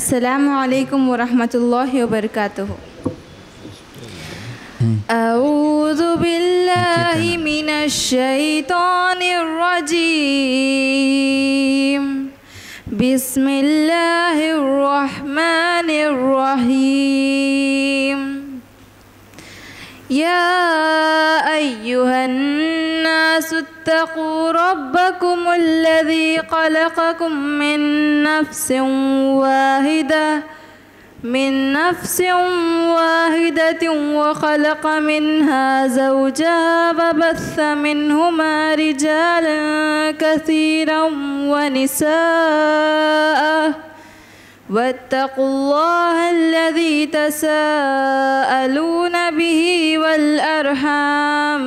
Assalamu alaikum wa rahmatullahi wa barakatuh. A'udhu billahi minash shaitanir rajim. Bismillahir rahmanir rahim. Ya ayyuhan nasu اتقوا ربكم الذي خلقكم من نفس واحدة وخلق منها زوجها وبث منهما رجالا كثيرا ونساء واتقوا الله الذي تساءلون به والأرحام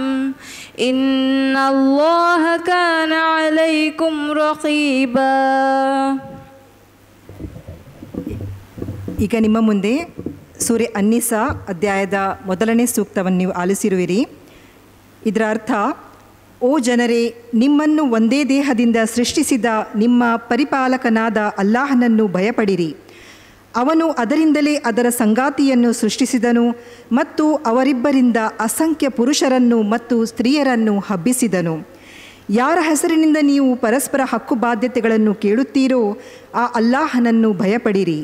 إن الله كان عليكم رقيبا. ಈಗ ನಿಮ್ಮ ಮುಂದೆ ಸೂರೆ ಅನ್ನಿಸಾ ಅಧ್ಯಾಯದ ಮೊದಲನೇ ಸೂಕ್ತವನ್ನು ನೀವು ಆಲಿಸಿರುವಿರಿ. ಇದರ ಅರ್ಥ, ಓ ಜನರೇ, ನಿಮ್ಮನ್ನು ಒಂದೇ ದೇಹದಿಂದ ಸೃಷ್ಟಿಸಿದ ನಿಮ್ಮ ಪರಿಪಾಲಕನಾದ ಅಲ್ಲಾಹನನ್ನು ಭಯಪಡಿರಿ. ಅವನು ಅದರಿಂದಲೇ ಅದರ ಸಂಗಾತಿಯನ್ನು ಸೃಷ್ಟಿಸಿದನು ಮತ್ತು ಅವರಿಬ್ಬರಿಂದ ಅಸಂಖ್ಯ ಪುರುಷರನ್ನು ಮತ್ತು ಸ್ತ್ರೀಯರನ್ನು ಹಬ್ಬಿಸಿದನು. ಯಾರ ಹೆಸರಿನಿಂದ ನೀವು ಪರಸ್ಪರ ಹಕ್ಕು ಬಾಧ್ಯತೆಗಳನ್ನು ಕೇಳುತ್ತೀರೋ ಆ ಅಲ್ಲಾಹನನ್ನು ಭಯಪಡಿರಿ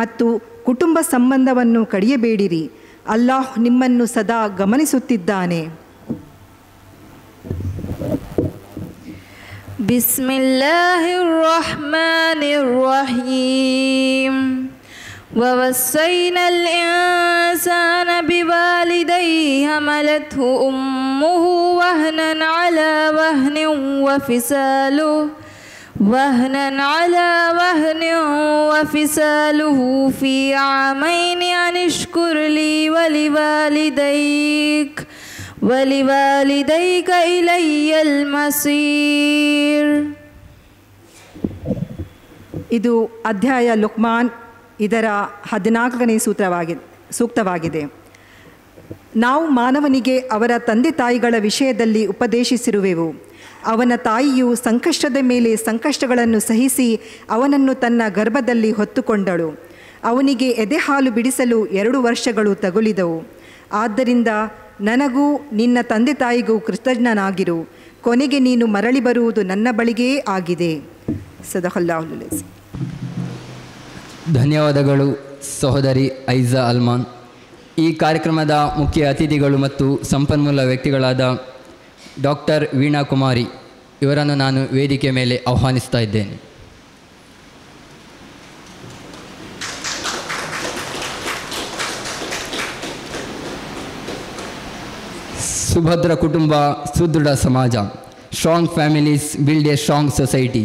ಮತ್ತು ಕುಟುಂಬ ಸಂಬಂಧವನ್ನು ಕಡಿಯಬೇಡಿರಿ. ಅಲ್ಲಾಹ್ ನಿಮ್ಮನ್ನು ಸದಾ ಗಮನಿಸುತ್ತಿದ್ದಾನೆ. ಬಿಸ್ಮಿಲ್ಲಾಹಿರ್ ರಹ್ಮಾನಿರ್ ರಹೀಮ್. ووصينا الإنسان بوالديه حملته أمه وهنا على وهن وفصاله في عامين أن اشكر لي ولوالديك إلي المصير. ಇದು ಅಧ್ಯಾಯ ಲುಕ್ಮಾನ್ ಇದರ 14ನೇ ಸೂಕ್ತವಾಗಿದೆ. ನಾವು ಮಾನವನಿಗೆ ಅವರ ತಂದೆ ತಾಯಿಗಳ ವಿಷಯದಲ್ಲಿ ಉಪದೇಶಿಸಿರುವೆವು. ಅವನ ತಾಯಿಯು ಸಂಕಷ್ಟದ ಮೇಲೆ ಸಂಕಷ್ಟಗಳನ್ನು ಸಹಿಸಿ ಅವನನ್ನು ತನ್ನ ಗರ್ಭದಲ್ಲಿ ಹೊತ್ತುಕೊಂಡಳು. ಅವನಿಗೆ ಎದೆಹಾಲು ಬಿಡಿಸಲು 2 ವರ್ಷಗಳು ತಗುಲಿದವು. ಆದ್ದರಿಂದ ನನಗೂ ನಿನ್ನ ತಂದೆ ತಾಯಿಗೂ ಕೃತಜ್ಞನಾಗಿರು. ಕೊನೆಗೆ ನೀನು ಮರಳಿ ಬರುವುದು ನನ್ನ ಬಳಿಗೇ ಆಗಿದೆ. ಸದಕಲ್ಲಾಹುಲ್ ಅಜೀಮ್. ಧನ್ಯವಾದಗಳು ಸಹೋದರಿ ಐಜಾ ಅಲ್ಮಾನ್. ಈ ಕಾರ್ಯಕ್ರಮದ ಮುಖ್ಯ ಅತಿಥಿಗಳು ಮತ್ತು ಸಂಪನ್ಮೂಲ ವ್ಯಕ್ತಿಗಳಾದ ಡಾಕ್ಟರ್ ವೀಣಾ ಕುಮಾರಿ ಇವರನ್ನು ನಾನು ವೇದಿಕೆ ಮೇಲೆ ಆಹ್ವಾನಿಸ್ತಾ ಇದ್ದೇನೆ. ಸುಭದ್ರ ಕುಟುಂಬ, ಸುದೃಢ ಸಮಾಜ. Strong families build a strong society.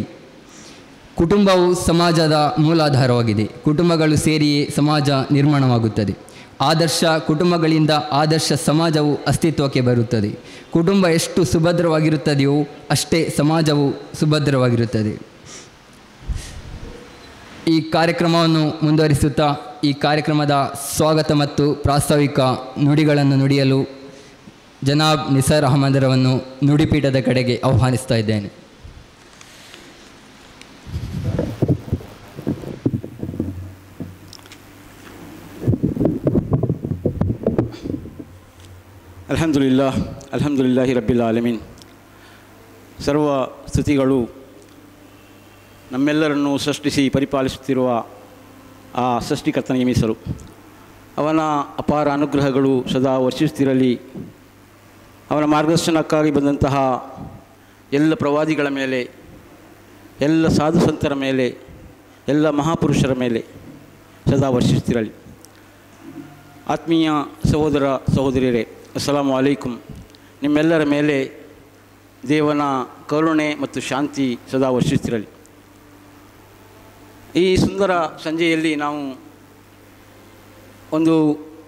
ಕುಟುಂಬವು ಸಮಾಜದ ಮೂಲಾಧಾರವಾಗಿದೆ. ಕುಟುಂಬಗಳು ಸೇರಿಯೇ ಸಮಾಜ ನಿರ್ಮಾಣವಾಗುತ್ತದೆ. ಆದರ್ಶ ಕುಟುಂಬಗಳಿಂದ ಆದರ್ಶ ಸಮಾಜವು ಅಸ್ತಿತ್ವಕ್ಕೆ ಬರುತ್ತದೆ. ಕುಟುಂಬ ಎಷ್ಟು ಸುಭದ್ರವಾಗಿರುತ್ತದೆಯೋ ಅಷ್ಟೇ ಸಮಾಜವು ಸುಭದ್ರವಾಗಿರುತ್ತದೆ. ಈ ಕಾರ್ಯಕ್ರಮವನ್ನು ಮುಂದುವರಿಸುತ್ತಾ ಈ ಕಾರ್ಯಕ್ರಮದ ಸ್ವಾಗತ ಮತ್ತು ಪ್ರಾಸ್ತಾವಿಕ ನುಡಿಗಳನ್ನು ನುಡಿಯಲು ಜನಾಬ್ ನಿಸಾರ್ ಅಹಮದರವನ್ನು ನುಡಿಪೀಠದ ಕಡೆಗೆ ಆಹ್ವಾನಿಸ್ತಾ ಇದ್ದೇನೆ. ಅಲ್ಹಮ್ದುಲಿಲ್ಲಾಹಿ ರಬ್ಬಿಲ್ ಆಲಮೀನ್. ಸರ್ವ ಸ್ತುತಿಗಳು ನಮ್ಮೆಲ್ಲರನ್ನು ಸೃಷ್ಟಿಸಿ ಪರಿಪಾಲಿಸುತ್ತಿರುವ ಆ ಸೃಷ್ಟಿಕರ್ತನಿಗೆ ಮೀಸಲು. ಅವನ ಅಪಾರ ಅನುಗ್ರಹಗಳು ಸದಾ ವರ್ಷಿಸುತ್ತಿರಲಿ. ಅವನ ಮಾರ್ಗದರ್ಶನಕ್ಕಾಗಿ ಬಂದಂತಹ ಎಲ್ಲ ಪ್ರವಾದಿಗಳ ಮೇಲೆ, ಎಲ್ಲ ಸಾಧು ಸಂತರ ಮೇಲೆ, ಎಲ್ಲ ಮಹಾಪುರುಷರ ಮೇಲೆ ಸದಾ ವರ್ಷಿಸುತ್ತಿರಲಿ. ಆತ್ಮೀಯ ಸಹೋದರ ಸಹೋದರಿಯರೇ, ಅಸ್ಸಲಾಮು ಅಲೈಕುಂ. ನಿಮ್ಮೆಲ್ಲರ ಮೇಲೆ ದೇವನ ಕರುಣೆ ಮತ್ತು ಶಾಂತಿ ಸದಾ ವರ್ಷಿಸುತ್ತಿರಲಿ. ಈ ಸುಂದರ ಸಂಜೆಯಲ್ಲಿ ನಾವು ಒಂದು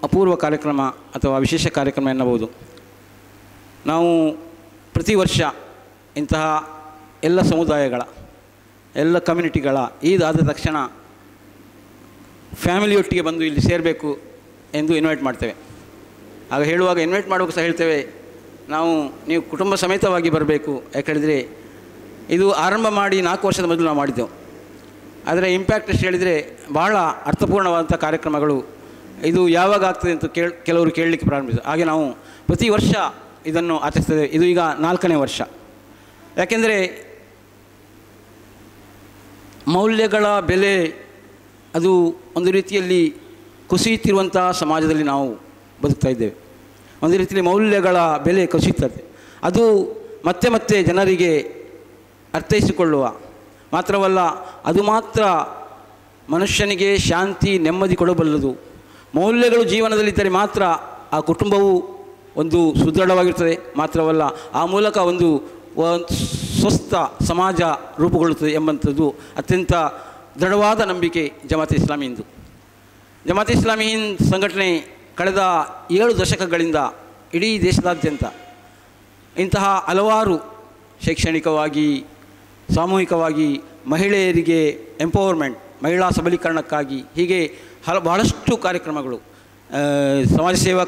ಅಪೂರ್ವ ಕಾರ್ಯಕ್ರಮ ಅಥವಾ ವಿಶೇಷ ಕಾರ್ಯಕ್ರಮ ಎನ್ನಬಹುದು. ನಾವು ಪ್ರತಿ ವರ್ಷ ಇಂತಹ ಎಲ್ಲ ಸಮುದಾಯಗಳ, ಎಲ್ಲ ಕಮ್ಯುನಿಟಿಗಳ ಈದಾದ ತಕ್ಷಣ ಫ್ಯಾಮಿಲಿಯೊಟ್ಟಿಗೆ ಬಂದು ಇಲ್ಲಿ ಸೇರಬೇಕು ಎಂದು ಇನ್ವೈಟ್ ಮಾಡ್ತೇವೆ. ಆಗ ಹೇಳುವಾಗ ಇನ್ವೈಟ್ ಮಾಡೋಕ್ಕೆ ಸಹ ಹೇಳ್ತೇವೆ, ನೀವು ಕುಟುಂಬ ಸಮೇತವಾಗಿ ಬರಬೇಕು. ಯಾಕೇಳಿದರೆ ಇದು ಆರಂಭ ಮಾಡಿ 4 ವರ್ಷದ ಮೊದಲು ನಾವು ಮಾಡಿದ್ದೆವು. ಅದರ ಇಂಪ್ಯಾಕ್ಟ್ ಎಷ್ಟು ಹೇಳಿದರೆ ಬಹಳ ಅರ್ಥಪೂರ್ಣವಾದಂಥ ಕಾರ್ಯಕ್ರಮಗಳು. ಇದು ಯಾವಾಗ ಆಗ್ತದೆ ಅಂತ ಕೆಲವರು ಕೇಳಲಿಕ್ಕೆ ಪ್ರಾರಂಭಿಸಿದರು. ಹಾಗೆ ನಾವು ಪ್ರತಿ ವರ್ಷ ಇದನ್ನು ಆಚರಿಸ್ತೇವೆ. ಇದು ಈಗ 4ನೇ ವರ್ಷ. ಯಾಕೆಂದರೆ ಮೌಲ್ಯಗಳ ಬೆಲೆ ಅದು ಒಂದು ರೀತಿಯಲ್ಲಿ ಕುಸಿಯುತ್ತಿರುವಂಥ ಸಮಾಜದಲ್ಲಿ ನಾವು ಬದುಕ್ತಾ ಇದ್ದೇವೆ. ಒಂದು ರೀತಿಯಲ್ಲಿ ಮೌಲ್ಯಗಳ ಬೆಲೆ ಕುಸಿಯುತ್ತದೆ. ಅದು ಮತ್ತೆ ಮತ್ತೆ ಜನರಿಗೆ ಅರ್ಥೈಸಿಕೊಳ್ಳುವ ಮಾತ್ರವಲ್ಲ, ಅದು ಮಾತ್ರ ಮನುಷ್ಯನಿಗೆ ಶಾಂತಿ ನೆಮ್ಮದಿ ಕೊಡಬಲ್ಲದು. ಮೌಲ್ಯಗಳು ಜೀವನದಲ್ಲಿದ್ದರೆ ಮಾತ್ರ ಆ ಕುಟುಂಬವು ಒಂದು ಸುದೃಢವಾಗಿರ್ತದೆ. ಮಾತ್ರವಲ್ಲ, ಆ ಮೂಲಕ ಒಂದು ಸ್ವಸ್ಥ ಸಮಾಜ ರೂಪುಗೊಳ್ಳುತ್ತದೆ ಎಂಬಂಥದ್ದು ಅತ್ಯಂತ ದೃಢವಾದ ನಂಬಿಕೆ ಜಮಾತೆ ಇಸ್ಲಾಮಿ ಹಿಂದ್. ಜಮಾತೆ ಇಸ್ಲಾಮಿ ಹಿಂದ್ ಸಂಘಟನೆ ಕಳೆದ 7 ದಶಕಗಳಿಂದ ಇಡೀ ದೇಶದಾದ್ಯಂತ ಇಂತಹ ಹಲವಾರು ಶೈಕ್ಷಣಿಕವಾಗಿ, ಸಾಮೂಹಿಕವಾಗಿ, ಮಹಿಳೆಯರಿಗೆ ಎಂಪವರ್ಮೆಂಟ್, ಮಹಿಳಾ ಸಬಲೀಕರಣಕ್ಕಾಗಿ ಹೀಗೆ ಬಹಳಷ್ಟು ಕಾರ್ಯಕ್ರಮಗಳು ಸಮಾಜ ಸೇವಾ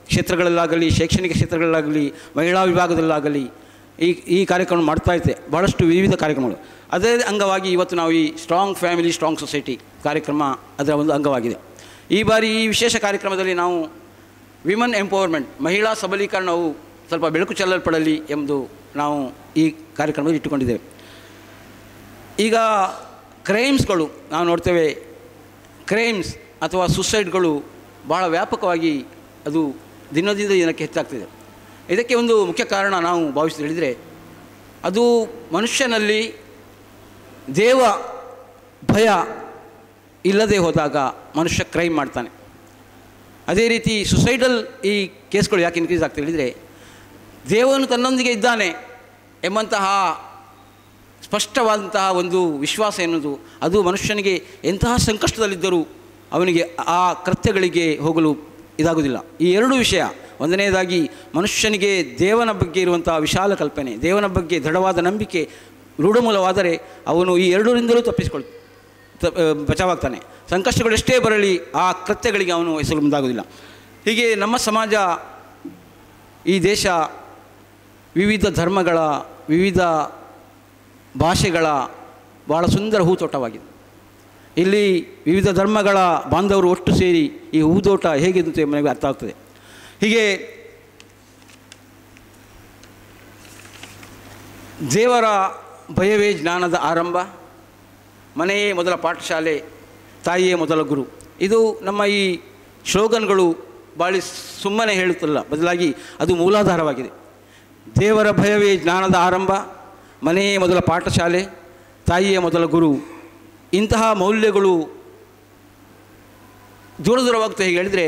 ಕ್ಷೇತ್ರಗಳಲ್ಲಾಗಲಿ, ಶೈಕ್ಷಣಿಕ ಕ್ಷೇತ್ರಗಳಲ್ಲಾಗಲಿ, ಮಹಿಳಾ ವಿಭಾಗದಲ್ಲಾಗಲಿ ಈ ಕಾರ್ಯಕ್ರಮ ಮಾಡ್ತಾಯಿದೆ. ಬಹಳಷ್ಟು ವಿವಿಧ ಕಾರ್ಯಕ್ರಮಗಳು. ಅದೇ ಅಂಗವಾಗಿ ಇವತ್ತು ನಾವು ಈ ಸ್ಟ್ರಾಂಗ್ ಫ್ಯಾಮಿಲಿ ಸ್ಟ್ರಾಂಗ್ ಸೊಸೈಟಿ ಕಾರ್ಯಕ್ರಮ ಅದರ ಒಂದು ಅಂಗವಾಗಿದೆ. ಈ ಬಾರಿ ಈ ವಿಶೇಷ ಕಾರ್ಯಕ್ರಮದಲ್ಲಿ ನಾವು ವಿಮನ್ ಎಂಪವರ್ಮೆಂಟ್, ಮಹಿಳಾ ಸಬಲೀಕರಣವು ಸ್ವಲ್ಪ ಬೆಳಕು ಚೆಲ್ಲಲ್ಪಡಲಿ ಎಂದು ನಾವು ಈ ಕಾರ್ಯಕ್ರಮದಲ್ಲಿ ಇಟ್ಟುಕೊಂಡಿದ್ದೇವೆ. ಈಗ ಕ್ರೈಮ್ಸ್ಗಳು ನಾವು ನೋಡ್ತೇವೆ, ಕ್ರೈಮ್ಸ್ ಅಥವಾ ಸುಸೈಡ್ಗಳು ಬಹಳ ವ್ಯಾಪಕವಾಗಿ ಅದು ದಿನದಿಂದ ದಿನಕ್ಕೆ ಹೆಚ್ಚಾಗ್ತಿದೆ. ಇದಕ್ಕೆ ಒಂದು ಮುಖ್ಯ ಕಾರಣ ನಾವು ಭಾವಿಸಿ ಹೇಳಿದರೆ, ಅದು ಮನುಷ್ಯನಲ್ಲಿ ದೇವ ಭಯ ಇಲ್ಲದೆ ಹೋದಾಗ ಮನುಷ್ಯ ಕ್ರೈಮ್ ಮಾಡ್ತಾನೆ. ಅದೇ ರೀತಿ ಸುಸೈಡಲ್ ಈ ಕೇಸ್ಗಳು ಯಾಕೆ ಇನ್ಕ್ರೀಸ್ ಆಗ್ತಾ ಹೇಳಿದರೆ, ದೇವನು ತನ್ನೊಂದಿಗೆ ಇದ್ದಾನೆ ಎಂಬಂತಹ ಸ್ಪಷ್ಟವಾದಂತಹ ಒಂದು ವಿಶ್ವಾಸ ಎನ್ನುವುದು ಅದು ಮನುಷ್ಯನಿಗೆ ಎಂತಹ ಸಂಕಷ್ಟದಲ್ಲಿದ್ದರೂ ಅವನಿಗೆ ಆ ಕೃತ್ಯಗಳಿಗೆ ಹೋಗಲು ಇದಾಗುವುದಿಲ್ಲ. ಈ 2 ವಿಷಯ, ಒಂದನೇದಾಗಿ ಮನುಷ್ಯನಿಗೆ ದೇವನ ಬಗ್ಗೆ ಇರುವಂಥ ವಿಶಾಲ ಕಲ್ಪನೆ, ದೇವನ ಬಗ್ಗೆ ದೃಢವಾದ ನಂಬಿಕೆ ರೂಢಮೂಲವಾದರೆ ಅವನು ಈ 2ರಿಂದಲೂ ಬಚಾವಾಗ್ತಾನೆ. ಸಂಕಷ್ಟಗಳೆಷ್ಟೇ ಬರಲಿ ಆ ಕೃತ್ಯಗಳಿಗೆ ಅವನು ಎಸಗಲು ಮುಂದಾಗುವುದಿಲ್ಲ. ಹೀಗೆ ನಮ್ಮ ಸಮಾಜ, ಈ ದೇಶ ವಿವಿಧ ಧರ್ಮಗಳ, ವಿವಿಧ ಭಾಷೆಗಳ ಭಾಳ ಸುಂದರ ಹೂತೋಟವಾಗಿದೆ. ಇಲ್ಲಿ ವಿವಿಧ ಧರ್ಮಗಳ ಬಾಂಧವರು ಒಟ್ಟು ಸೇರಿ ಈ ಹೂದೋಟ ಹೇಗಿದೆ ಅಂತ ನಮಗೆ ಅರ್ಥ ಆಗ್ತದೆ. ಹೀಗೆ ದೇವರ ಭಯವೇ ಜ್ಞಾನದ ಆರಂಭ, ಮನೆಯೇ ಮೊದಲ ಪಾಠಶಾಲೆ, ತಾಯಿಯೇ ಮೊದಲ ಗುರು. ಇದು ನಮ್ಮ ಈ ಶ್ಲೋಗನ್ಗಳು ಭಾಳ ಸುಮ್ಮನೆ ಹೇಳುತ್ತಲ್ಲ, ಬದಲಾಗಿ ಅದು ಮೂಲಾಧಾರವಾಗಿದೆ. ದೇವರ ಭಯವೇ ಜ್ಞಾನದ ಆರಂಭ, ಮನೆಯೇ ಮೊದಲ ಪಾಠಶಾಲೆ, ತಾಯಿಯೇ ಮೊದಲ ಗುರು. ಇಂತಹ ಮೌಲ್ಯಗಳು ದೂರವಾಗ್ತಾ ಹೇಗೆ ಹೇಳಿದರೆ,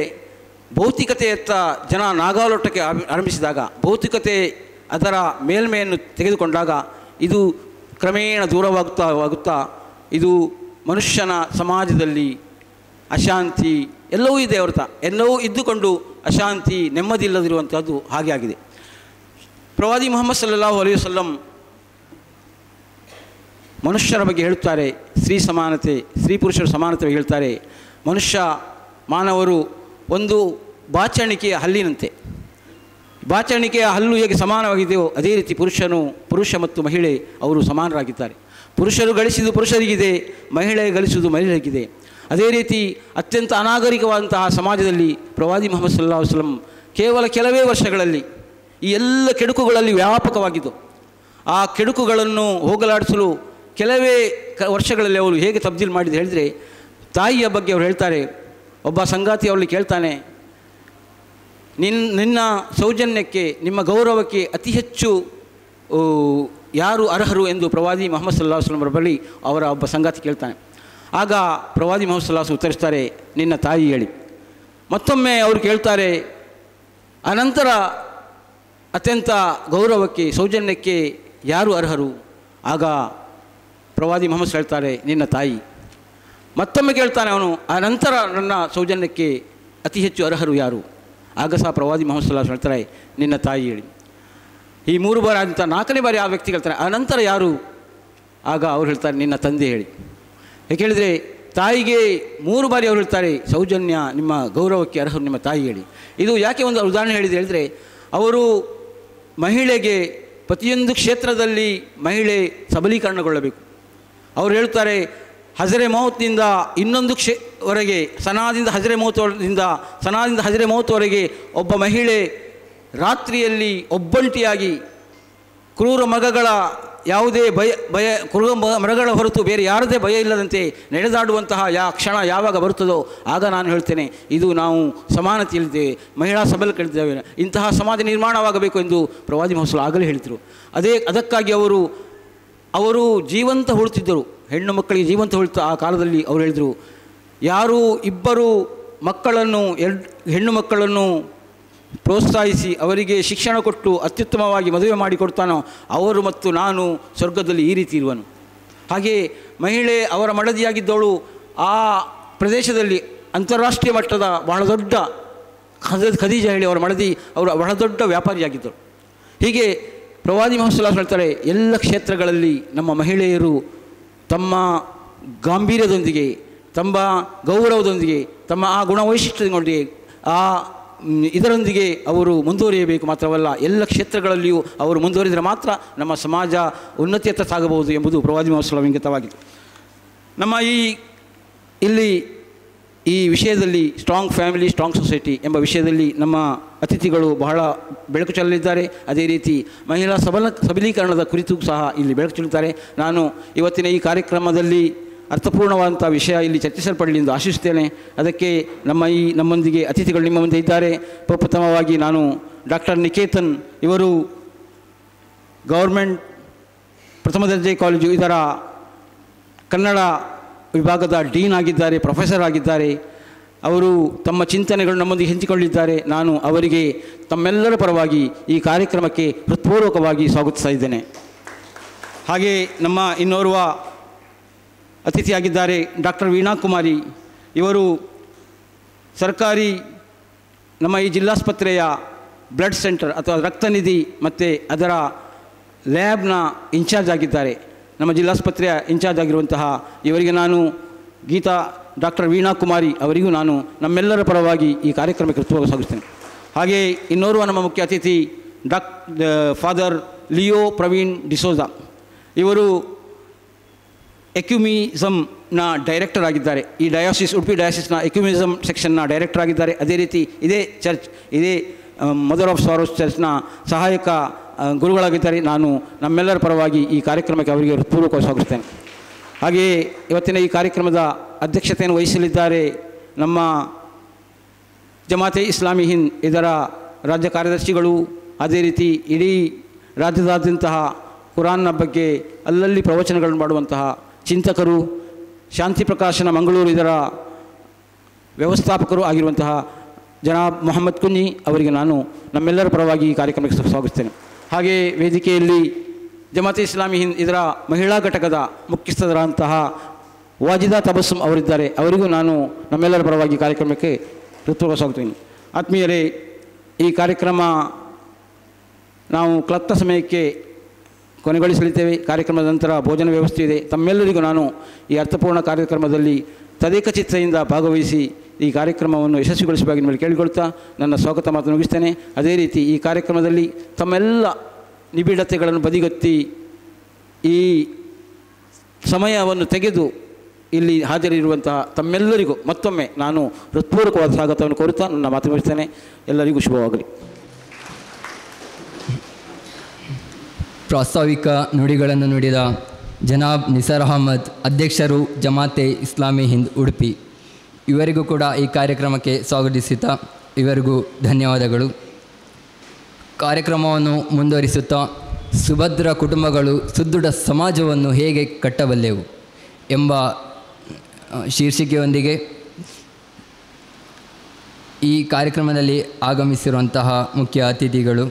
ಭೌತಿಕತೆಯತ್ತ ಜನ ನಾಗಾಲೋಟಕ್ಕೆ ಆರಂಭಿಸಿದಾಗ, ಭೌತಿಕತೆ ಅದರ ಮೇಲ್ಮೆಯನ್ನು ತೆಗೆದುಕೊಂಡಾಗ ಇದು ಕ್ರಮೇಣ ದೂರವಾಗುತ್ತಾ ಇದು ಮನುಷ್ಯನ ಸಮಾಜದಲ್ಲಿ ಅಶಾಂತಿ ಎಲ್ಲವೂ ಇದೆ ಹೊರತ, ಎಲ್ಲವೂ ಇದ್ದುಕೊಂಡು ಅಶಾಂತಿ ನೆಮ್ಮದಿ ಇಲ್ಲದಿರುವಂಥದ್ದು ಹಾಗೆ ಆಗಿದೆ. ಪ್ರವಾದಿ ಮುಹಮ್ಮದ್ ಸಲ್ಲಲ್ಲಾಹು ಅಲೈಹಿ ವಸಲ್ಲಂ ಮನುಷ್ಯರ ಬಗ್ಗೆ ಹೇಳುತ್ತಾರೆ, ಸ್ತ್ರೀ ಸಮಾನತೆ, ಸ್ತ್ರೀ ಪುರುಷರ ಸಮಾನತೆ ಹೇಳ್ತಾರೆ. ಮನುಷ್ಯ ಮಾನವರು ಒಂದು ಬಾಚಣಿಕೆಯ ಹಲ್ಲಿನಂತೆ. ಬಾಚಣಿಕೆಯ ಹಲ್ಲು ಹೇಗೆ ಸಮಾನವಾಗಿದೆಯೋ ಅದೇ ರೀತಿ ಪುರುಷ ಮತ್ತು ಮಹಿಳೆ ಅವರು ಸಮಾನರಾಗಿದ್ದಾರೆ. ಪುರುಷರು ಗಳಿಸಿದ್ದು ಪುರುಷರಿಗಿದೆ, ಮಹಿಳೆ ಗಳಿಸುವುದು ಮಹಿಳೆಯರಿಗಿದೆ. ಅದೇ ರೀತಿ ಅತ್ಯಂತ ಅನಾಗರಿಕವಾದಂತಹ ಸಮಾಜದಲ್ಲಿ ಪ್ರವಾದಿ ಮುಹಮ್ಮದ್ ಸಲ್ಲಲ್ಲಾಹು ಅಲೈಹಿ ವಸಲ್ಲಂ ಕೇವಲ ಕೆಲವೇ ವರ್ಷಗಳಲ್ಲಿ ಈ ಎಲ್ಲ ಕೆಡುಕುಗಳಲ್ಲಿ ವ್ಯಾಪಕವಾಗಿದ್ದು, ಆ ಕೆಡುಕುಗಳನ್ನು ಹೋಗಲಾಡಿಸಲು ಕೆಲವೇ ವರ್ಷಗಳಲ್ಲಿ ಅವರು ಹೇಗೆ ತಬ್ದೀಲ್ ಮಾಡಿದ್ದು ಹೇಳಿದರೆ, ತಾಯಿಯ ಬಗ್ಗೆ ಅವರು ಹೇಳ್ತಾರೆ, ಒಬ್ಬ ಸಂಗಾತಿ ಅವರಲ್ಲಿ ಕೇಳ್ತಾನೆ, ನಿನ್ನ ಸೌಜನ್ಯಕ್ಕೆ, ನಿಮ್ಮ ಗೌರವಕ್ಕೆ ಅತಿ ಹೆಚ್ಚು ಯಾರು ಅರ್ಹರು ಎಂದು ಪ್ರವಾದಿ ಮುಹಮ್ಮದ್ ಸಲ್ಲಲ್ಲಾಹು ಅಲೈಹಿ ವಸಲ್ಲಂ ಬಳಿ ಅವರ ಒಬ್ಬ ಸಂಗಾತಿ ಕೇಳ್ತಾನೆ. ಆಗ ಪ್ರವಾದಿ ಮುಹಮ್ಮದ್ ಸಲ್ಲಲ್ಲಾಹು ಅಲೈಹಿ ವಸಲ್ಲಂ ಉತ್ತರಿಸ್ತಾರೆ, ನಿನ್ನ ತಾಯಿ ಹೇಳಿ. ಮತ್ತೊಮ್ಮೆ ಅವರು ಕೇಳ್ತಾರೆ, ಅನಂತರ ಅತ್ಯಂತ ಗೌರವಕ್ಕೆ, ಸೌಜನ್ಯಕ್ಕೆ ಯಾರು ಅರ್ಹರು? ಆಗ ಪ್ರವಾದಿ ಮುಹಮ್ಮದ್ ಹೇಳ್ತಾರೆ, ನಿನ್ನ ತಾಯಿ. ಮತ್ತೊಮ್ಮೆ ಕೇಳ್ತಾನೆ ಅವನು, ಆ ನಂತರ ನನ್ನ ಸೌಜನ್ಯಕ್ಕೆ ಅತಿ ಹೆಚ್ಚು ಅರ್ಹರು ಯಾರು? ಆಗ ಸಹ ಪ್ರವಾದಿ ಮುಹಮ್ಮದ್ ಸಲ್ಲಲ್ಲಾಹು ಅಲೈಹಿ ವಸಲ್ಲಂ ಹೇಳ್ತಾರೆ, ನಿನ್ನ ತಾಯಿ ಹೇಳಿ. ಈ 3 ಬಾರಿ ಆದಂಥ 4ನೇ ಬಾರಿ ಆ ವ್ಯಕ್ತಿ ಹೇಳ್ತಾರೆ, ಆ ನಂತರ ಯಾರು? ಆಗ ಅವ್ರು ಹೇಳ್ತಾರೆ, ನಿನ್ನ ತಂದೆ ಹೇಳಿ. ಯಾಕೆ ಹೇಳಿದರೆ, ತಾಯಿಗೆ 3 ಬಾರಿ ಅವರು ಹೇಳ್ತಾರೆ, ಸೌಜನ್ಯ, ನಿಮ್ಮ ಗೌರವಕ್ಕೆ ಅರ್ಹರು ನಿಮ್ಮ ತಾಯಿ ಹೇಳಿ. ಇದು ಯಾಕೆ ಒಂದು ಉದಾಹರಣೆ ಹೇಳಿದರೆ, ಅವರು ಮಹಿಳೆಗೆ ಪ್ರತಿಯೊಂದು ಕ್ಷೇತ್ರದಲ್ಲಿ ಮಹಿಳೆ ಸಬಲೀಕರಣಗೊಳ್ಳಬೇಕು. ಅವರು ಹೇಳ್ತಾರೆ, ಹಜರೆ ಮೌತ್ನಿಂದ ಇನ್ನೊಂದು ವರೆಗೆ ಸನಾದಿಂದ ಹಜರೆ ಮೌತ್ವರೆಗೆ ಒಬ್ಬ ಮಹಿಳೆ ರಾತ್ರಿಯಲ್ಲಿ ಒಬ್ಬಂಟಿಯಾಗಿ ಕ್ರೂರ ಮೃಗಗಳ ಯಾವುದೇ ಕ್ರೂರ ಮೃಗಗಳ ಹೊರತು ಬೇರೆ ಯಾರದೇ ಭಯ ಇಲ್ಲದಂತೆ ನಡೆದಾಡುವಂತಹ ಕ್ಷಣ ಯಾವಾಗ ಬರುತ್ತದೋ ಆಗ ನಾನು ಹೇಳ್ತೇನೆ, ಇದು ನಾವು ಸಮಾನತೆಯಲ್ಲಿದ್ದೇವೆ, ಮಹಿಳಾ ಸಬಲೀಕರಿದ್ದೇವೆ, ಇಂತಹ ಸಮಾಜ ನಿರ್ಮಾಣವಾಗಬೇಕು ಎಂದು ಪ್ರವಾದಿ ಮೊಹಮ್ಮದ್ ಆಗಲೇ ಹೇಳಿದರು. ಅದಕ್ಕಾಗಿ ಅವರು ಜೀವಂತ ಹುಳುತ್ತಿದ್ದರು, ಹೆಣ್ಣು ಮಕ್ಕಳಿಗೆ ಜೀವಂತ ಹುಳುತ್ತ ಆ ಕಾಲದಲ್ಲಿ ಅವರು ಹೇಳಿದರು, ಯಾರು ಇಬ್ಬರು ಮಕ್ಕಳನ್ನು ಹೆಣ್ಣು ಮಕ್ಕಳನ್ನು ಪ್ರೋತ್ಸಾಹಿಸಿ ಅವರಿಗೆ ಶಿಕ್ಷಣ ಕೊಟ್ಟು ಅತ್ಯುತ್ತಮವಾಗಿ ಮದುವೆ ಮಾಡಿಕೊಡ್ತಾನೋ ಅವರು ಮತ್ತು ನಾನು ಸ್ವರ್ಗದಲ್ಲಿ ಈ ರೀತಿ ಇರುವನು. ಹಾಗೆ ಮಹಿಳೆ ಅವರ ಮಡದಿಯಾಗಿದ್ದವಳು ಆ ಪ್ರದೇಶದಲ್ಲಿ ಅಂತಾರಾಷ್ಟ್ರೀಯ ಮಟ್ಟದ ಬಹಳ ದೊಡ್ಡ ಖದೀಜಾ ಹೇಳಿ ಅವರ ಮಡದಿ, ಅವರು ಬಹಳ ದೊಡ್ಡ ವ್ಯಾಪಾರಿಯಾಗಿದ್ದರು. ಹೀಗೆ ಪ್ರವಾದಿ ಮೊಹಮ್ಮದ್ ಸಲ್ಲಲ್ಲಾಹು ಅಲೈಹಿ ವಸಲ್ಲಂ ಹೇಳ್ತಾರೆ, ಎಲ್ಲ ಕ್ಷೇತ್ರಗಳಲ್ಲಿ ನಮ್ಮ ಮಹಿಳೆಯರು ತಮ್ಮ ಗಾಂಭೀರ್ಯದೊಂದಿಗೆ, ತಮ್ಮ ಗೌರವದೊಂದಿಗೆ, ತಮ್ಮ ಆ ಗುಣವೈಶಿಷ್ಟ್ಯದೊಂದಿಗೆ ಇದರೊಂದಿಗೆ ಅವರು ಮುಂದುವರಿಯಬೇಕು. ಮಾತ್ರವಲ್ಲ, ಎಲ್ಲ ಕ್ಷೇತ್ರಗಳಲ್ಲಿಯೂ ಅವರು ಮುಂದುವರಿದರೆ ಮಾತ್ರ ನಮ್ಮ ಸಮಾಜ ಉನ್ನತಿಯತ್ತ ಸಾಗಬಹುದು ಎಂಬುದು ಪ್ರವಾದಿ ಮೊಹಮ್ಮದ್ ಸಲ್ಲಲ್ಲಾಹು ಅಲೈಹಿ ವಸಲ್ಲಂ ಇಂಗಿತವಾಗಿದೆ. ನಮ್ಮ ಇಲ್ಲಿ ಈ ವಿಷಯದಲ್ಲಿ ಸ್ಟ್ರಾಂಗ್ ಫ್ಯಾಮಿಲಿ ಸ್ಟ್ರಾಂಗ್ ಸೊಸೈಟಿ ಎಂಬ ವಿಷಯದಲ್ಲಿ ನಮ್ಮ ಅತಿಥಿಗಳು ಬಹಳ ಬೆಳಕು ಚೆಲ್ಲಲಿದ್ದಾರೆ. ಅದೇ ರೀತಿ ಮಹಿಳಾ ಸಬಲೀಕರಣದ ಕುರಿತು ಸಹ ಇಲ್ಲಿ ಬೆಳಕು ಚೆಲ್ಲುತ್ತಾರೆ. ನಾನು ಇವತ್ತಿನ ಈ ಕಾರ್ಯಕ್ರಮದಲ್ಲಿ ಅರ್ಥಪೂರ್ಣವಾದಂಥ ವಿಷಯ ಇಲ್ಲಿ ಚರ್ಚಿಸಲ್ಪಡಲಿ ಎಂದು ಆಶಿಸುತ್ತೇನೆ. ಅದಕ್ಕೆ ನಮ್ಮೊಂದಿಗೆ ಅತಿಥಿಗಳು ನಿಮ್ಮ ಮುಂದೆ ಇದ್ದಾರೆ. ಪ್ರಪ್ರಥಮವಾಗಿ ನಾನು ಡಾಕ್ಟರ್ ನಿಕೇತನ್, ಇವರು ಗೌರ್ಮೆಂಟ್ ಪ್ರಥಮ ದರ್ಜೆ ಕಾಲೇಜು ಇದರ ಕನ್ನಡ ವಿಭಾಗದ ಡೀನ್ ಆಗಿದ್ದಾರೆ, ಪ್ರೊಫೆಸರ್ ಆಗಿದ್ದಾರೆ. ಅವರು ತಮ್ಮ ಚಿಂತನೆಗಳು ನಮ್ಮೊಂದಿಗೆ ಹಂಚಿಕೊಂಡಿದ್ದಾರೆ. ನಾನು ಅವರಿಗೆ ತಮ್ಮೆಲ್ಲರ ಪರವಾಗಿ ಈ ಕಾರ್ಯಕ್ರಮಕ್ಕೆ ಹೃತ್ಪೂರ್ವಕವಾಗಿ ಸ್ವಾಗತಿಸ್ತಾ ಇದ್ದೇನೆ. ಹಾಗೆ ನಮ್ಮ ಇನ್ನೋರ್ವ ಅತಿಥಿಯಾಗಿದ್ದಾರೆ ಡಾಕ್ಟರ್ ವೀಣಾ ಕುಮಾರಿ. ಇವರು ಸರ್ಕಾರಿ ನಮ್ಮ ಈ ಜಿಲ್ಲಾಸ್ಪತ್ರೆಯ ಬ್ಲಡ್ ಸೆಂಟರ್ ಅಥವಾ ರಕ್ತನಿಧಿ ಮತ್ತು ಅದರ ಲ್ಯಾಬ್ನ ಇನ್ಚಾರ್ಜ್ ಆಗಿದ್ದಾರೆ. ನಮ್ಮ ಜಿಲ್ಲಾಸ್ಪತ್ರೆಯ ಇನ್ಚಾರ್ಜ್ ಆಗಿರುವಂತಹ ಇವರಿಗೆ ನಾನು ಡಾಕ್ಟರ್ ವೀಣಾ ಕುಮಾರಿ ಅವರಿಗೂ ನಾನು ನಮ್ಮೆಲ್ಲರ ಪರವಾಗಿ ಈ ಕಾರ್ಯಕ್ರಮಕ್ಕೆ ಹೃತ್ಪೂರ್ವಕ ಸ್ವಾಗತಿಸ್ತೇನೆ. ಹಾಗೆ ಇನ್ನೋರ್ವ ನಮ್ಮ ಮುಖ್ಯ ಅತಿಥಿ ಫಾದರ್ ಲಿಯೋ ಪ್ರವೀಣ್ ಡಿಸೋಜಾ. ಇವರು ಎಕ್ಯುಮಿಸಮ್ನ ಡೈರೆಕ್ಟರ್ ಆಗಿದ್ದಾರೆ. ಈ ಉಡುಪಿ ಡಯಾಸಿಸ್ನ ಎಕ್ಯುಮಿಸಮ್ ಸೆಕ್ಷನ್ನ ಡೈರೆಕ್ಟರ್ ಆಗಿದ್ದಾರೆ. ಅದೇ ರೀತಿ ಇದೇ ಮದರ್ ಆಫ್ ಸಾರೋಸ್ ಚರ್ಚ್ನ ಸಹಾಯಕ ಗುರುಗಳಾಗಿದ್ದಾರೆ. ನಾನು ನಮ್ಮೆಲ್ಲರ ಪರವಾಗಿ ಈ ಕಾರ್ಯಕ್ರಮಕ್ಕೆ ಅವರಿಗೆ ಹೃತ್ಪೂರ್ವಕವಾಗಿ ಸ್ವಾಗತಿಸ್ತೇನೆ. ಹಾಗೆಯೇ ಇವತ್ತಿನ ಈ ಕಾರ್ಯಕ್ರಮದ ಅಧ್ಯಕ್ಷತೆಯನ್ನು ವಹಿಸಲಿದ್ದಾರೆ ನಮ್ಮ ಜಮಾತೆ ಇಸ್ಲಾಮಿ ಹಿಂದ್ ಇದರ ರಾಜ್ಯ ಕಾರ್ಯದರ್ಶಿಗಳು. ಅದೇ ರೀತಿ ಇಡೀ ರಾಜ್ಯದಾದ್ಯಂತಹ ಕುರಾನ್ನ ಬಗ್ಗೆ ಅಲ್ಲಲ್ಲಿ ಪ್ರವಚನಗಳನ್ನು ಮಾಡುವಂತಹ ಚಿಂತಕರು, ಶಾಂತಿ ಪ್ರಕಾಶನ ಮಂಗಳೂರು ಇದರ ವ್ಯವಸ್ಥಾಪಕರು ಆಗಿರುವಂತಹ ಜನಾಬ್ ಮೊಹಮ್ಮದ್ ಕುನ್ನಿ ಅವರಿಗೆ ನಾನು ನಮ್ಮೆಲ್ಲರ ಪರವಾಗಿ ಈ ಕಾರ್ಯಕ್ರಮಕ್ಕೆ ಸ್ವಾಗತಿಸ್ತೇನೆ. ಹಾಗೆ ವೇದಿಕೆಯಲ್ಲಿ ಜಮಾತೆ ಇಸ್ಲಾಮಿ ಹಿಂದ್ ಇದರ ಮಹಿಳಾ ಘಟಕದ ಮುಖ್ಯಸ್ಥರಾದಂತಹ ವಾಜಿದಾ ತಬಸ್ಸುಮ್ ಅವರಿದ್ದಾರೆ. ಅವರಿಗೂ ನಾನು ನಮ್ಮೆಲ್ಲರ ಪರವಾಗಿ ಕಾರ್ಯಕ್ರಮಕ್ಕೆ ಹೃತ್ಪೂರ್ವಕ ಸ್ವಾಗತಿಸ್ತೇನೆ. ಆತ್ಮೀಯರೇ, ಈ ಕಾರ್ಯಕ್ರಮ ನಾವು ಕ್ಲಬ್ನ ಸಮಯಕ್ಕೆ ಕೊನೆಗೊಳಿಸಲಿದ್ದೇವೆ. ಕಾರ್ಯಕ್ರಮದ ನಂತರ ಭೋಜನ ವ್ಯವಸ್ಥೆ ಇದೆ. ತಮ್ಮೆಲ್ಲರಿಗೂ ನಾನು ಈ ಅರ್ಥಪೂರ್ಣ ಕಾರ್ಯಕ್ರಮದಲ್ಲಿ ತದೇಕ ಚಿತ್ತದಿಂದ ಭಾಗವಹಿಸಿ ಈ ಕಾರ್ಯಕ್ರಮವನ್ನು ಯಶಸ್ವಿಗೊಳಿಸಬೇಕು ಮೇಲೆ ಕೇಳಿಕೊಳ್ತಾ ನನ್ನ ಸ್ವಾಗತ ಮಾತನ್ನು ಮುಗಿಸ್ತೇನೆ. ಅದೇ ರೀತಿ ಈ ಕಾರ್ಯಕ್ರಮದಲ್ಲಿ ತಮ್ಮೆಲ್ಲ ನಿಬಿಡತೆಗಳನ್ನು ಬದಿಗೊತ್ತಿ ಈ ಸಮಯವನ್ನು ತೆಗೆದು ಇಲ್ಲಿ ಹಾಜರಿರುವಂತಹ ತಮ್ಮೆಲ್ಲರಿಗೂ ಮತ್ತೊಮ್ಮೆ ನಾನು ಹೃತ್ಪೂರ್ವಕವಾದ ಸ್ವಾಗತವನ್ನು ಕೋರುತ್ತಾ ನನ್ನ ಮಾತು ಮುಗಿಸ್ತೇನೆ. ಎಲ್ಲರಿಗೂ ಶುಭವಾಗಲಿ. ಪ್ರಾಸ್ತಾವಿಕ ನುಡಿಗಳನ್ನು ನುಡಿದ ಜನಾಬ್ ನಿಸಾರ್ ಅಹಮದ್, ಅಧ್ಯಕ್ಷರು ಜಮಾತೆ ಇಸ್ಲಾಮಿ ಹಿಂದ್ ಉಡುಪಿ, ಇವರಿಗೂ ಕೂಡ ಈ ಕಾರ್ಯಕ್ರಮಕ್ಕೆ ಸ್ವಾಗತಿಸುತ್ತಾ ಇವರಿಗೂ ಧನ್ಯವಾದಗಳು. ಕಾರ್ಯಕ್ರಮವನ್ನು ಮುಂದುವರಿಸುತ್ತಾ ಸುಭದ್ರ ಕುಟುಂಬಗಳು ಸುದೃಢ ಸಮಾಜವನ್ನು ಹೇಗೆ ಕಟ್ಟಬಲ್ಲೆವು ಎಂಬ ಶೀರ್ಷಿಕೆಯೊಂದಿಗೆ ಈ ಕಾರ್ಯಕ್ರಮದಲ್ಲಿ ಆಗಮಿಸಿರುವಂತಹ ಮುಖ್ಯ ಅತಿಥಿಗಳು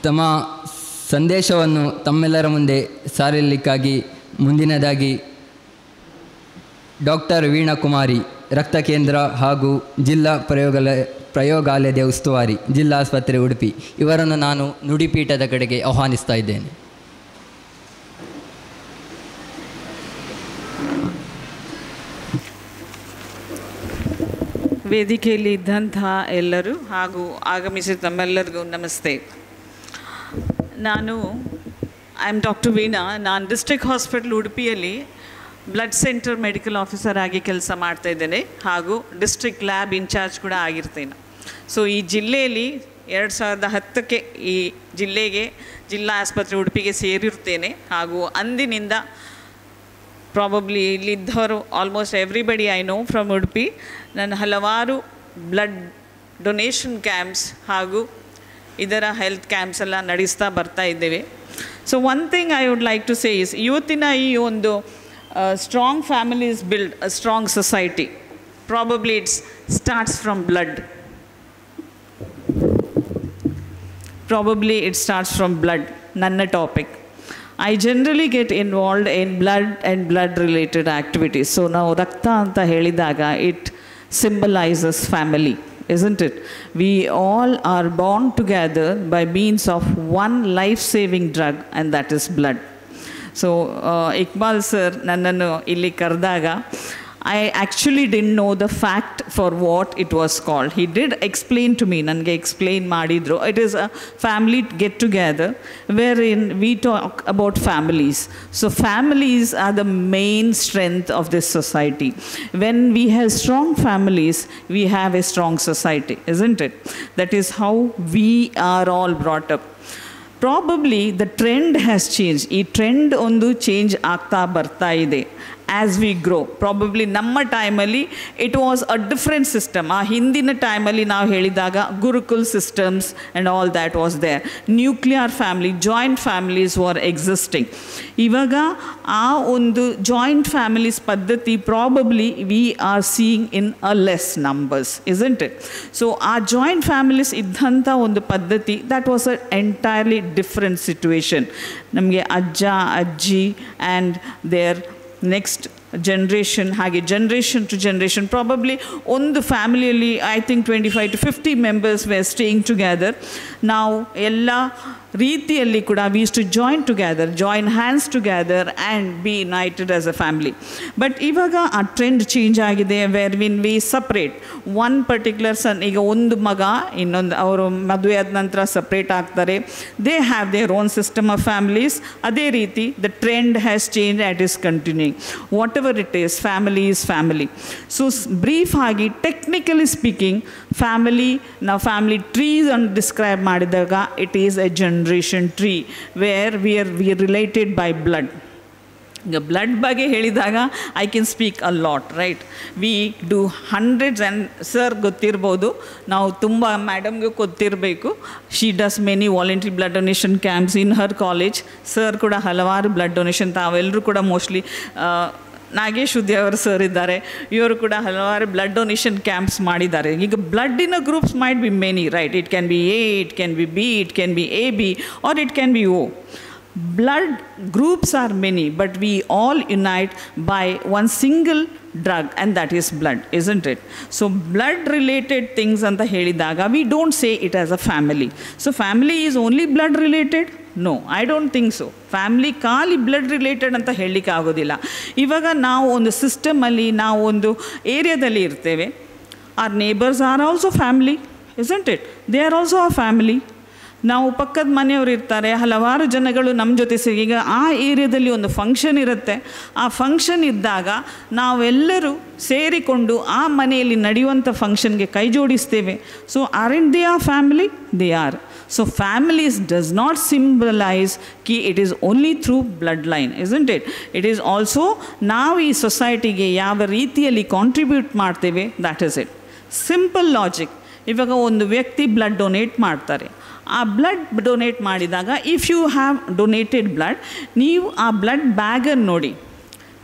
ತಮ್ಮ ಸಂದೇಶವನ್ನು ತಮ್ಮೆಲ್ಲರ ಮುಂದೆ ಸಾರಲಿಕ್ಕಾಗಿ ಮುಂದಿನದಾಗಿ ಡಾಕ್ಟರ್ ವೀಣಾ ಕುಮಾರಿ, ರಕ್ತ ಕೇಂದ್ರ ಹಾಗೂ ಜಿಲ್ಲಾ ಪ್ರಯೋಗಾಲಯದ ಉಸ್ತುವಾರಿ, ಜಿಲ್ಲಾ ಆಸ್ಪತ್ರೆ ಉಡುಪಿ, ಇವರನ್ನು ನಾನು ನುಡಿಪೀಠದ ಕಡೆಗೆ ಆಹ್ವಾನಿಸ್ತಾ ಇದ್ದೇನೆ. ವೇದಿಕೆಯಲ್ಲಿ ಇದ್ದಂತಹ ಎಲ್ಲರೂ ಹಾಗೂ ಆಗಮಿಸಿದ ತಮ್ಮೆಲ್ಲರಿಗೂ ನಮಸ್ತೆ. ನಾನು ಐ ಆಮ್ ಡಾಕ್ಟರ್ ವೀಣಾ. ನಾನು ಡಿಸ್ಟ್ರಿಕ್ಟ್ ಹಾಸ್ಪಿಟಲ್ ಉಡುಪಿಯಲ್ಲಿ ಬ್ಲಡ್ ಸೆಂಟರ್ ಮೆಡಿಕಲ್ ಆಫೀಸರ್ ಆಗಿ ಕೆಲಸ ಮಾಡ್ತಾಯಿದ್ದೇನೆ, ಹಾಗೂ ಡಿಸ್ಟ್ರಿಕ್ಟ್ ಲ್ಯಾಬ್ ಇನ್ಚಾರ್ಜ್ ಕೂಡ ಆಗಿರ್ತೇನೆ. ಸೊ ಈ ಜಿಲ್ಲೆಯಲ್ಲಿ 2010ಕ್ಕೆ ಈ ಜಿಲ್ಲಾ ಆಸ್ಪತ್ರೆ ಉಡುಪಿಗೆ ಸೇರಿರ್ತೇನೆ. ಹಾಗೂ ಅಂದಿನಿಂದ ಪ್ರಾಬಬ್ಲಿ ಇಲ್ಲಿದ್ದವರು almost everybody I know from Udupi. ನಾನು ಹಲವಾರು ಬ್ಲಡ್ ಡೊನೇಷನ್ ಕ್ಯಾಂಪ್ಸ್ ಹಾಗೂ ಇದರ ಹೆಲ್ತ್ ಕ್ಯಾಂಪ್ಸ್ ಎಲ್ಲ ನಡೆಸ್ತಾ ಬರ್ತಾ ಇದ್ದೇವೆ. So one thing I would like to say is, ಇವತ್ತಿನ ಈ ಒಂದು strong families build a strong society. Probably it's starts from blood. ನನ್ನ topic. I generally get involved in blood and blood related activities. So now rakta anta helidaga, it symbolizes family, isn't it? We all are born together by means of one life saving drug, and that is blood. So Iqbal sir nannanu illi kardaga, I actually didn't know the fact for what it was called. He did explain to me, nange explain madidru. It is a family get together wherein we talk about families. So families are the main strength of this society. When we have strong families, we have a strong society, isn't it? That is how we are all brought up. Probably the trend has changed. Ee trend ondu change aagta barta ide as we grow. Probably ನಮ್ಮ ಟೈಮಲ್ಲಿ it was a different system. ಆ ಹಿಂದಿನ ಟೈಮಲ್ಲಿ ನಾವು ಹೇಳಿದಾಗ Gurukul systems and all that was there. Nuclear family, joint families were existing. ಇವಾಗ ಆ ಒಂದು ಜಾಯಿಂಟ್ ಫ್ಯಾಮಿಲೀಸ್ ಪದ್ಧತಿ probably we are seeing in a less numbers, isn't it? So ಆ ಜಾಯಿಂಟ್ ಫ್ಯಾಮಿಲೀಸ್ ಇದ್ದಂಥ ಒಂದು ಪದ್ಧತಿ, that was a entirely different situation. ನಮಗೆ ಅಜ್ಜ ಅಜ್ಜಿ ಆ್ಯಂಡ್ ದೇರ್ ನೆಕ್ಸ್ಟ್ ಜನರೇಷನ್, ಹಾಗೆ ಜನರೇಷನ್ ಟು ಜನರೇಷನ್ ಪ್ರಾಬಬ್ಲಿ ಒಂದು ಫ್ಯಾಮಿಲಿಯಲ್ಲಿ I think 25 to 50 members were staying together. ನಾವು ಎಲ್ಲ ರೀತಿಯಲ್ಲಿ ಕೂಡ we use to join together, join hands together and be united as a family. But ಇವಾಗ ಆ ಟ್ರೆಂಡ್ ಚೇಂಜ್ ಆಗಿದೆ, where when we separate one particular son. ಈಗ ಒಂದು ಮಗ ಇನ್ನೊಂದು ಅವರು ಮದುವೆ ಆದ ನಂತರ ಸಪ್ರೇಟ್ ಆಗ್ತಾರೆ. They have their own system of families. ಅದೇ ರೀತಿ the trend has change and is continuing. What ever it is, family is family. So brief ಆಗಿ ಟೆಕ್ನಿಕಲಿ ಸ್ಪೀಕಿಂಗ್, ಫ್ಯಾಮಿಲಿ ನಾವು ಫ್ಯಾಮಿಲಿ ಟ್ರೀಸ್ ಅನ್ನು ಡಿಸ್ಕ್ರೈಬ್ ಮಾಡಿದಾಗ it is A generation tree where we are related by blood. ಈಗ blood ಬಗ್ಗೆ ಹೇಳಿದಾಗ I can speak a lot, right? We do hundreds and sir ಗೊತ್ತಿರ್ಬೋದು, ನಾವು ತುಂಬ ಮ್ಯಾಡಮ್ಗೆ ಗೊತ್ತಿರಬೇಕು. She does many voluntary blood donation camps in Har college. Sir ಕೂಡ ಹಲವಾರು blood donation, ತಾವೆಲ್ಲರೂ ಕೂಡ ಮೋಸ್ಟ್ಲಿ ನಾಗೇಶ್ ಉದ್ಯಾವರ್ ಸರ್ ಇದ್ದಾರೆ, ಇವರು ಕೂಡ ಹಲವಾರು ಬ್ಲಡ್ ಡೊನೇಷನ್ ಕ್ಯಾಂಪ್ಸ್ ಮಾಡಿದ್ದಾರೆ. ಈಗ ಬ್ಲಡ್ಡಿನ groups might be many, right? It can be A, it can be B, it can be A B, or it can be O. Blood groups are many, but we all unite by one single drug, and that is blood, isn't it? So blood related things anta helidaga we don't say it as a family. So family is only blood related? No, I don't think so. Family ಖಾಲಿ blood related ಅಂತ ಹೇಳಲಿಕ್ಕೆ ಆಗೋದಿಲ್ಲ. ಇವಾಗ ನಾವು ಒಂದು ಸಿಸ್ಟಮಲ್ಲಿ, ನಾವು ಒಂದು ಏರಿಯಾದಲ್ಲಿ ಇರ್ತೇವೆ. Our neighbours are also family, isn't it? They are also a family. ನಾವು ಪಕ್ಕದ ಮನೆಯವರು ಇರ್ತಾರೆ, ಹಲವಾರು ಜನಗಳು ನಮ್ಮ ಜೊತೆ ಸೇರಿ. ಈಗ ಆ ಏರಿಯಾದಲ್ಲಿ ಒಂದು ಫಂಕ್ಷನ್ ಇರುತ್ತೆ. ಆ ಫಂಕ್ಷನ್ ಇದ್ದಾಗ ನಾವೆಲ್ಲರೂ ಸೇರಿಕೊಂಡು ಆ ಮನೆಯಲ್ಲಿ ನಡೆಯುವಂಥ ಫಂಕ್ಷನ್ಗೆ ಕೈ ಜೋಡಿಸ್ತೇವೆ. So aren't they are family? They are. So families does not symbolize ಕಿ it is only through blood line, isn't it? It is also ನಾವು ಈ ಸೊಸೈಟಿಗೆ ಯಾವ ರೀತಿಯಲ್ಲಿ ಕಾಂಟ್ರಿಬ್ಯೂಟ್ ಮಾಡ್ತೇವೆ, that is it. Simple logic. ಇವಾಗ ಒಂದು ವ್ಯಕ್ತಿ ಬ್ಲಡ್ ಡೊನೇಟ್ ಮಾಡ್ತಾರೆ. ಆ ಬ್ಲಡ್ ಡೊನೇಟ್ ಮಾಡಿದಾಗ if you have donated blood, ನೀವು ಆ ಬ್ಲಡ್ ಬ್ಯಾಗನ್ನು ನೋಡಿ,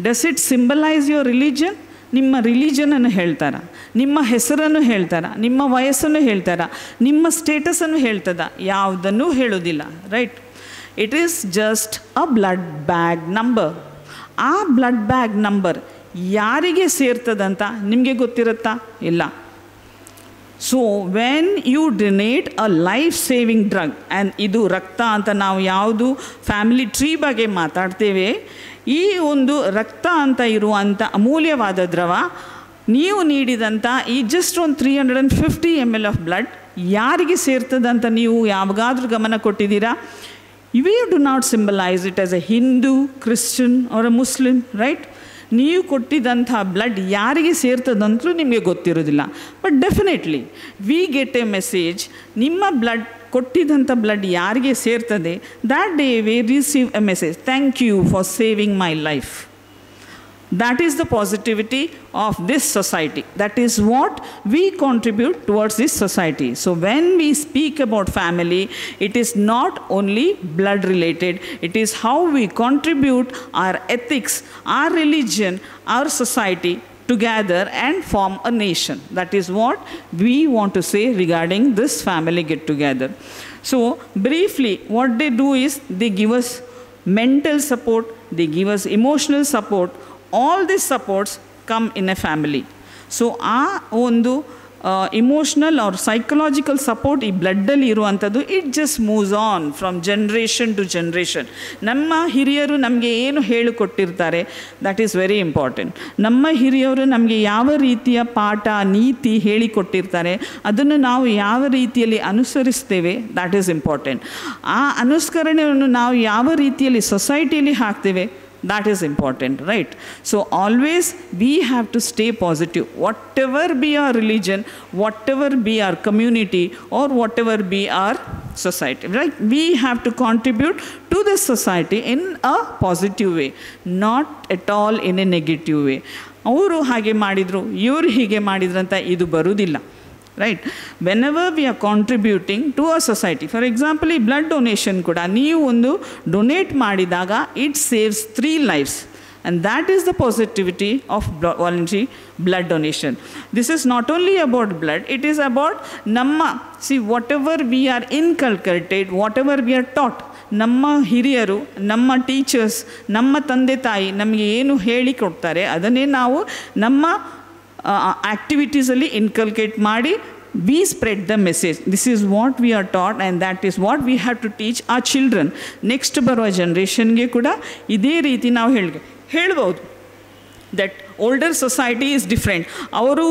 does it symbolize your religion? ನಿಮ್ಮ ರಿಲಿಜನನ್ನು ಹೇಳ್ತಾರ, ನಿಮ್ಮ ಹೆಸರನ್ನು ಹೇಳ್ತಾರ, ನಿಮ್ಮ ವಯಸ್ಸನ್ನು ಹೇಳ್ತಾರ, ನಿಮ್ಮ ಸ್ಟೇಟಸನ್ನು ಹೇಳ್ತದ? ಯಾವುದನ್ನೂ ಹೇಳೋದಿಲ್ಲ, right? It is just a blood bag number. ಆ ಬ್ಲಡ್ ಬ್ಯಾಗ್ ನಂಬರ್ ಯಾರಿಗೆ ಸೇರ್ತದಂತ ನಿಮಗೆ ಗೊತ್ತಿರುತ್ತಾ? ಇಲ್ಲ. So when you donate a life saving drug, and ಇದು ರಕ್ತ ಅಂತ ನಾವು ಯಾವುದು ಫ್ಯಾಮಿಲಿ ಟ್ರೀ ಬಗ್ಗೆ ಮಾತಾಡ್ತೇವೆ, ಈ ಒಂದು ರಕ್ತ ಅಂತ ಇರುವಂಥ ಅಮೂಲ್ಯವಾದ ದ್ರವ ನೀವು ನೀಡಿದಂಥ ಈ ಜಸ್ಟ್ ಒಂದು 350 ml ಆಫ್ ಬ್ಲಡ್ ಯಾರಿಗೆ ಸೇರ್ತದಂತ ನೀವು ಯಾವಾಗಾದರೂ ಗಮನ ಕೊಟ್ಟಿದ್ದೀರಾ? We do not symbolize it as a Hindu, Christian or a Muslim, right? ನೀವು ಕೊಟ್ಟಿದ್ದಂಥ ಬ್ಲಡ್ ಯಾರಿಗೆ ಸೇರ್ತದಂತಲೂ ನಿಮಗೆ ಗೊತ್ತಿರೋದಿಲ್ಲ. But definitely we get a message, ನಿಮ್ಮ ಬ್ಲಡ್ ಕೊಟ್ಟಿದ್ದಂಥ ಬ್ಲಡ್ ಯಾರಿಗೆ ಸೇರ್ತದೆ, that day we receive a message, thank you for saving my life. That is the positivity of this society. That is what we contribute towards this society. So when we speak about family, it is not only blood related, it is how we contribute our ethics, our religion, our society together and form a nation. That is what we want to say regarding this family get together. So briefly, what they do is they give us mental support, they give us emotional support. All these supports come in a family. So ಆ ಒಂದು emotional R psychological support ಈ ಬ್ಲಡ್ಡಲ್ಲಿ ಇರುವಂಥದ್ದು it just moves on from generation to generation. ನಮ್ಮ ಹಿರಿಯರು ನಮಗೆ ಏನು ಹೇಳಿಕೊಟ್ಟಿರ್ತಾರೆ, ದ್ಯಾಟ್ ಈಸ್ ವೆರಿ ಇಂಪಾರ್ಟೆಂಟ್. ನಮ್ಮ ಹಿರಿಯರು ನಮಗೆ ಯಾವ ರೀತಿಯ ಪಾಠ ನೀತಿ ಹೇಳಿಕೊಟ್ಟಿರ್ತಾರೆ, ಅದನ್ನು ನಾವು ಯಾವ ರೀತಿಯಲ್ಲಿ ಅನುಸರಿಸ್ತೇವೆ, ದ್ಯಾಟ್ ಈಸ್ ಇಂಪಾರ್ಟೆಂಟ್. ಆ ಅನುಸರಣೆಯನ್ನು ನಾವು ಯಾವ ರೀತಿಯಲ್ಲಿ ಸೊಸೈಟಿಯಲ್ಲಿ ಹಾಕ್ತೇವೆ, that is important, right? So always we have to stay positive, whatever be our religion, whatever be our community, or whatever be our society, right? We have to contribute to the society in a positive way, not at all in a negative way. ಅವರು ಹಾಗೆ ಮಾಡಿದರು, ಇವರು ಹೀಗೆ ಮಾಡಿದ್ರಂತ ಇದು ಬರುವುದಿಲ್ಲ. Right? Whenever we are contributing to a society, for example, blood donation kuda neevu ondu donate ಮಾಡಿದಾಗ it saves 3 lives, and that is the positivity of voluntary blood donation. This is not only about blood, it is about namma, see, whatever we are inculcated, whatever we are taught, ನಮ್ಮ ಹಿರಿಯರು, ನಮ್ಮ teachers, ನಮ್ಮ ತಂದೆ ತಾಯಿ ನಮಗೆ ಏನು ಹೇಳಿಕೊಡ್ತಾರೆ ಅದನ್ನೇ ನಾವು ನಮ್ಮ ಆ್ಯಕ್ಟಿವಿಟೀಸಲ್ಲಿ ಇನ್ಕಲ್ಕೇಟ್ ಮಾಡಿ we spread the message. This is what we are taught, and that is what we have to teach our children. Next ಬರುವ ಜನ್ರೇಷನ್ಗೆ ಕೂಡ ಇದೇ ರೀತಿ ನಾವು ಹೇಳ್ಬೋದು. That older society is different. ಅವರು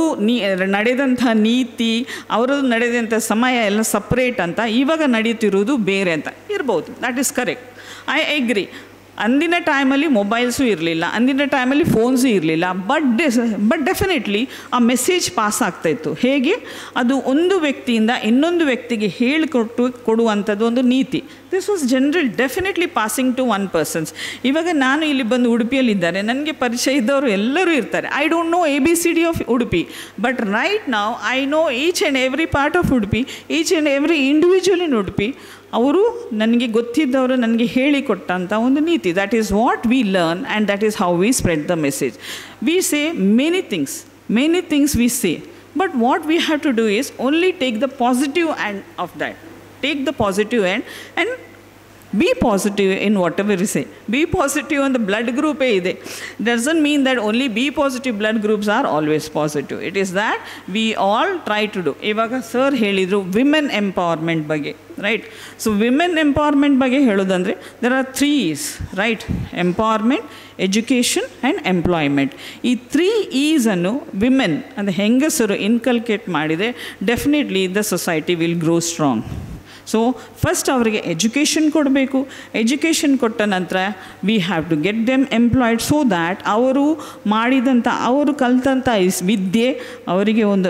ನಡೆದಂಥ ನೀತಿ, ಅವರು ನಡೆದಂಥ ಸಮಯ ಎಲ್ಲ ಸಪ್ರೇಟ್ ಅಂತ, ಇವಾಗ ನಡೀತಿರೋದು ಬೇರೆ ಅಂತ ಇರ್ಬೋದು. That is correct, I agree. ಅಂದಿನ ಟೈಮಲ್ಲಿ ಮೊಬೈಲ್ಸು ಇರಲಿಲ್ಲ, ಅಂದಿನ ಟೈಮಲ್ಲಿ ಫೋನ್ಸು ಇರಲಿಲ್ಲ, ಬಟ್ ಡೆಫಿನೆಟ್ಲಿ ಆ ಮೆಸೇಜ್ ಪಾಸ್ ಆಗ್ತಾಯಿತ್ತು. ಹೇಗೆ ಅದು ಒಂದು ವ್ಯಕ್ತಿಯಿಂದ ಇನ್ನೊಂದು ವ್ಯಕ್ತಿಗೆ ಕೊಡುವಂಥದ್ದು ಒಂದು ನೀತಿ. This was general definitely passing to one persons. ಇವಾಗ ನಾನು ಇಲ್ಲಿ ಬಂದು ಉಡುಪಿಯಲ್ಲಿದ್ದಾರೆ, ನನಗೆ ಪರಿಚಯ ಇದ್ದವರು ಎಲ್ಲರೂ ಇರ್ತಾರೆ. I don't know ABCD of Udupi, but right ನಾವು I know each and every part of Udupi, each and every individual in Udupi. ಅವರು ನನಗೆ ಗೊತ್ತಿದ್ದವರು ನನಗೆ ಹೇಳಿಕೊಟ್ಟಂಥ ಒಂದು ನೀತಿ. That is what we learn, and that is how we spread the message. We say many things we say, but what we have to do is only take the positive and of that. Take the positive end and be positive in whatever you say. Be positive on the blood group ide. Doesn't mean that only be positive blood groups are always positive. It is that we all try to do. Ivaga sir helidru women empowerment ಬಗ್ಗೆ, right? So women empowerment ಬಗ್ಗೆ ಹೇಳೋದಂದ್ರೆ there are 3 E's, right? Empowerment, education and employment. ಈ 3 E's ಅನ್ನು women ಅಂದರೆ ಹೆಂಗಸರು inculcate ಮಾಡಿದರೆ definitely the society will grow strong. So first ಅವರಿಗೆ education ಕೊಡಬೇಕು. ಎಜುಕೇಷನ್ ಕೊಟ್ಟ ನಂತರ we have to get them employed, so that ಅವರು ಮಾಡಿದಂಥ ಅವರು ಕಲಿತಂಥ ವಿದ್ಯೆ ಅವರಿಗೆ ಒಂದು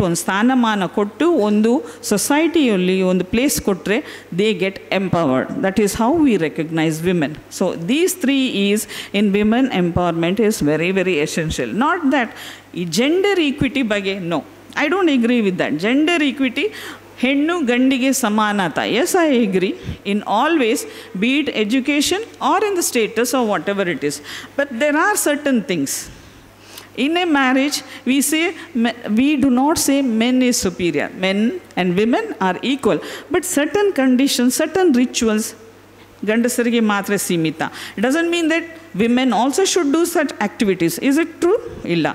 ಒಂದು ಸ್ಥಾನಮಾನ ಕೊಟ್ಟು ಒಂದು ಸೊಸೈಟಿಯಲ್ಲಿ ಒಂದು ಪ್ಲೇಸ್ ಕೊಟ್ಟರೆ they get empowered. That is how we recognize women. So these 3 E's in women empowerment is very very essential. Not that ಈ ಜೆಂಡರ್ ಈಕ್ವಿಟಿ ಬಗ್ಗೆ, no, I don't agree with that. Gender equity, ಹೆಣ್ಣು ಗಂಡಿಗೆ ಸಮಾನತೆ, yes I agree in always, be it education or in the status or whatever it is. But there are certain things in a marriage. We do not say men is superior. Men and women are equal, but certain conditions, certain rituals ಗಂಡಸರಿಗೆ ಮಾತ್ರ ಸೀಮಿತ. It doesn't mean that women also should do such activities. Is it true? ಇಲ್ಲ.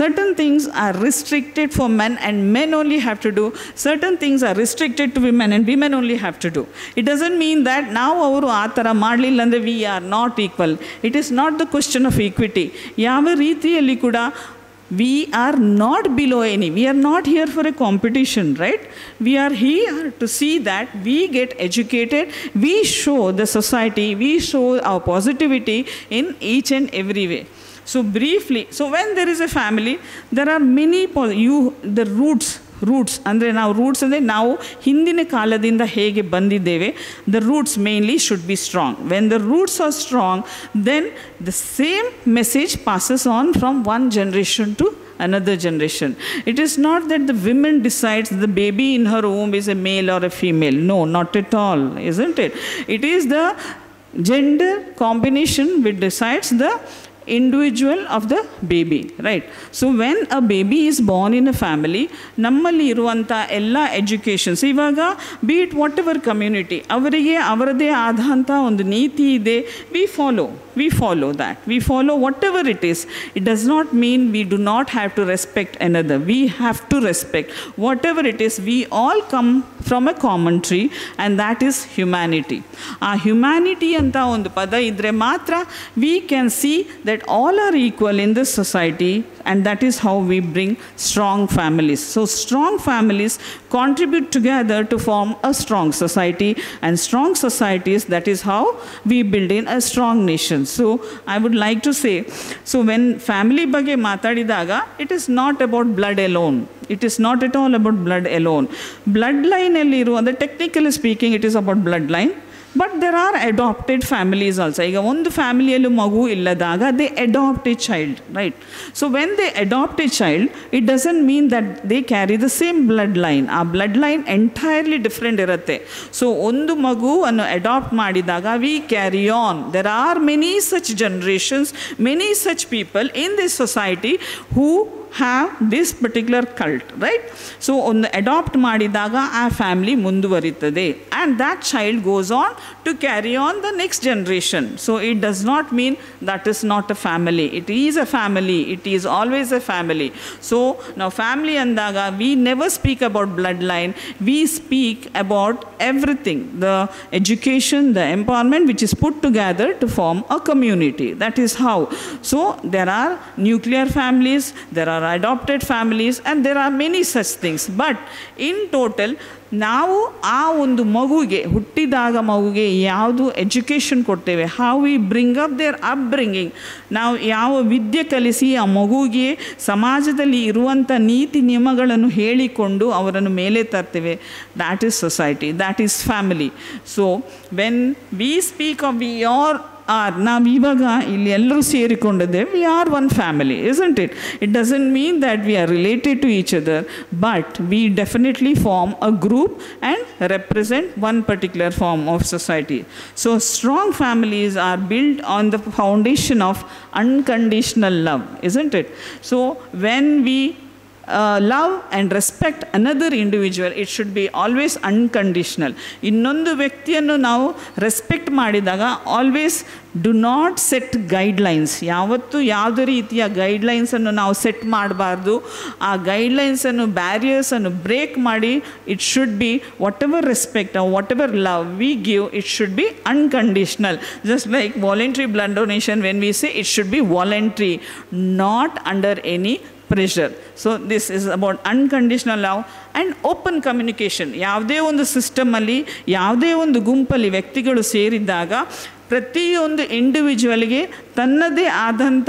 Certain things are restricted for men and men only have to do. Certain things are restricted to women and women only have to do. It doesn't mean that now ಅವರು ಆ ಥರ ಮಾಡಲಿಲ್ಲ ಅಂದರೆ we are not equal. It is not the question of equity. ಯಾವ ರೀತಿಯಲ್ಲಿ ಕೂಡ We are not below any. We are not here for a competition, right? We are here to see that we get educated, we show the society, we show our positivity in each and every way. So briefly, so when there is a family, there are many, the roots ಅಂದರೆ ನಾವು roots ಅಂದರೆ ನಾವು ಹಿಂದಿನ ಕಾಲದಿಂದ ಹೇಗೆ ಬಂದಿದ್ದೇವೆ, the roots mainly should be strong. When the roots are strong, then the same message passes on from one generation to another generation. It is not that the woman decides the baby in her womb is a male or a female. No, not at all, isn't it? It is the gender combination which decides the individual of the baby, right? So when a baby is born in a family, ನಮ್ಮಲ್ಲಿ ಇರುವಂಥ ಎಲ್ಲ educations ಇವಾಗ be it whatever community, ಅವರಿಗೆ ಅವರದೇ ಆದಂಥ ಒಂದು ನೀತಿ ಇದೆ. We follow that. We follow whatever it is. It does not mean we do not have to respect another. We have to respect whatever it is. We all come from a common tree, and that is humanity. ಆ humanity ಅಂತ ಒಂದು ಪದ ಇದ್ದರೆ ಮಾತ್ರ we can see that all are equal in this society, and that is how we bring strong families. So strong families contribute together to form a strong society, and strong societies, that is how we build in a strong nation. So I would like to say, so when family ಬಗ್ಗೆ ಮಾತಾಡಿದಾಗ, it is not about blood alone. It is not at all about blood alone. Bloodline ಅಲ್ಲಿ ಇರುವ, technically speaking, it is about bloodline. But there are adopted families also. ಈಗ ಒಂದು ಫ್ಯಾಮಿಲಿಯಲ್ಲೂ ಮಗು ಇಲ್ಲದಾಗ they adopt a child, right? So when they adopt a child, it doesn't mean that they carry the same bloodline. ಆ bloodline entirely different ಇರುತ್ತೆ. So ಒಂದು ಮಗುವನ್ನು adapt ಮಾಡಿದಾಗ we carry on. There are many such generations, many such people in this society who have this particular cult, right? So ಒಂದು adapt ಮಾಡಿದಾಗ ಆ family ಮುಂದುವರಿತದೆ, and that child goes on to carry on the next generation. So it does not mean that is not a family. It is a family. It is always a family. So now family andaga, we never speak about bloodline. We speak about everything, the education, the empowerment which is put together to form a community. That is how. So there are nuclear families, there are adopted families, and there are many such things. But in total, ನಾವು ಆ ಒಂದು ಮಗುಗೆ, ಹುಟ್ಟಿದಾಗ ಮಗುಗೆ ಯಾವುದು education ಕೊಡ್ತೇವೆ, how we bring up their upbringing, ನಾವು ಯಾವ ವಿದ್ಯೆ ಕಲಿಸಿ ಆ ಮಗುಗೆ ಸಮಾಜದಲ್ಲಿ ಇರುವಂಥ ನೀತಿ ನಿಯಮಗಳನ್ನು ಹೇಳಿಕೊಂಡು ಅವರನ್ನು ಮೇಲೆ ತರ್ತೇವೆ, that is society, that is family. So when we speak of we are ನಾವು ಇವಾಗ ಇಲ್ಲಿ ಎಲ್ಲರೂ ಸೇರಿಕೊಂಡಿದ್ದೇವೆ, we are one family, isn't it? It doesn't mean that we are related to each other, but we definitely form a group and represent one particular form of society. So strong families are built on the foundation of unconditional love, isn't it? So when we love and respect another individual, it should be always unconditional. ಇನ್ನೊಂದು ವ್ಯಕ್ತಿಯನ್ನು ನಾವು respect ಮಾಡಿದಾಗ always do not set guidelines. ಯಾವತ್ತೂ ಯಾವುದೇ ರೀತಿಯ ಗೈಡ್ಲೈನ್ಸನ್ನು ನಾವು set ಮಾಡಬಾರ್ದು. ಆ ಗೈಡ್ಲೈನ್ಸನ್ನು, ಬ್ಯಾರಿಯರ್ಸನ್ನು ಬ್ರೇಕ್ ಮಾಡಿ, it should B what ever respect or whatever love we give, it should be unconditional. Just like voluntary blood donation, when we say it should be voluntary, not under any pressure. So this is about unconditional love and open communication. ಯಾವುದೇ ಒಂದು ಸಿಸ್ಟಮಲ್ಲಿ, ಯಾವುದೇ ಒಂದು ಗುಂಪಲ್ಲಿ ವ್ಯಕ್ತಿಗಳು ಸೇರಿದ್ದಾಗ ಪ್ರತಿಯೊಂದು ಇಂಡಿವಿಜುವಲ್ಗೆ ತನ್ನದೇ ಆದಂಥ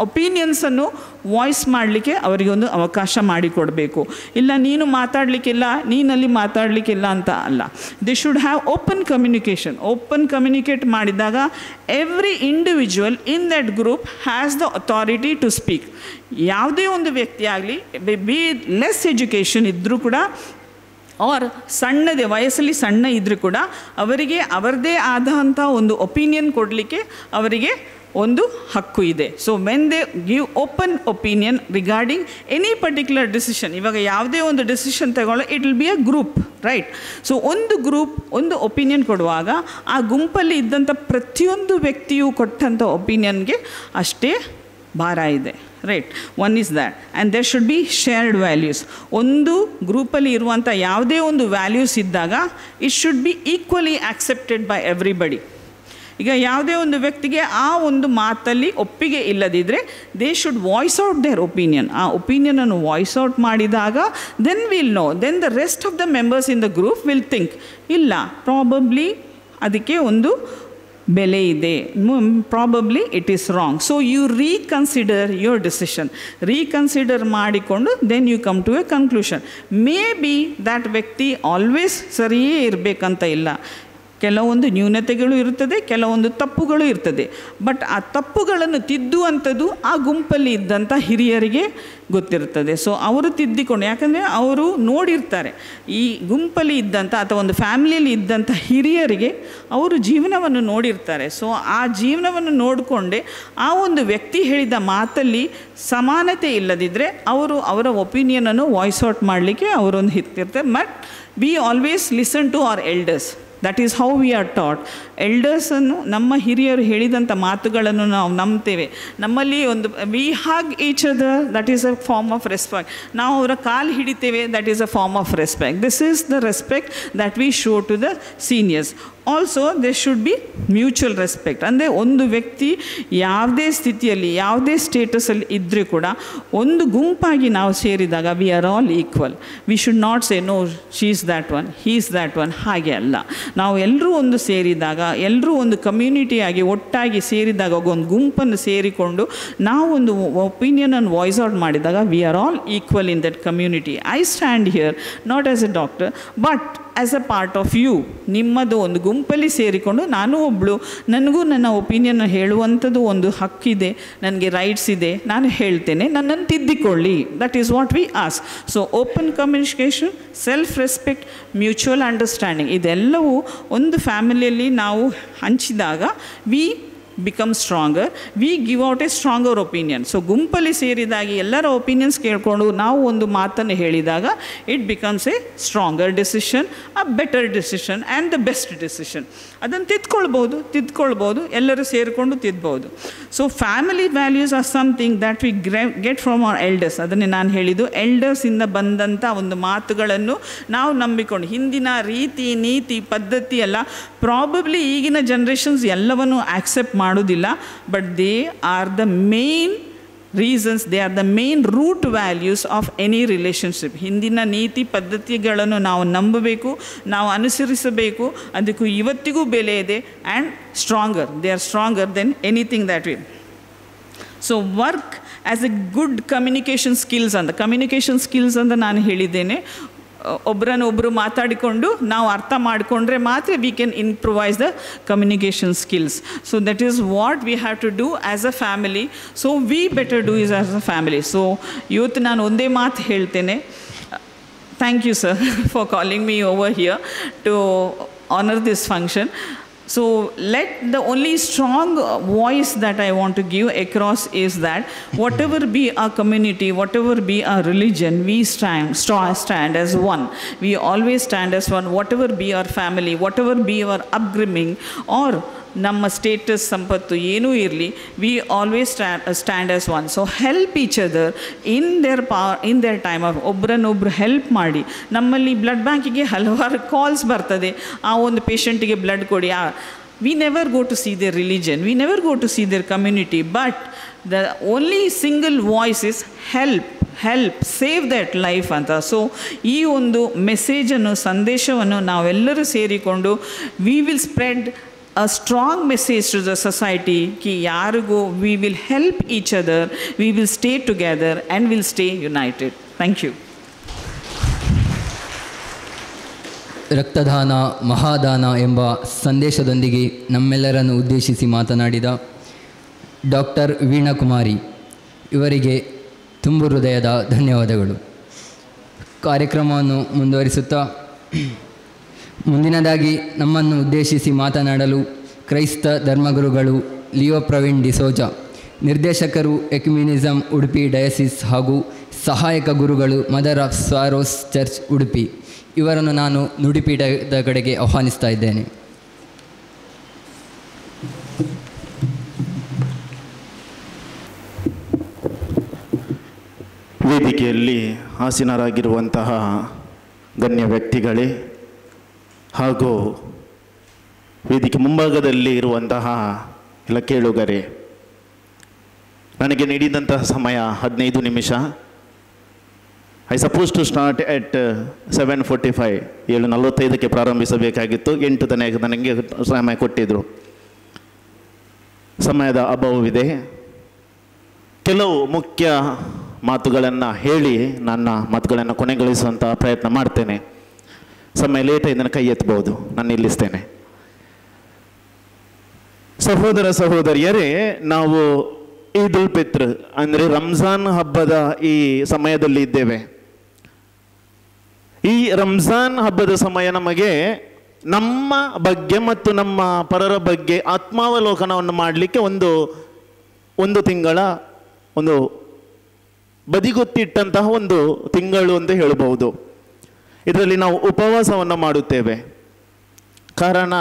ಒಪಿನಿಯನ್ಸನ್ನು voice ಮಾಡಲಿಕ್ಕೆ ಅವರಿಗೆ ಒಂದು ಅವಕಾಶ ಮಾಡಿಕೊಡಬೇಕು. ಇಲ್ಲ ನೀನು ಮಾತಾಡಲಿಕ್ಕಿಲ್ಲ, ನೀನಲ್ಲಿ ಮಾತಾಡಲಿಕ್ಕಿಲ್ಲ ಅಂತ ಅಲ್ಲ. They should have open communication. Open communicate ಮಾಡಿದಾಗ every individual in that group has the authority to speak. ಯಾವುದೇ ಒಂದು ವ್ಯಕ್ತಿ ಆಗಲಿ, ಬಿ ಲೆಸ್ ಎಜುಕೇಷನ್ ಇದ್ದರೂ ಕೂಡ ಆರ್ ಸಣ್ಣದೇ ವಯಸ್ಸಲ್ಲಿ ಸಣ್ಣ ಇದ್ದರೂ ಕೂಡ ಅವರಿಗೆ ಅವರದೇ ಆದಂಥ ಒಂದು ಒಪಿನಿಯನ್ ಕೊಡಲಿಕ್ಕೆ ಅವರಿಗೆ ಒಂದು ಹಕ್ಕು ಇದೆ. So when they give open opinion regarding any particular decision, ಇವಾಗ ಯಾವುದೇ ಒಂದು ಡಿಸಿಷನ್ ತಗೊಳ್ಳೋ, it will be a group, right? So ಒಂದು ಗ್ರೂಪ್ ಒಂದು ಒಪಿನಿಯನ್ ಕೊಡುವಾಗ ಆ ಗುಂಪಲ್ಲಿ ಇದ್ದಂಥ ಪ್ರತಿಯೊಂದು ವ್ಯಕ್ತಿಯು ಕೊಟ್ಟಂಥ ಒಪಿನಿಯನ್ಗೆ ಅಷ್ಟೇ ಭಾರ ಇದೆ, right? One is that. And there should be shared values. ಒಂದು ಗ್ರೂಪಲ್ಲಿ ಇರುವಂಥ ಯಾವುದೇ ಒಂದು ವ್ಯಾಲ್ಯೂಸ್ ಇದ್ದಾಗ it should be equally accepted by everybody. ಈಗ ಯಾವುದೇ ಒಂದು ವ್ಯಕ್ತಿಗೆ ಆ ಒಂದು ಮಾತಲ್ಲಿ ಒಪ್ಪಿಗೆ ಇಲ್ಲದಿದ್ದರೆ they should voice out their opinion. ಆ ಒಪಿನಿಯನನ್ನು ವಾಯ್ಸ್ ಔಟ್ ಮಾಡಿದಾಗ then will no, then the rest of the members in the group will think, ಇಲ್ಲ ಪ್ರಾಬಬ್ಲಿ ಅದಕ್ಕೆ ಒಂದು ಬೆಲೆ ಇದೆ, probably it is wrong. So you reconsider your decision. Reconsider ಮಾಡಿಕೊಂಡು then you come to a conclusion. Maybe that ವ್ಯಕ್ತಿ always ಸರಿಯೇ ಇರಬೇಕಂತ ಇಲ್ಲ, ಕೆಲವೊಂದು ನ್ಯೂನತೆಗಳು ಇರ್ತದೆ, ಕೆಲವೊಂದು ತಪ್ಪುಗಳು ಇರ್ತದೆ. ಬಟ್ ಆ ತಪ್ಪುಗಳನ್ನು ತಿದ್ದುವಂಥದ್ದು ಆ ಗುಂಪಲ್ಲಿ ಇದ್ದಂಥ ಹಿರಿಯರಿಗೆ ಗೊತ್ತಿರ್ತದೆ. ಸೊ ಅವರು ತಿದ್ದಿಕೊಂಡು, ಯಾಕಂದರೆ ಅವರು ನೋಡಿರ್ತಾರೆ ಈ ಗುಂಪಲ್ಲಿ ಇದ್ದಂಥ ಅಥವಾ ಒಂದು ಫ್ಯಾಮಿಲಿಯಲ್ಲಿ ಇದ್ದಂಥ ಹಿರಿಯರಿಗೆ ಅವರು ಜೀವನವನ್ನು ನೋಡಿರ್ತಾರೆ. ಸೊ ಆ ಜೀವನವನ್ನು ನೋಡಿಕೊಂಡೆ ಆ ಒಂದು ವ್ಯಕ್ತಿ ಹೇಳಿದ ಮಾತಲ್ಲಿ ಸಮಾನತೆ ಇಲ್ಲದಿದ್ದರೆ ಅವರು ಅವರ ಒಪಿನಿಯನನ್ನು ವಾಯ್ಸ್ ಔಟ್ ಮಾಡಲಿಕ್ಕೆ ಅವರೊಂದು ಹಿತ್ತಿರ್ತಾರೆ. But we always listen to our elders. That is how we are taught. ಎಲ್ಡರ್ಸನ್ನು, ನಮ್ಮ ಹಿರಿಯರು ಹೇಳಿದಂಥ ಮಾತುಗಳನ್ನು ನಾವು ನಂಬ್ತೇವೆ. ನಮ್ಮಲ್ಲಿ ಒಂದು we hug each other, that is a form of respect. ನಾವು ಅವರ ಕಾಲು ಹಿಡಿತೇವೆ, that is a form of respect. This is the respect that we show to the seniors. Also they should be mutual respect. ಅಂದರೆ ಒಂದು ವ್ಯಕ್ತಿ ಯಾವುದೇ ಸ್ಥಿತಿಯಲ್ಲಿ, ಯಾವುದೇ ಸ್ಟೇಟಸಲ್ಲಿ ಇದ್ದರೂ ಕೂಡ ಒಂದು ಗುಂಪಾಗಿ ನಾವು ಸೇರಿದಾಗ we are all equal. We should not say no she is that one, he is that one. ಹಾಗೆ ಅಲ್ಲ, ನಾವು ಎಲ್ಲರೂ ಒಂದು ಸೇರಿದಾಗ, ಎಲ್ಲರೂ ಒಂದು ಕಮ್ಯುನಿಟಿಯಾಗಿ ಒಟ್ಟಾಗಿ ಸೇರಿದಾಗ, ಒಂದು ಗುಂಪನ್ನು ಸೇರಿಕೊಂಡು ನಾವು ಒಂದು ಒಪಿನಿಯನನ್ನು ವಾಯ್ಸ್ ಔಟ್ ಮಾಡಿದಾಗ we are all equal in that community. I stand here not as a doctor but as a part of you. ನಿಮ್ಮದು ಒಂದು ಗುಂಪಲ್ಲಿ ಸೇರಿಕೊಂಡು ನಾನು ಒಬ್ಬಳು, ನನಗೂ ನನ್ನ ಒಪಿನಿಯನ್ ಹೇಳುವಂಥದ್ದು ಒಂದು ಹಕ್ಕಿದೆ, ನನಗೆ ರೈಟ್ಸ್ ಇದೆ, ನಾನು ಹೇಳ್ತೇನೆ, ನನ್ನನ್ನು ತಿದ್ದಿಕೊಳ್ಳಿ. That is what we ask. So open communication, self respect, mutual understanding, ಇದೆಲ್ಲವೂ ಒಂದು ಫ್ಯಾಮಿಲಿಯಲ್ಲಿ ನಾವು ಹಂಚಿದಾಗ we become stronger, we give out a stronger opinion. So ಗುಂಪಲ್ಲಿ ಸೇರಿದಾಗಿ ಎಲ್ಲರ ಒಪಿನಿಯನ್ಸ್ ಕೇಳಿಕೊಂಡು ನಾವು ಒಂದು ಮಾತನ್ನು ಹೇಳಿದಾಗ it becomes a stronger decision, a better decision and the best decision. ಅದನ್ನು ತಿದ್ಕೊಳ್ಬೋದು, ಎಲ್ಲರೂ ಸೇರಿಕೊಂಡು ತಿದ್ಬೋದು. So family values are something that we get from our elders. ಅದನ್ನೇ ನಾನು ಹೇಳಿದ್ದು, ಎಲ್ಡರ್ಸಿಂದ ಬಂದಂಥ ಒಂದು ಮಾತುಗಳನ್ನು ನಾವು ನಂಬಿಕೊಂಡು, ಹಿಂದಿನ ರೀತಿ ನೀತಿ ಪದ್ಧತಿ ಎಲ್ಲ ಪ್ರಾಬಬ್ಲಿ ಈಗಿನ ಜನ್ರೇಷನ್ಸ್ ಎಲ್ಲವನ್ನು ಆಕ್ಸೆಪ್ಟ್ ಮಾಡೋದಿಲ್ಲ, but they are the main reasons, they are the main root values of any relationship. ಹಿಂದಿನ ನೀತಿ ಪದ್ಧತಿಗಳನ್ನು ನಾವು ನಂಬಬೇಕು, ನಾವು ಅನುಸರಿಸಬೇಕು. ಅದಕ್ಕೂ ಇವತ್ತಿಗೂ ಬೆಲೆ ಇದೆ. And stronger, they are stronger than anything that we. So work as a good communication skills ಅಂತ, ಕಮ್ಯುನಿಕೇಷನ್ ಸ್ಕಿಲ್ಸ್ ಅಂತ ನಾನು ಹೇಳಿದ್ದೇನೆ. ಒಬ್ಬರನ್ನೊಬ್ಬರು ಮಾತಾಡಿಕೊಂಡು ನಾವು ಅರ್ಥ ಮಾಡಿಕೊಂಡ್ರೆ ಮಾತ್ರ we can improvise the communication skills. So that is what we have to do as a family. So we better do is as a family. So ಇವತ್ತು ನಾನು ಒಂದೇ ಮಾತು ಹೇಳ್ತೇನೆ. Thank you sir for calling me over here to honour this function. So let the only strong voice that I want to give across is that whatever be our community, whatever be our religion, we stand as one. We always stand as one. Whatever be our family, whatever be our upbringing or ನಮ್ಮ status ಸಂಪತ್ತು ಏನೂ ಇರಲಿ, we always stand as one. So help each other in their time of. ಒಬ್ಬರನ್ನೊಬ್ಬರು help ಮಾಡಿ. ನಮ್ಮಲ್ಲಿ blood ಬ್ಯಾಂಕಿಗೆ ಹಲವಾರು calls ಬರ್ತದೆ, ಆ ಒಂದು ಪೇಷಂಟಿಗೆ ಬ್ಲಡ್ ಕೊಡಿ. We never go to see their religion, we never go to see their community, but the only single voice is help save that life ಅಂತ. ಸೊ ಈ ಒಂದು ಮೆಸೇಜನ್ನು, ಸಂದೇಶವನ್ನು ನಾವೆಲ್ಲರೂ ಸೇರಿಕೊಂಡು we will spread a strong message to the society ki yarugo we will help each other, we will stay together and will stay united. Thank you. ರಕ್ತದಾನ ಮಹಾದಾನ ಎಂಬ ಸಂದೇಶದೊಂದಿಗೆ ನಮ್ಮೆಲ್ಲರನ್ನು ಉದ್ದೇಶಿಸಿ ಮಾತನಾಡಿದ ಡಾಕ್ಟರ್ ವೀಣಾ ಕುಮಾರಿ ಇವರಿಗೆ ತುಂಬು ಹೃದಯದ ಧನ್ಯವಾದಗಳು. ಕಾರ್ಯಕ್ರಮವನ್ನು ಮುಂದುವರಿಸುತ್ತಾ ಮುಂದಿನದಾಗಿ ನಮ್ಮನ್ನು ಉದ್ದೇಶಿಸಿ ಮಾತನಾಡಲು ಕ್ರೈಸ್ತ ಧರ್ಮಗುರುಗಳು ಲಿಯೋ ಪ್ರವೀಣ್ ಡಿಸೋಜಾ, ನಿರ್ದೇಶಕರು ಎಕ್ಯುಮೆನಿಸಮ್ ಉಡುಪಿ ಡಯಸಿಸ್ ಹಾಗೂ ಸಹಾಯಕ ಗುರುಗಳು mother of Sorrows Church Udupi, ಇವರನ್ನು ನಾನು ನುಡಿಪೀಠದ ಕಡೆಗೆ ಆಹ್ವಾನಿಸ್ತಾ ಇದ್ದೇನೆ. ವೇದಿಕೆಯಲ್ಲಿ ಆಸೀನರಾಗಿರುವಂತಹ ಗಣ್ಯ ವ್ಯಕ್ತಿಗಳೇ ಹಾಗೂ ವೇದಿಕೆ ಮುಂಭಾಗದಲ್ಲಿ ಇರುವಂತಹ ಎಲ್ಲ ಕೇಳುಗರೆ, ನನಗೆ ನೀಡಿದಂತಹ ಸಮಯ 15 ನಿಮಿಷ. I suppose to start at 7:45, 7:45ಕ್ಕೆ ಪ್ರಾರಂಭಿಸಬೇಕಾಗಿತ್ತು. 8 ನನಗೆ ಸಮಯ ಕೊಟ್ಟಿದ್ದರು. ಸಮಯದ ಅಭಾವವಿದೆ. ಕೆಲವು ಮುಖ್ಯ ಮಾತುಗಳನ್ನು ಹೇಳಿ ನನ್ನ ಮಾತುಗಳನ್ನು ಕೊನೆಗೊಳಿಸುವಂಥ ಪ್ರಯತ್ನ ಮಾಡ್ತೇನೆ. ಸಮಯ ಲೇಟ್ ಇದನ್ನು ಕೈ ಎತ್ತಬಹುದು, ನಾನು ನಿಲ್ಲಿಸ್ತೇನೆ. ಸಹೋದರ ಸಹೋದರಿಯರೇ, ನಾವು ಈದ್ ಉಲ್ ಫಿತ್ರ್ ಅಂದರೆ ರಂಜಾನ್ ಹಬ್ಬದ ಈ ಸಮಯದಲ್ಲಿ ಇದ್ದೇವೆ. ಈ ರಂಜಾನ್ ಹಬ್ಬದ ಸಮಯ ನಮಗೆ ನಮ್ಮ ಬಗ್ಗೆ ಮತ್ತು ನಮ್ಮ ಪರರ ಬಗ್ಗೆ ಆತ್ಮಾವಲೋಕನವನ್ನು ಮಾಡಲಿಕ್ಕೆ ಒಂದು ತಿಂಗಳ ಒಂದು ಬದಿಗೊತ್ತಿಟ್ಟಂತಹ ಒಂದು ತಿಂಗಳು ಅಂತ ಹೇಳಬಹುದು. ಇದರಲ್ಲಿ ನಾವು ಉಪವಾಸವನ್ನು ಮಾಡುತ್ತೇವೆ. ಕಾರಣ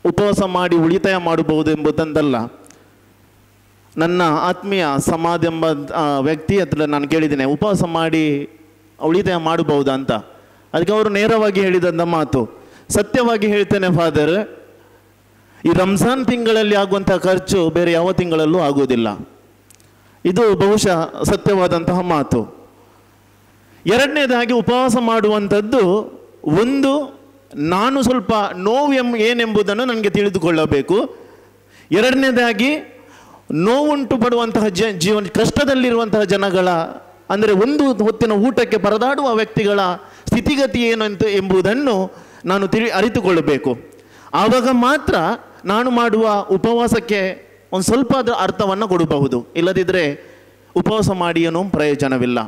ಉಪವಾಸ ಮಾಡಿ ಉಳಿತಾಯ ಮಾಡಬಹುದು ಎಂಬುದಂತಲ್ಲ. ನನ್ನ ಆತ್ಮೀಯ ಸಮಾಧಿ ಎಂಬ ವ್ಯಕ್ತಿ ಹತ್ರ ನಾನು ಕೇಳಿದ್ದೇನೆ, ಉಪವಾಸ ಮಾಡಿ ಉಳಿತಾಯ ಮಾಡಬಹುದಾ ಅಂತ. ಅದಕ್ಕೆ ಅವರು ನೇರವಾಗಿ ಹೇಳಿದಂಥ ಮಾತು, ಸತ್ಯವಾಗಿ ಹೇಳ್ತೇನೆ ಫಾದರ್, ಈ ರಂಜಾನ್ ತಿಂಗಳಲ್ಲಿ ಆಗುವಂಥ ಖರ್ಚು ಬೇರೆ ಯಾವ ತಿಂಗಳಲ್ಲೂ ಆಗುವುದಿಲ್ಲ. ಇದು ಬಹುಶಃ ಸತ್ಯವಾದಂತಹ ಮಾತು. ಎರಡನೇದಾಗಿ ಉಪವಾಸ ಮಾಡುವಂಥದ್ದು ಒಂದು, ನಾನು ಸ್ವಲ್ಪ ನೋವು ಏನೆಂಬುದನ್ನು ನನಗೆ ತಿಳಿದುಕೊಳ್ಳಬೇಕು. ಎರಡನೇದಾಗಿ ನೋವುಂಟು ಪಡುವಂತಹ ಜೀವನ ಕಷ್ಟದಲ್ಲಿರುವಂತಹ ಜನಗಳ, ಅಂದರೆ ಒಂದು ಹೊತ್ತಿನ ಊಟಕ್ಕೆ ಪರದಾಡುವ ವ್ಯಕ್ತಿಗಳ ಸ್ಥಿತಿಗತಿ ಏನು ಎಂಬುದನ್ನು ನಾನು ಅರಿತುಕೊಳ್ಳಬೇಕು. ಆವಾಗ ಮಾತ್ರ ನಾನು ಮಾಡುವ ಉಪವಾಸಕ್ಕೆ ಒಂದು ಸ್ವಲ್ಪ ಅರ್ಥವನ್ನು ಕೊಡಬಹುದು. ಇಲ್ಲದಿದ್ದರೆ ಉಪವಾಸ ಮಾಡಿ ಏನೂ ಪ್ರಯೋಜನವಿಲ್ಲ.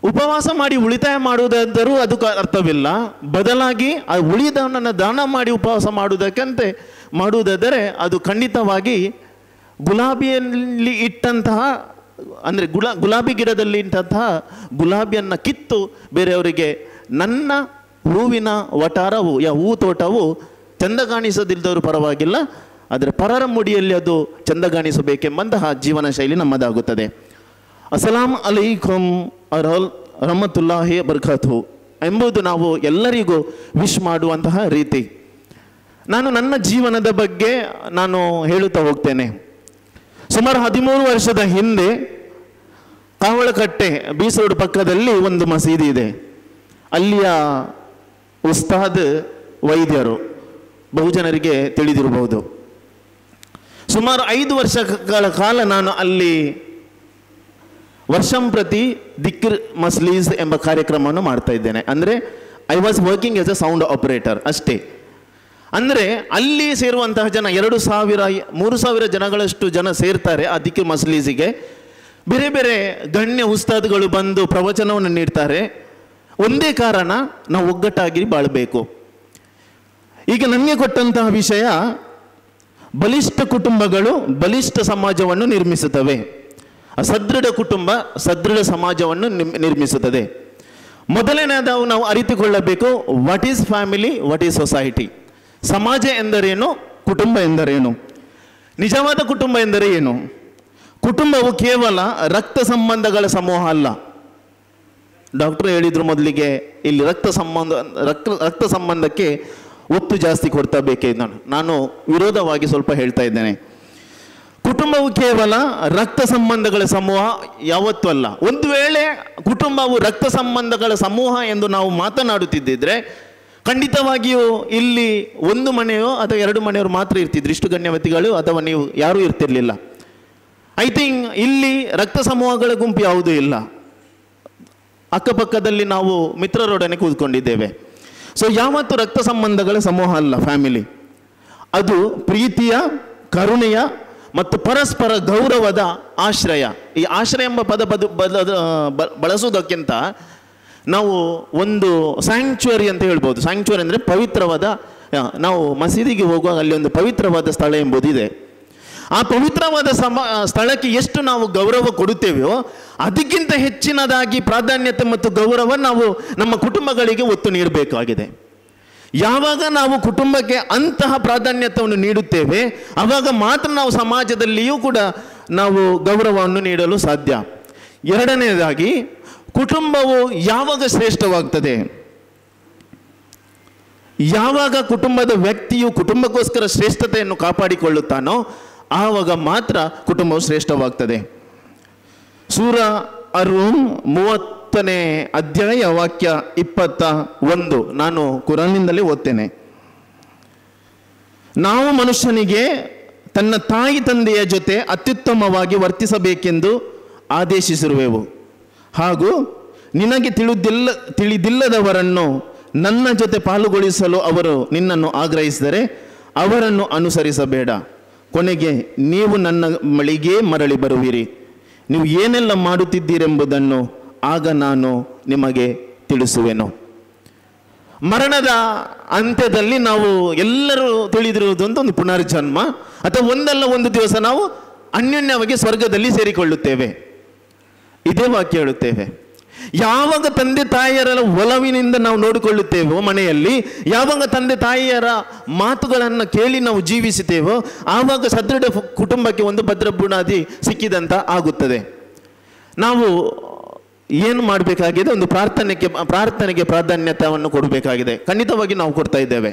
ಉಪವಾಸ ಮಾಡಿ ಉಳಿತಾಯ ಮಾಡುವುದಾದರೂ ಅದಕ್ಕೆ ಅರ್ಥವಿಲ್ಲ. ಬದಲಾಗಿ ಆ ಉಳಿದವನನ್ನು ದಾನ ಮಾಡಿ ಉಪವಾಸ ಮಾಡುವುದಾದರೆ ಅದು ಖಂಡಿತವಾಗಿ ಗುಲಾಬಿಯಲ್ಲಿ ಇಟ್ಟಂತಹ, ಅಂದರೆ ಗುಲಾಬಿ ಗಿಡದಲ್ಲಿ ಇಟ್ಟಂತಹ ಗುಲಾಬಿಯನ್ನು ಕಿತ್ತು ಬೇರೆಯವರಿಗೆ, ನನ್ನ ಹೂವಿನ ವಟಾರವು ಹೂ ತೋಟವು ಚಂದ ಕಾಣಿಸದಿಲ್ಲದವರು ಪರವಾಗಿಲ್ಲ, ಆದರೆ ಪರರ ಮುಡಿಯಲ್ಲಿ ಅದು ಚಂದ ಕಾಣಿಸಬೇಕೆಂಬಂತಹ ಜೀವನ ಶೈಲಿ ನಮ್ಮದಾಗುತ್ತದೆ. ಅಸ್ಸಲಾಂ ಅಲೈಕುಂ ರಹಮತುಲ್ಲಾಹಿ ಬರ್ಕಾತು ಎಂಬುದು ನಾವು ಎಲ್ಲರಿಗೂ ವಿಶ್ ಮಾಡುವಂತಹ ರೀತಿ. ನಾನು ನನ್ನ ಜೀವನದ ಬಗ್ಗೆ ನಾನು ಹೇಳುತ್ತಾ ಹೋಗ್ತೇನೆ. ಸುಮಾರು 13 ವರ್ಷದ ಹಿಂದೆ ಕಾವಳಕಟ್ಟೆ ಬೀಚ್ ರೋಡ್ ಪಕ್ಕದಲ್ಲಿ ಒಂದು ಮಸೀದಿ ಇದೆ. ಅಲ್ಲಿಯ ಉಸ್ತಾದ್ ವೈದ್ಯರು, ಬಹುಜನರಿಗೆ ತಿಳಿದಿರಬಹುದು. ಸುಮಾರು 5 ವರ್ಷಗಳ ಕಾಲ ನಾನು ಅಲ್ಲಿ ವರ್ಷಂಪ್ರತಿ ದಿಕ್ರ್ ಮಸ್ಲೀಸ್ ಎಂಬ ಕಾರ್ಯಕ್ರಮವನ್ನು ಮಾಡ್ತಾ ಇದ್ದೇನೆ. ಅಂದರೆ I was working as A sound operator ಅಷ್ಟೇ. ಅಂದರೆ ಅಲ್ಲಿ ಸೇರುವಂತಹ ಜನ 2,000-3,000 ಜನಗಳಷ್ಟು ಜನ ಸೇರ್ತಾರೆ ಆ ದಿಕ್ರ್ ಮಸ್ಲೀಸಿಗೆ. ಬೇರೆ ಬೇರೆ ಗಣ್ಯ ಉಸ್ತಾದ್ಗಳು ಬಂದು ಪ್ರವಚನವನ್ನು ನೀಡ್ತಾರೆ. ಒಂದೇ ಕಾರಣ, ನಾವು ಒಗ್ಗಟ್ಟಾಗಿ ಬಾಳಬೇಕು. ಈಗ ನನಗೆ ಕೊಟ್ಟಂತಹ ವಿಷಯ, ಬಲಿಷ್ಠ ಕುಟುಂಬಗಳು ಬಲಿಷ್ಠ ಸಮಾಜವನ್ನು ನಿರ್ಮಿಸುತ್ತವೆ, ಸದೃಢ ಕುಟುಂಬ ಸದೃಢ ಸಮಾಜವನ್ನು ನಿರ್ಮಿಸುತ್ತದೆ. ಮೊದಲನೇದಾಗಿ ನಾವು ಅರಿತುಕೊಳ್ಳಬೇಕು, what is family, what is society. ಸಮಾಜ ಎಂದರೇನು, ಕುಟುಂಬ ಎಂದರೇನು, ನಿಜವಾದ ಕುಟುಂಬ ಎಂದರೆ ಏನು. ಕುಟುಂಬವು ಕೇವಲ ರಕ್ತ ಸಂಬಂಧಗಳ ಸಮೂಹ ಅಲ್ಲ. ಡಾಕ್ಟರ್ ಹೇಳಿದ್ರು ಮೊದಲಿಗೆ, ಇಲ್ಲಿ ರಕ್ತ ಸಂಬಂಧಕ್ಕೆ ಒತ್ತು ಜಾಸ್ತಿ ಕೊಡ್ತಾ ಬೇಕೇ. ನಾನು ವಿರೋಧವಾಗಿ ಸ್ವಲ್ಪ ಹೇಳ್ತಾ ಇದ್ದೇನೆ. ಕುಟುಂಬವು ಕೇವಲ ರಕ್ತ ಸಂಬಂಧಗಳ ಸಮೂಹ ಯಾವತ್ತೂ ಅಲ್ಲ. ಒಂದು ವೇಳೆ ಕುಟುಂಬವು ರಕ್ತ ಸಂಬಂಧಗಳ ಸಮೂಹ ಎಂದು ನಾವು ಮಾತನಾಡುತ್ತಿದ್ದರೆ ಖಂಡಿತವಾಗಿಯೂ ಇಲ್ಲಿ ಒಂದು ಮನೆಯೋ ಅಥವಾ 2 ಮನೆಯವರು ಮಾತ್ರ ಇರ್ತಿದ್ರು, ಇಷ್ಟು ಗಣ್ಯವ್ಯಕ್ತಿಗಳು ಅಥವಾ ನೀವು ಯಾರೂ ಇರ್ತಿರ್ಲಿಲ್ಲ. ಐ ಥಿಂಕ್ ಇಲ್ಲಿ ರಕ್ತ ಸಮೂಹಗಳ ಗುಂಪು ಯಾವುದೂ ಇಲ್ಲ. ಅಕ್ಕಪಕ್ಕದಲ್ಲಿ ನಾವು ಮಿತ್ರರೊಡನೆ ಕೂತ್ಕೊಂಡಿದ್ದೇವೆ. ಸೊ ಯಾವತ್ತು ರಕ್ತ ಸಂಬಂಧಗಳ ಸಮೂಹ ಅಲ್ಲ ಫ್ಯಾಮಿಲಿ. ಅದು ಪ್ರೀತಿಯ, ಕರುಣೆಯ ಮತ್ತು ಪರಸ್ಪರ ಗೌರವದ ಆಶ್ರಯ. ಈ ಆಶ್ರಯ ಎಂಬ ಪದ ಬಳಸುವುದಕ್ಕಿಂತ ನಾವು ಒಂದು ಸ್ಯಾಂಕ್ಚುರಿ ಅಂತ ಹೇಳ್ಬೋದು. ಸ್ಯಾಂಕ್ಚುರಿ ಅಂದರೆ ಪವಿತ್ರವಾದ, ನಾವು ಮಸೀದಿಗೆ ಹೋಗುವಾಗ ಅಲ್ಲಿ ಒಂದು ಪವಿತ್ರವಾದ ಸ್ಥಳ ಎಂಬುದಿದೆ. ಆ ಪವಿತ್ರವಾದ ಸ್ಥಳಕ್ಕೆ ಎಷ್ಟು ನಾವು ಗೌರವ ಕೊಡುತ್ತೇವೆಯೋ ಅದಕ್ಕಿಂತ ಹೆಚ್ಚಿನದಾಗಿ ಪ್ರಾಧಾನ್ಯತೆ ಮತ್ತು ಗೌರವ ನಾವು ನಮ್ಮ ಕುಟುಂಬಗಳಿಗೆ ಒತ್ತು ನೀಡಬೇಕಾಗಿದೆ. ಯಾವಾಗ ನಾವು ಕುಟುಂಬಕ್ಕೆ ಅಂತಹ ಪ್ರಾಧಾನ್ಯತೆಯನ್ನು ನೀಡುತ್ತೇವೆ ಆವಾಗ ಮಾತ್ರ ನಾವು ಸಮಾಜದಲ್ಲಿಯೂ ಕೂಡ ನಾವು ಗೌರವವನ್ನು ನೀಡಲು ಸಾಧ್ಯ. ಎರಡನೆಯದಾಗಿ, ಕುಟುಂಬವು ಯಾವಾಗ ಶ್ರೇಷ್ಠವಾಗ್ತದೆ, ಯಾವಾಗ ಕುಟುಂಬದ ವ್ಯಕ್ತಿಯು ಕುಟುಂಬಕ್ಕೋಸ್ಕರ ಶ್ರೇಷ್ಠತೆಯನ್ನು ಕಾಪಾಡಿಕೊಳ್ಳುತ್ತಾನೋ ಆವಾಗ ಮಾತ್ರ ಕುಟುಂಬವು ಶ್ರೇಷ್ಠವಾಗ್ತದೆ. ಸೂರ ಅರ್-ರೂಮ್ 30ನೇ ಅಧ್ಯಾಯ ವಾಕ್ಯ 21 ನಾನು ಕುರಾನ್ನಿಂದಲೇ ಓದ್ತೇನೆ. ನಾವು ಮನುಷ್ಯನಿಗೆ ತನ್ನ ತಾಯಿ ತಂದೆಯ ಜೊತೆ ಅತ್ಯುತ್ತಮವಾಗಿ ವರ್ತಿಸಬೇಕೆಂದು ಆದೇಶಿಸಿರುವೆವು, ಹಾಗೂ ನಿನಗೆ ತಿಳಿದಿಲ್ಲದವರನ್ನು ನನ್ನ ಜೊತೆ ಪಾಲುಗೊಳಿಸಲು ಅವರು ನಿನ್ನನ್ನು ಆಗ್ರಹಿಸಿದರೆ ಅವರನ್ನು ಅನುಸರಿಸಬೇಡ. ಕೊನೆಗೆ ನೀವು ನನ್ನ ಬಳಿಗೆ ಮರಳಿ ಬರುವಿರಿ. ನೀವು ಏನೆಲ್ಲ ಮಾಡುತ್ತಿದ್ದೀರೆಂಬುದನ್ನು ಆಗ ನಾನು ನಿಮಗೆ ತಿಳಿಸುವೆನು. ಮರಣದ ಅಂತ್ಯದಲ್ಲಿ ನಾವು ಎಲ್ಲರೂ ತಿಳಿದಿರುವುದು ಒಂದು ಪುನರ್ಜನ್ಮ, ಅಥವಾ ಒಂದಲ್ಲ ಒಂದು ದಿವಸ ನಾವು ಅನ್ಯೋನ್ಯವಾಗಿ ಸ್ವರ್ಗದಲ್ಲಿ ಸೇರಿಕೊಳ್ಳುತ್ತೇವೆ. ಇದೇ ವಾಕ್ಯ ಹೇಳುತ್ತೇವೆ. ಯಾವಾಗ ತಂದೆ ತಾಯಿಯರ ಒಲವಿನಿಂದ ನಾವು ನೋಡಿಕೊಳ್ಳುತ್ತೇವೋ ಮನೆಯಲ್ಲಿ, ಯಾವಾಗ ತಂದೆ ತಾಯಿಯರ ಮಾತುಗಳನ್ನು ಕೇಳಿ ನಾವು ಜೀವಿಸುತ್ತೇವೋ ಆವಾಗ ಸದೃಢ ಕುಟುಂಬಕ್ಕೆ ಒಂದು ಭದ್ರ ಬುನಾದಿ ಸಿಕ್ಕಿದಂತ ಆಗುತ್ತದೆ. ನಾವು ಏನು ಮಾಡಬೇಕಾಗಿದೆ? ಒಂದು ಪ್ರಾರ್ಥನೆಗೆ ಪ್ರಾಧಾನ್ಯತೆಯನ್ನು ಕೊಡಬೇಕಾಗಿದೆ. ಖಂಡಿತವಾಗಿ ನಾವು ಕೊಡ್ತಾ ಇದ್ದೇವೆ.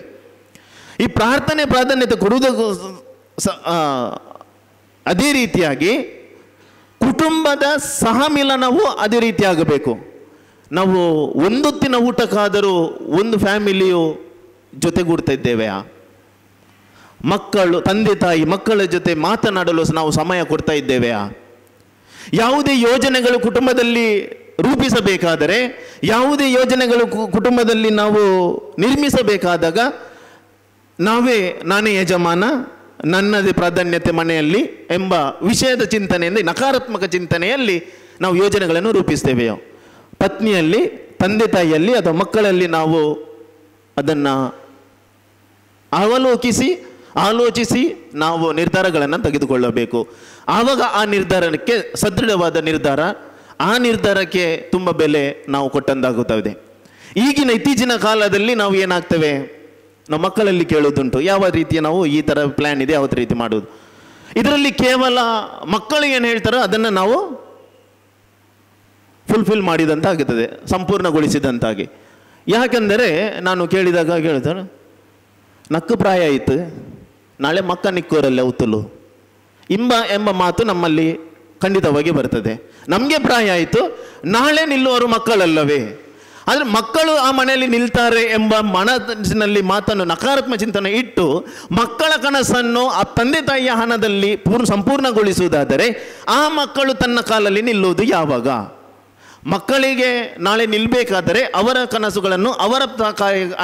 ಈ ಪ್ರಾರ್ಥನೆ ಪ್ರಾಧಾನ್ಯತೆ ಕೊಡುವುದಕ್ಕೂ ಅದೇ ರೀತಿಯಾಗಿ ಕುಟುಂಬದ ಸಹಮಿಲನವು ಅದೇ ರೀತಿ ಆಗಬೇಕು. ನಾವು ಒಂದೊತ್ತಿನ ಊಟಕ್ಕಾದರೂ ಒಂದು ಫ್ಯಾಮಿಲಿಯು ಜೊತೆಗೂಡ್ತಾ ಇದ್ದೇವೆಯಾ? ಮಕ್ಕಳು, ತಂದೆ ತಾಯಿ ಮಕ್ಕಳ ಜೊತೆ ಮಾತನಾಡಲು ನಾವು ಸಮಯ ಕೊಡ್ತಾ ಇದ್ದೇವೆಯಾ? ಯಾವುದೇ ಯೋಜನೆಗಳು ಕುಟುಂಬದಲ್ಲಿ ರೂಪಿಸಬೇಕಾದರೆ, ಯಾವುದೇ ಯೋಜನೆಗಳು ಕುಟುಂಬದಲ್ಲಿ ನಾವು ನಿರ್ಮಿಸಬೇಕಾದಾಗ ನಾನೇ ಯಜಮಾನ, ನನ್ನದೇ ಪ್ರಾಧಾನ್ಯತೆ ಮನೆಯಲ್ಲಿ ಎಂಬ ವಿಷಯದ ಚಿಂತನೆಯಿಂದ, ನಕಾರಾತ್ಮಕ ಚಿಂತನೆಯಲ್ಲಿ ನಾವು ಯೋಜನೆಗಳನ್ನು ರೂಪಿಸ್ತೇವೆಯೋ? ಪತ್ನಿಯಲ್ಲಿ, ತಂದೆ ತಾಯಿಯಲ್ಲಿ ಅಥವಾ ಮಕ್ಕಳಲ್ಲಿ ನಾವು ಅದನ್ನು ಆಲೋಚಿಸಿ ನಾವು ನಿರ್ಧಾರಗಳನ್ನು ತೆಗೆದುಕೊಳ್ಳಬೇಕು. ಆವಾಗ ಆ ನಿರ್ಧಾರಕ್ಕೆ ಸದೃಢವಾದ ನಿರ್ಧಾರ, ಆ ನಿರ್ಧಾರಕ್ಕೆ ತುಂಬ ಬೆಲೆ ನಾವು ಕೊಟ್ಟಂತಾಗುತ್ತದೆ. ಇತ್ತೀಚಿನ ಕಾಲದಲ್ಲಿ ನಾವು ಏನಾಗ್ತೇವೆ, ನಾವು ಮಕ್ಕಳಲ್ಲಿ ಕೇಳೋದುಂಟು, ಯಾವ ರೀತಿಯ ನಾವು ಈ ಥರ ಪ್ಲ್ಯಾನ್ ಇದೆ, ಯಾವ ರೀತಿ ಮಾಡೋದು. ಇದರಲ್ಲಿ ಕೇವಲ ಮಕ್ಕಳು ಏನು ಹೇಳ್ತಾರೋ ಅದನ್ನು ನಾವು ಫುಲ್ಫಿಲ್ ಮಾಡಿದಂತ ಆಗುತ್ತದೆ, ಸಂಪೂರ್ಣಗೊಳಿಸಿದಂತಾಗಿ. ಯಾಕೆಂದರೆ ನಾನು ಕೇಳಿದಾಗ ಹೇಳ್ತಾರೆ, ನಕ್ಕು ಪ್ರಾಯ ಆಯಿತು, ನಾಳೆ ಮಕ್ಕ ನಿಕ್ಕೋರಲ್ಲ ಉತ್ತಲು ಎಂಬ ಮಾತು ನಮ್ಮಲ್ಲಿ ಖಂಡಿತವಾಗಿ ಬರ್ತದೆ. ನಮಗೆ ಪ್ರಾಯ ಆಯಿತು, ನಾಳೆ ನಿಲ್ಲುವರು ಮಕ್ಕಳಲ್ಲವೇ? ಆದರೆ ಮಕ್ಕಳು ಆ ಮನೆಯಲ್ಲಿ ನಿಲ್ತಾರೆ ಎಂಬ ಮನಸ್ಸಿನಲ್ಲಿ ಮಾತನ್ನು, ನಕಾರಾತ್ಮಕ ಚಿಂತನೆ ಇಟ್ಟು ಮಕ್ಕಳ ಕನಸನ್ನು ಆ ತಂದೆ ತಾಯಿಯ ಹಣದಲ್ಲಿ ಸಂಪೂರ್ಣಗೊಳಿಸುವುದಾದರೆ ಆ ಮಕ್ಕಳು ತನ್ನ ಕಾಲಲ್ಲಿ ನಿಲ್ಲುವುದು ಯಾವಾಗ? ಮಕ್ಕಳಿಗೆ ನಾಳೆ ನಿಲ್ಲಬೇಕಾದರೆ ಅವರ ಕನಸುಗಳನ್ನು ಅವರ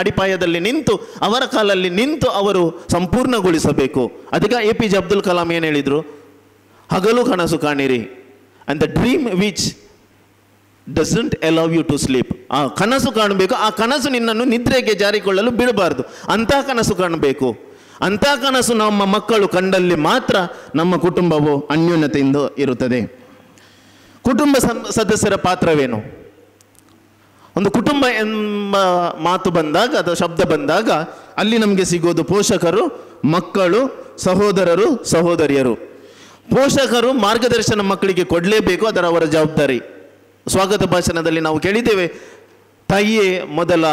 ಅಡಿಪಾಯದಲ್ಲಿ ನಿಂತು, ಅವರ ಕಾಲಲ್ಲಿ ನಿಂತು ಅವರು ಸಂಪೂರ್ಣಗೊಳಿಸಬೇಕು. ಅದಕ್ಕೆ APJ ಅಬ್ದುಲ್ ಕಲಾಂ ಏನು ಹೇಳಿದರು? ಹಗಲು ಕನಸು ಕಾಣಿರಿ, and the dream which doesn't allow you to sleep. ಆ ಕನಸು ಕಾಣಬೇಕು, ಆ ಕನಸು ನಿನ್ನನ್ನು ನಿದ್ರೆಗೆ ಜಾರಿಕೊಳ್ಳಲು ಬಿಡಬಾರ್ದು. ಅಂಥ ಕನಸು ಕಾಣಬೇಕು. ಅಂಥ ಕನಸು ನಮ್ಮ ಮಕ್ಕಳು ಕಂಡಲ್ಲಿ ಮಾತ್ರ ನಮ್ಮ ಕುಟುಂಬವು ಅನ್ಯೋನ್ಯತೆಯಿಂದ ಇರುತ್ತದೆ. ಕುಟುಂಬ ಸದಸ್ಯರ ಪಾತ್ರವೇನು? ಒಂದು ಕುಟುಂಬ ಎಂಬ ಮಾತು ಬಂದಾಗ, ಅಥವಾ ಶಬ್ದ ಬಂದಾಗ ಅಲ್ಲಿ ನಮಗೆ ಸಿಗೋದು ಪೋಷಕರು, ಮಕ್ಕಳು, ಸಹೋದರರು, ಸಹೋದರಿಯರು. ಪೋಷಕರು ಮಾರ್ಗದರ್ಶನ ಮಕ್ಕಳಿಗೆ ಕೊಡಲೇಬೇಕು, ಅದರ ಅವರ ಜವಾಬ್ದಾರಿ. ಸ್ವಾಗತ ಭಾಷಣದಲ್ಲಿ ನಾವು ಕೇಳಿದ್ದೇವೆ, ತಾಯಿಯೇ ಮೊದಲ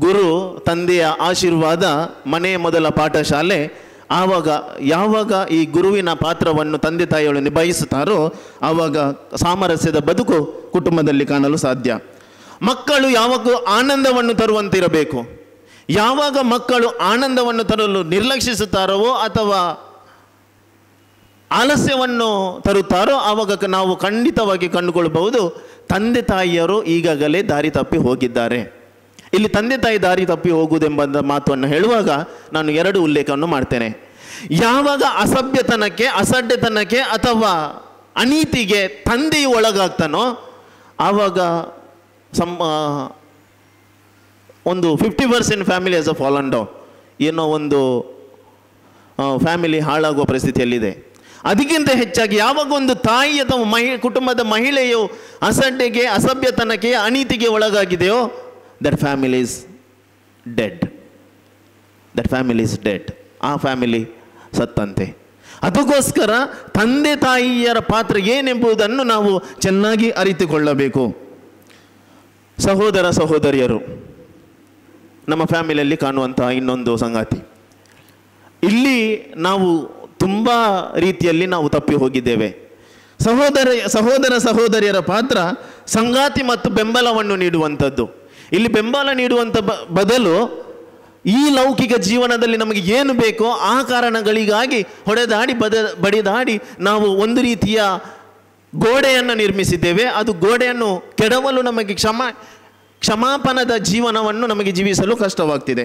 ಗುರು, ತಂದೆಯ ಆಶೀರ್ವಾದ ಮನೆಯ ಮೊದಲ ಪಾಠಶಾಲೆ. ಯಾವಾಗ ಈ ಗುರುವಿನ ಪಾತ್ರವನ್ನು ತಂದೆ ತಾಯಿಗಳು ನಿಭಾಯಿಸುತ್ತಾರೋ ಆವಾಗ ಸಾಮರಸ್ಯದ ಬದುಕು ಕುಟುಂಬದಲ್ಲಿ ಕಾಣಲು ಸಾಧ್ಯ. ಮಕ್ಕಳು ಯಾವಾಗಲೂ ಆನಂದವನ್ನು ತರುವಂತಿರಬೇಕು. ಯಾವಾಗ ಮಕ್ಕಳು ಆನಂದವನ್ನು ತರಲು ನಿರ್ಲಕ್ಷಿಸುತ್ತಾರೋ ಅಥವಾ ಆಲಸ್ಯವನ್ನು ತರುತ್ತಾರೋ ಆವಾಗ ನಾವು ಖಂಡಿತವಾಗಿ ಕಂಡುಕೊಳ್ಳಬಹುದು, ತಂದೆ ತಾಯಿಯರು ಈಗಾಗಲೇ ದಾರಿ ತಪ್ಪಿ ಹೋಗಿದ್ದಾರೆ. ಇಲ್ಲಿ ತಂದೆ ತಾಯಿ ದಾರಿ ತಪ್ಪಿ ಹೋಗುವುದೆಂಬ ಮಾತನ್ನು ಹೇಳುವಾಗ ನಾನು 2 ಉಲ್ಲೇಖವನ್ನು ಮಾಡ್ತೇನೆ. ಯಾವಾಗ ಅಸಭ್ಯತನಕ್ಕೆ, ಅಸಡ್ಡೆತನಕ್ಕೆ ಅಥವಾ ಅನೀತಿಗೆ ತಂದೆಯು ಒಳಗಾಗ್ತಾನೋ ಆವಾಗ ಒಂದು 50% family as a fallen down, ಏನೋ ಒಂದು ಫ್ಯಾಮಿಲಿ ಹಾಳಾಗುವ ಪರಿಸ್ಥಿತಿಯಲ್ಲಿದೆ. ಅದಕ್ಕಿಂತ ಹೆಚ್ಚಾಗಿ ಯಾವಾಗ ಒಂದು ತಾಯಿ ಅಥವಾ ಕುಟುಂಬದ ಮಹಿಳೆಯು ಅಸಡ್ಡೆಗೆ, ಅಸಭ್ಯತನಕ್ಕೆ, ಅನೀತಿಗೆ ಒಳಗಾಗಿದೆಯೋ ದಟ್ ಫ್ಯಾಮಿಲಿ ಈಸ್ ಡೆಡ್. ಆ ಫ್ಯಾಮಿಲಿ ಸತ್ತಂತೆ. ಅದಕ್ಕೋಸ್ಕರ ತಂದೆ ತಾಯಿಯರ ಪಾತ್ರ ಏನೆಂಬುದನ್ನು ನಾವು ಚೆನ್ನಾಗಿ ಅರಿತುಕೊಳ್ಳಬೇಕು. ಸಹೋದರ ಸಹೋದರಿಯರು, ನಮ್ಮ ಫ್ಯಾಮಿಲಿಯಲ್ಲಿ ಕಾಣುವಂತಹ ಇನ್ನೊಂದು ಸಂಗತಿ. ಇಲ್ಲಿ ನಾವು ತುಂಬ ರೀತಿಯಲ್ಲಿ ನಾವು ತಪ್ಪಿ ಹೋಗಿದ್ದೇವೆ. ಸಹೋದರ ಸಹೋದರಿಯರ ಪಾತ್ರ ಸಂಗಾತಿ ಮತ್ತು ಬೆಂಬಲವನ್ನು ನೀಡುವಂಥದ್ದು. ಇಲ್ಲಿ ಬೆಂಬಲ ನೀಡುವಂಥ ಬದಲು ಈ ಲೌಕಿಕ ಜೀವನದಲ್ಲಿ ನಮಗೆ ಏನು ಬೇಕೋ ಆ ಕಾರಣಗಳಿಗಾಗಿ ಹೊಡೆದಾಡಿ ಬಡಿದಾಡಿ ನಾವು ಒಂದು ರೀತಿಯ ಗೋಡೆಯನ್ನು ನಿರ್ಮಿಸಿದ್ದೇವೆ. ಅದು ಗೋಡೆಯನ್ನು ಕೆಡವಲು ನಮಗೆ ಕ್ಷಮಾಪಣದ ಜೀವನವನ್ನು ನಮಗೆ ಜೀವಿಸಲು ಕಷ್ಟವಾಗ್ತಿದೆ.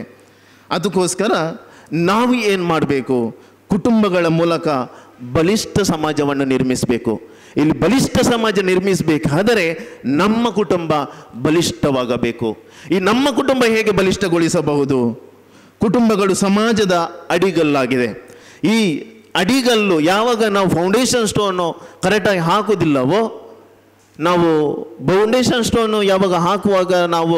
ಅದಕ್ಕೋಸ್ಕರ ನಾವು ಏನು ಮಾಡಬೇಕು? ಕುಟುಂಬಗಳ ಮೂಲಕ ಬಲಿಷ್ಠ ಸಮಾಜವನ್ನು ನಿರ್ಮಿಸಬೇಕು. ಇಲ್ಲಿ ಬಲಿಷ್ಠ ಸಮಾಜ ನಿರ್ಮಿಸಬೇಕಾದರೆ ನಮ್ಮ ಕುಟುಂಬ ಬಲಿಷ್ಠವಾಗಬೇಕು. ಈ ನಮ್ಮ ಕುಟುಂಬ ಹೇಗೆ ಬಲಿಷ್ಠಗೊಳಿಸಬಹುದು? ಕುಟುಂಬಗಳು ಸಮಾಜದ ಅಡಿಗಲ್ಲಾಗಿದೆ. ಈ ಅಡಿಗಲ್ಲು ಯಾವಾಗ ನಾವು ಫೌಂಡೇಶನ್ ಸ್ಟೋನು ಕರೆಕ್ಟಾಗಿ ಹಾಕುವುದಿಲ್ಲವೋ, ನಾವು ಫೌಂಡೇಶನ್ ಸ್ಟೋನು ಯಾವಾಗ ಹಾಕುವಾಗ ನಾವು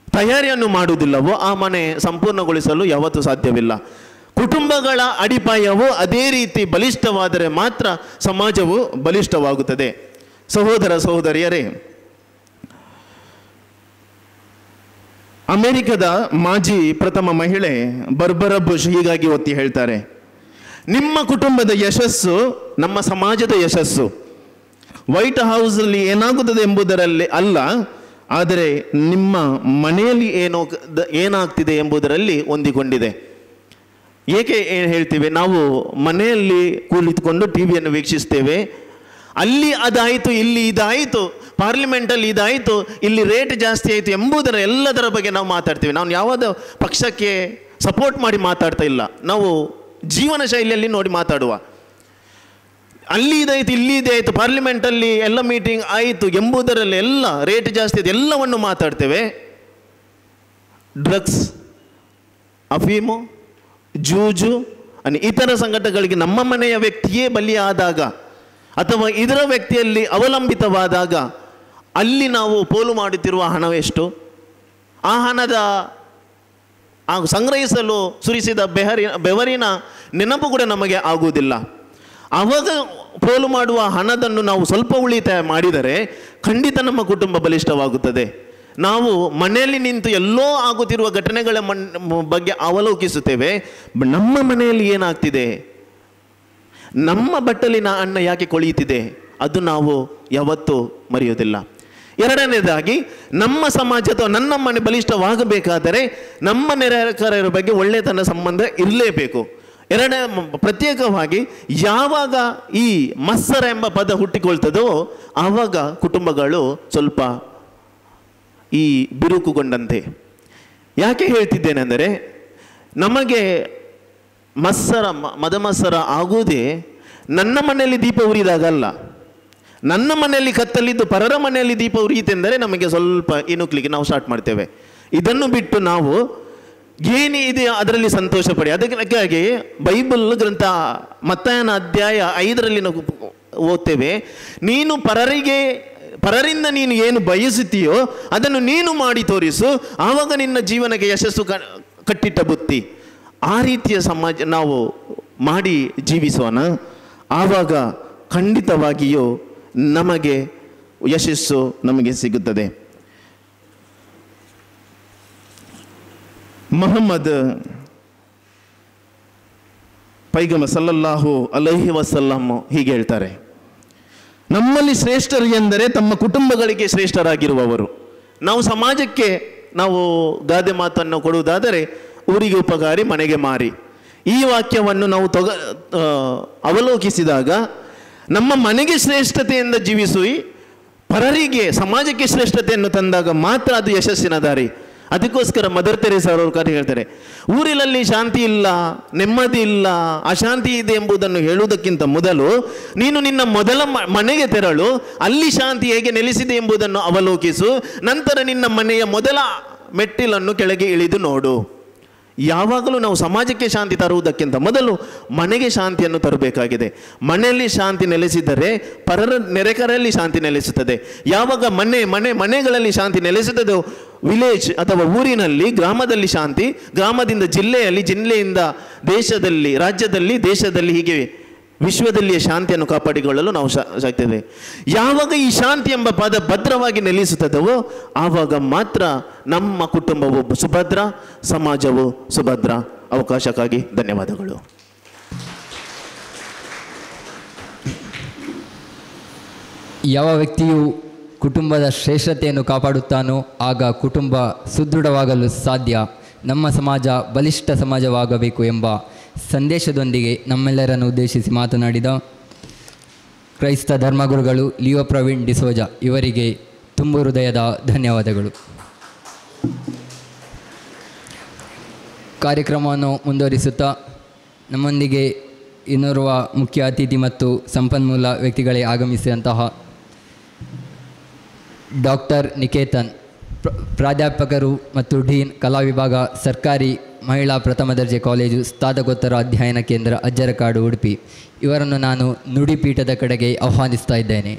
ತಯಾರಿಯನ್ನು ಮಾಡುವುದಿಲ್ಲವೋ ಆ ಮನೆ ಸಂಪೂರ್ಣಗೊಳಿಸಲು ಯಾವತ್ತೂ ಸಾಧ್ಯವಿಲ್ಲ. ಕುಟುಂಬಗಳ ಅಡಿಪಾಯವು ಅದೇ ರೀತಿ ಬಲಿಷ್ಠವಾದರೆ ಮಾತ್ರ ಸಮಾಜವು ಬಲಿಷ್ಠವಾಗುತ್ತದೆ. ಸಹೋದರ ಸಹೋದರಿಯರೇ, ಅಮೆರಿಕದ ಮಾಜಿ ಪ್ರಥಮ ಮಹಿಳೆ ಬರ್ಬರಾ ಬುಷ್ ಹೀಗಾಗಿ ಒತ್ತಿ ಹೇಳ್ತಾರೆ, ನಿಮ್ಮ ಕುಟುಂಬದ ಯಶಸ್ಸು ನಮ್ಮ ಸಮಾಜದ ಯಶಸ್ಸು. ವೈಟ್ ಹೌಸಲ್ಲಿ ಏನಾಗುತ್ತದೆ ಎಂಬುದರಲ್ಲಿ ಅಲ್ಲ, ಆದರೆ ನಿಮ್ಮ ಮನೆಯಲ್ಲಿ ಏನಾಗ್ತಿದೆ ಎಂಬುದರಲ್ಲಿ ಹೊಂದಿಕೊಂಡಿದೆ. ಏಕೆ ಹೇಳ್ತೀವಿ? ನಾವು ಮನೆಯಲ್ಲಿ ಕುಳಿತುಕೊಂಡು ಟಿ ವಿಯನ್ನು ವೀಕ್ಷಿಸ್ತೇವೆ. ಅಲ್ಲಿ ಅದಾಯಿತು, ಇಲ್ಲಿ ಇದಾಯಿತು, ಪಾರ್ಲಿಮೆಂಟಲ್ಲಿ ಇದಾಯಿತು, ಇಲ್ಲಿ ರೇಟ್ ಜಾಸ್ತಿ ಆಯಿತು ಎಂಬುದರ ಎಲ್ಲದರ ಬಗ್ಗೆ ನಾವು ಮಾತಾಡ್ತೀವಿ. ನಾವು ಯಾವುದೋ ಪಕ್ಷಕ್ಕೆ ಸಪೋರ್ಟ್ ಮಾಡಿ ಮಾತಾಡ್ತಾ ಇಲ್ಲ, ನಾವು ಜೀವನ ಶೈಲಿಯಲ್ಲಿ ನೋಡಿ ಮಾತಾಡುವ. ಅಲ್ಲಿ ಇದಾಯಿತು, ಇಲ್ಲಿ ಇದೆ ಆಯಿತು, ಪಾರ್ಲಿಮೆಂಟಲ್ಲಿ ಎಲ್ಲ ಮೀಟಿಂಗ್ ಆಯಿತು ಎಂಬುದರಲ್ಲಿ ಎಲ್ಲ ರೇಟ್ ಜಾಸ್ತಿ ಆಯಿತು ಎಲ್ಲವನ್ನು ಮಾತಾಡ್ತೇವೆ. ಡ್ರಗ್ಸ್, ಅಫೀಮು, ಜೂಜು ಇತರ ಸಂಘಟನೆಗಳಿಗೆ ನಮ್ಮ ಮನೆಯ ವ್ಯಕ್ತಿಯೇ ಬಲಿಯಾದಾಗ ಅಥವಾ ಇದರ ವ್ಯಕ್ತಿಯಲ್ಲಿ ಅವಲಂಬಿತವಾದಾಗ ಅಲ್ಲಿ ನಾವು ಪೋಲು ಮಾಡುತ್ತಿರುವ ಹಣವೆಷ್ಟು? ಆ ಹಣದ ಸಂಗ್ರಹಿಸಲು ಸುರಿಸಿದ ಬೆವರಿನ ನೆನಪು ಕೂಡ ನಮಗೆ ಆಗುವುದಿಲ್ಲ. ಆವಾಗ ಪೋಲು ಮಾಡುವ ಹಣದನ್ನು ನಾವು ಸ್ವಲ್ಪ ಉಳಿತಾಯ ಮಾಡಿದರೆ ಖಂಡಿತ ನಮ್ಮ ಕುಟುಂಬ ಬಲಿಷ್ಠವಾಗುತ್ತದೆ. ನಾವು ಮನೆಯಲ್ಲಿ ನಿಂತು ಎಲ್ಲೋ ಆಗುತ್ತಿರುವ ಘಟನೆಗಳ ಬಗ್ಗೆ ಅವಲೋಕಿಸುತ್ತೇವೆ. ನಮ್ಮ ಮನೆಯಲ್ಲಿ ಏನಾಗ್ತಿದೆ, ನಮ್ಮ ಬಟ್ಟಲಿನ ಅನ್ನ ಯಾಕೆ ಕೊಳೆಯುತ್ತಿದೆ, ಅದು ನಾವು ಯಾವತ್ತೂ ಮರೆಯೋದಿಲ್ಲ. ಎರಡನೇದಾಗಿ, ನಮ್ಮ ಸಮಾಜ ಅಥವಾ ನನ್ನ ಮನೆ ಬಲಿಷ್ಠವಾಗಬೇಕಾದರೆ ನಮ್ಮ ನೆರೆಕರೆಯರ ಬಗ್ಗೆ ಒಳ್ಳೆತನ ಸಂಬಂಧ ಇರಲೇಬೇಕು. ಪ್ರತ್ಯೇಕವಾಗಿ ಯಾವಾಗ ಈ ಮತ್ಸರ ಎಂಬ ಪದ ಹುಟ್ಟಿಕೊಳ್ತದೋ ಆವಾಗ ಕುಟುಂಬಗಳು ಸ್ವಲ್ಪ ಈ ಬಿರುಕುಗೊಂಡಂತೆ. ಯಾಕೆ ಹೇಳ್ತಿದ್ದೇನೆಂದರೆ, ನಮಗೆ ಮದಮತ್ಸರ ಆಗುವುದೇ ನನ್ನ ಮನೆಯಲ್ಲಿ ದೀಪ ಉರಿದಾಗಲ್ಲ. ನನ್ನ ಮನೆಯಲ್ಲಿ ಕತ್ತಲಿದ್ದು ಪರರ ಮನೆಯಲ್ಲಿ ದೀಪ ಉರಿಯುತ್ತೆಂದರೆ ನಮಗೆ ಸ್ವಲ್ಪ ಇನುಕ್ಲಿಕ್ಕೆ ನಾವು ಸ್ಟಾರ್ಟ್ ಮಾಡ್ತೇವೆ. ಇದನ್ನು ಬಿಟ್ಟು ನಾವು ಏನಿದೆ ಅದರಲ್ಲಿ ಸಂತೋಷ ಪಡಿ. ಅದಕ್ಕಾಗಿ ಬೈಬಲ್ ಗ್ರಂಥ ಮತ್ತಾಯನ ಅಧ್ಯಾಯ 5ರಲ್ಲಿ ನಾವು ಓದ್ತೇವೆ, ನೀನು ಪರರಿಂದ ನೀನು ಏನು ಬಯಸುತ್ತೀಯೋ ಅದನ್ನು ನೀನು ಮಾಡಿ ತೋರಿಸು, ಆವಾಗ ನಿನ್ನ ಜೀವನಕ್ಕೆ ಯಶಸ್ಸು ಕಟ್ಟಿಟ್ಟ ಬುತ್ತಿ. ಆ ರೀತಿಯ ಸಮಾಜ ನಾವು ಮಾಡಿ ಜೀವಿಸೋಣ. ಆವಾಗ ಖಂಡಿತವಾಗಿಯೂ ನಮಗೆ ಯಶಸ್ಸು ನಮಗೆ ಸಿಗುತ್ತದೆ. ಮೊಹಮ್ಮದ್ ಪೈಗಂಬ ಸಲ್ಲಲ್ಲಾಹು ಅಲೈಹಿ ವಸಲ್ಲಂ ಹೀಗೆ ಹೇಳ್ತಾರೆ, ನಮ್ಮಲ್ಲಿ ಶ್ರೇಷ್ಠರು ಎಂದರೆ ತಮ್ಮ ಕುಟುಂಬಗಳಿಗೆ ಶ್ರೇಷ್ಠರಾಗಿರುವವರು. ನಾವು ಸಮಾಜಕ್ಕೆ ನಾವು ಗಾದೆ ಮಾತನ್ನು ಕೊಡುವುದಾದರೆ ಊರಿಗೆ ಉಪಕಾರಿ ಮನೆಗೆ ಮಾರಿ. ಈ ವಾಕ್ಯವನ್ನು ನಾವು ಅವಲೋಕಿಸಿದಾಗ ನಮ್ಮ ಮನೆಗೆ ಶ್ರೇಷ್ಠತೆಯಿಂದ ಜೀವಿಸಿ ಪರರಿಗೆ ಸಮಾಜಕ್ಕೆ ಶ್ರೇಷ್ಠತೆಯನ್ನು ತಂದಾಗ ಮಾತ್ರ ಅದು ಯಶಸ್ಸಿನ ದಾರಿ. ಅದಕ್ಕೋಸ್ಕರ ಮದರ್ ತೆರೇಸಾ ಅವರು ಹೇಳ್ತಾರೆ, ಊರಿನಲ್ಲಿ ಶಾಂತಿ ಇಲ್ಲ, ನೆಮ್ಮದಿ ಇಲ್ಲ, ಅಶಾಂತಿ ಇದೆ ಎಂಬುದನ್ನು ಹೇಳುವುದಕ್ಕಿಂತ ಮೊದಲು ನೀನು ನಿನ್ನ ಮೊದಲ ಮನೆಗೆ ತೆರಳು, ಅಲ್ಲಿ ಶಾಂತಿ ಹೇಗೆ ನೆಲೆಸಿದೆ ಎಂಬುದನ್ನು ಅವಲೋಕಿಸು, ನಂತರ ನಿನ್ನ ಮನೆಯ ಮೊದಲ ಮೆಟ್ಟಿಲನ್ನು ಕೆಳಗೆ ಇಳಿದು ನೋಡು. ಯಾವಾಗಲೂ ನಾವು ಸಮಾಜಕ್ಕೆ ಶಾಂತಿ ತರುವುದಕ್ಕಿಂತ ಮೊದಲು ಮನೆಗೆ ಶಾಂತಿಯನ್ನು ತರಬೇಕಾಗಿದೆ. ಮನೆಯಲ್ಲಿ ಶಾಂತಿ ನೆಲೆಸಿದರೆ ಪರರ ನೆರೆಕರಲ್ಲಿ ಶಾಂತಿ ನೆಲೆಸುತ್ತದೆ. ಯಾವಾಗ ಮನೆಗಳಲ್ಲಿ ಶಾಂತಿ ನೆಲೆಸುತ್ತದೋ ವಿಲೇಜ್ ಅಥವಾ ಊರಿನಲ್ಲಿ, ಗ್ರಾಮದಲ್ಲಿ ಶಾಂತಿ, ಗ್ರಾಮದಿಂದ ಜಿಲ್ಲೆಯಲ್ಲಿ, ಜಿಲ್ಲೆಯಿಂದ ದೇಶದಲ್ಲಿ, ರಾಜ್ಯದಲ್ಲಿ, ದೇಶದಲ್ಲಿ, ಹೀಗೆ ವಿಶ್ವದಲ್ಲಿಯ ಶಾಂತಿಯನ್ನು ಕಾಪಾಡಿಕೊಳ್ಳಲು ನಾವು ಸಾಕ್ತೇವೆ. ಯಾವಾಗ ಈ ಶಾಂತಿ ಎಂಬ ಪದ ಭದ್ರವಾಗಿ ನೆಲೆಸುತ್ತದವೋ ಆವಾಗ ಮಾತ್ರ ನಮ್ಮ ಕುಟುಂಬವು ಸುಭದ್ರ, ಸಮಾಜವು ಸುಭದ್ರ. ಅವಕಾಶಕ್ಕಾಗಿ ಧನ್ಯವಾದಗಳು. ಯಾವ ವ್ಯಕ್ತಿಯು ಕುಟುಂಬದ ಶ್ರೇಷ್ಠತೆಯನ್ನು ಕಾಪಾಡುತ್ತಾನೋ ಆಗ ಕುಟುಂಬ ಸುದೃಢವಾಗಲು ಸಾಧ್ಯ. ನಮ್ಮ ಸಮಾಜ ಬಲಿಷ್ಠ ಸಮಾಜವಾಗಬೇಕು ಎಂಬ ಸಂದೇಶದೊಂದಿಗೆ ನಮ್ಮೆಲ್ಲರನ್ನು ಉದ್ದೇಶಿಸಿ ಮಾತನಾಡಿದ ಕ್ರೈಸ್ತ ಧರ್ಮಗುರುಗಳು ಲಿಯೋ ಪ್ರವೀಣ್ ಡಿಸೋಜಾ ಇವರಿಗೆ ತುಂಬು ಹೃದಯದ ಧನ್ಯವಾದಗಳು. ಕಾರ್ಯಕ್ರಮವನ್ನು ಮುಂದುವರಿಸುತ್ತಾ ನಮ್ಮೊಂದಿಗೆ ಇನ್ನೋರ್ವ ಮುಖ್ಯ ಅತಿಥಿ ಮತ್ತು ಸಂಪನ್ಮೂಲ ವ್ಯಕ್ತಿಗಳೇ ಆಗಮಿಸಿದಂತಹ ಡಾಕ್ಟರ್ ನಿಕೇತನ್, ಪ್ರಾಧ್ಯಾಪಕರು ಮತ್ತು ಡೀನ್, ಕಲಾ ವಿಭಾಗ, ಸರ್ಕಾರಿ ಮಹಿಳಾ ಪ್ರಥಮ ದರ್ಜೆ ಕಾಲೇಜು, ಸ್ನಾತಕೋತ್ತರ ಅಧ್ಯಯನ ಕೇಂದ್ರ, ಅಜ್ಜರಕಾಡು, ಉಡುಪಿ ಇವರನ್ನು ನಾನು ನುಡಿಪೀಠದ ಕಡೆಗೆ ಆಹ್ವಾನಿಸ್ತಾ ಇದ್ದೇನೆ.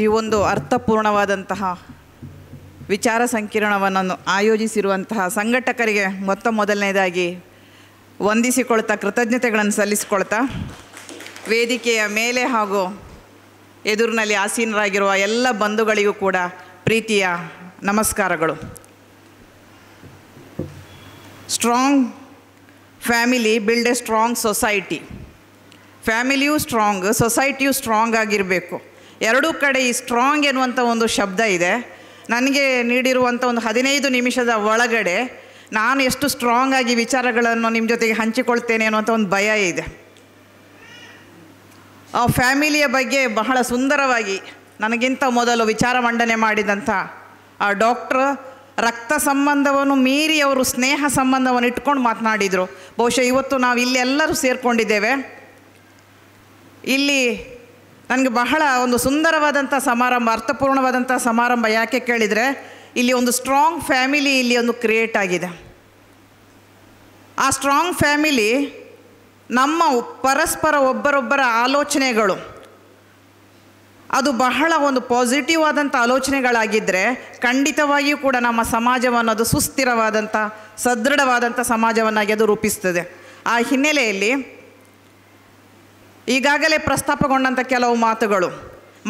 ಈ ಒಂದು ಅರ್ಥಪೂರ್ಣವಾದಂತಹ ವಿಚಾರ ಸಂಕಿರಣವನ್ನು ಆಯೋಜಿಸಿರುವಂತಹ ಸಂಘಟಕರಿಗೆ ಮೊದಲನೇದಾಗಿ ವಂದಿಸಿಕೊಳ್ತಾ ಕೃತಜ್ಞತೆಗಳನ್ನು ಸಲ್ಲಿಸಿಕೊಳ್ತಾ ವೇದಿಕೆಯ ಮೇಲೆ ಹಾಗೂ ಎದುರಿನಲ್ಲಿ ಆಸೀನರಾಗಿರುವ ಎಲ್ಲ ಬಂಧುಗಳಿಗೂ ಕೂಡ ಪ್ರೀತಿಯ ನಮಸ್ಕಾರಗಳು. Strong family build a strong society. ಫ್ಯಾಮಿಲಿಯೂ ಸ್ಟ್ರಾಂಗ್, ಸೊಸೈಟಿಯೂ ಸ್ಟ್ರಾಂಗ್ ಆಗಿರಬೇಕು. ಎರಡೂ ಕಡೆ ಈ ಸ್ಟ್ರಾಂಗ್ ಎನ್ನುವಂಥ ಒಂದು ಶಬ್ದ ಇದೆ. ನನಗೆ ನೀಡಿರುವಂಥ ಒಂದು 15 ನಿಮಿಷದ ಒಳಗಡೆ ನಾನು ಎಷ್ಟು ಸ್ಟ್ರಾಂಗ್ ಆಗಿ ವಿಚಾರಗಳನ್ನು ನಿಮ್ಮ ಜೊತೆಗೆ ಹಂಚಿಕೊಳ್ತೇನೆ ಅನ್ನುವಂಥ ಒಂದು ಭಯ ಇದೆ. ಆ ಫ್ಯಾಮಿಲಿಯ ಬಗ್ಗೆ ಬಹಳ ಸುಂದರವಾಗಿ ನನಗಿಂತ ಮೊದಲು ವಿಚಾರ ಮಂಡನೆ ಮಾಡಿದಂಥ ಆ ಡಾಕ್ಟ್ರ್ ರಕ್ತ ಸಂಬಂಧವನ್ನು ಮೀರಿ ಅವರು ಸ್ನೇಹ ಸಂಬಂಧವನ್ನು ಇಟ್ಕೊಂಡು ಮಾತನಾಡಿದರು. ಬಹುಶಃ ಇವತ್ತು ನಾವು ಇಲ್ಲಿ ಎಲ್ಲರೂ ಸೇರಿಕೊಂಡಿದ್ದೇವೆ. ಇಲ್ಲಿ ನನಗೆ ಬಹಳ ಒಂದು ಸುಂದರವಾದಂಥ ಸಮಾರಂಭ, ಅರ್ಥಪೂರ್ಣವಾದಂಥ ಸಮಾರಂಭ. ಯಾಕೆ ಕೇಳಿದರೆ ಇಲ್ಲಿ ಒಂದು ಸ್ಟ್ರಾಂಗ್ ಫ್ಯಾಮಿಲಿ ಇಲ್ಲಿ ಒಂದು ಕ್ರಿಯೇಟ್ ಆಗಿದೆ. ಆ ಸ್ಟ್ರಾಂಗ್ ಫ್ಯಾಮಿಲಿ ನಮ್ಮ ಪರಸ್ಪರ ಒಬ್ಬರೊಬ್ಬರ ಆಲೋಚನೆಗಳು ಅದು ಬಹಳ ಒಂದು ಪಾಸಿಟಿವ್ ಆದಂಥ ಆಲೋಚನೆಗಳಾಗಿದ್ದರೆ ಖಂಡಿತವಾಗಿಯೂ ಕೂಡ ನಮ್ಮ ಸಮಾಜವನ್ನು ಅದು ಸುಸ್ಥಿರವಾದಂಥ ಸದೃಢವಾದಂಥ ಸಮಾಜವನ್ನಾಗಿ ಅದು ರೂಪಿಸ್ತದೆ. ಆ ಹಿನ್ನೆಲೆಯಲ್ಲಿ ಈಗಾಗಲೇ ಪ್ರಸ್ತಾಪಗೊಂಡಂಥ ಕೆಲವು ಮಾತುಗಳು,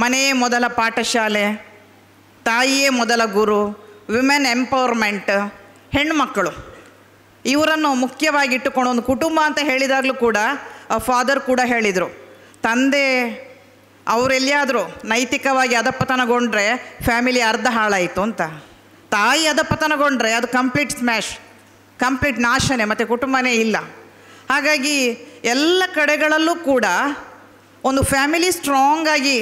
ಮನೆಯೇ ಮೊದಲ ಪಾಠಶಾಲೆ, ತಾಯಿಯೇ ಮೊದಲ ಗುರು, ವಿಮೆನ್ ಎಂಪವರ್ಮೆಂಟ್, ಹೆಣ್ಣುಮಕ್ಕಳು ಇವರನ್ನು ಮುಖ್ಯವಾಗಿ ಇಟ್ಟುಕೊಂಡು ಒಂದು ಕುಟುಂಬ ಅಂತ ಹೇಳಿದಾಗಲೂ ಕೂಡ ಫಾದರ್ ಕೂಡ ಹೇಳಿದರು, ತಂದೆ ಅವರೆಲ್ಲಿಯಾದರೂ ನೈತಿಕವಾಗಿ ಅಧಪತನಗೊಂಡ್ರೆ ಫ್ಯಾಮಿಲಿ ಅರ್ಧ ಹಾಳಾಯಿತು ಅಂತ. ತಾಯಿ ಅಧಪತನಗೊಂಡ್ರೆ ಅದು ಕಂಪ್ಲೀಟ್ ಸ್ಮ್ಯಾಶ್, ಕಂಪ್ಲೀಟ್ ನಾಶನೇ, ಮತ್ತು ಕುಟುಂಬನೇ ಇಲ್ಲ. ಹಾಗಾಗಿ ಎಲ್ಲ ಕಡೆಗಳಲ್ಲೂ ಕೂಡ ಒಂದು ಫ್ಯಾಮಿಲಿ ಸ್ಟ್ರಾಂಗ್ ಆಗಿ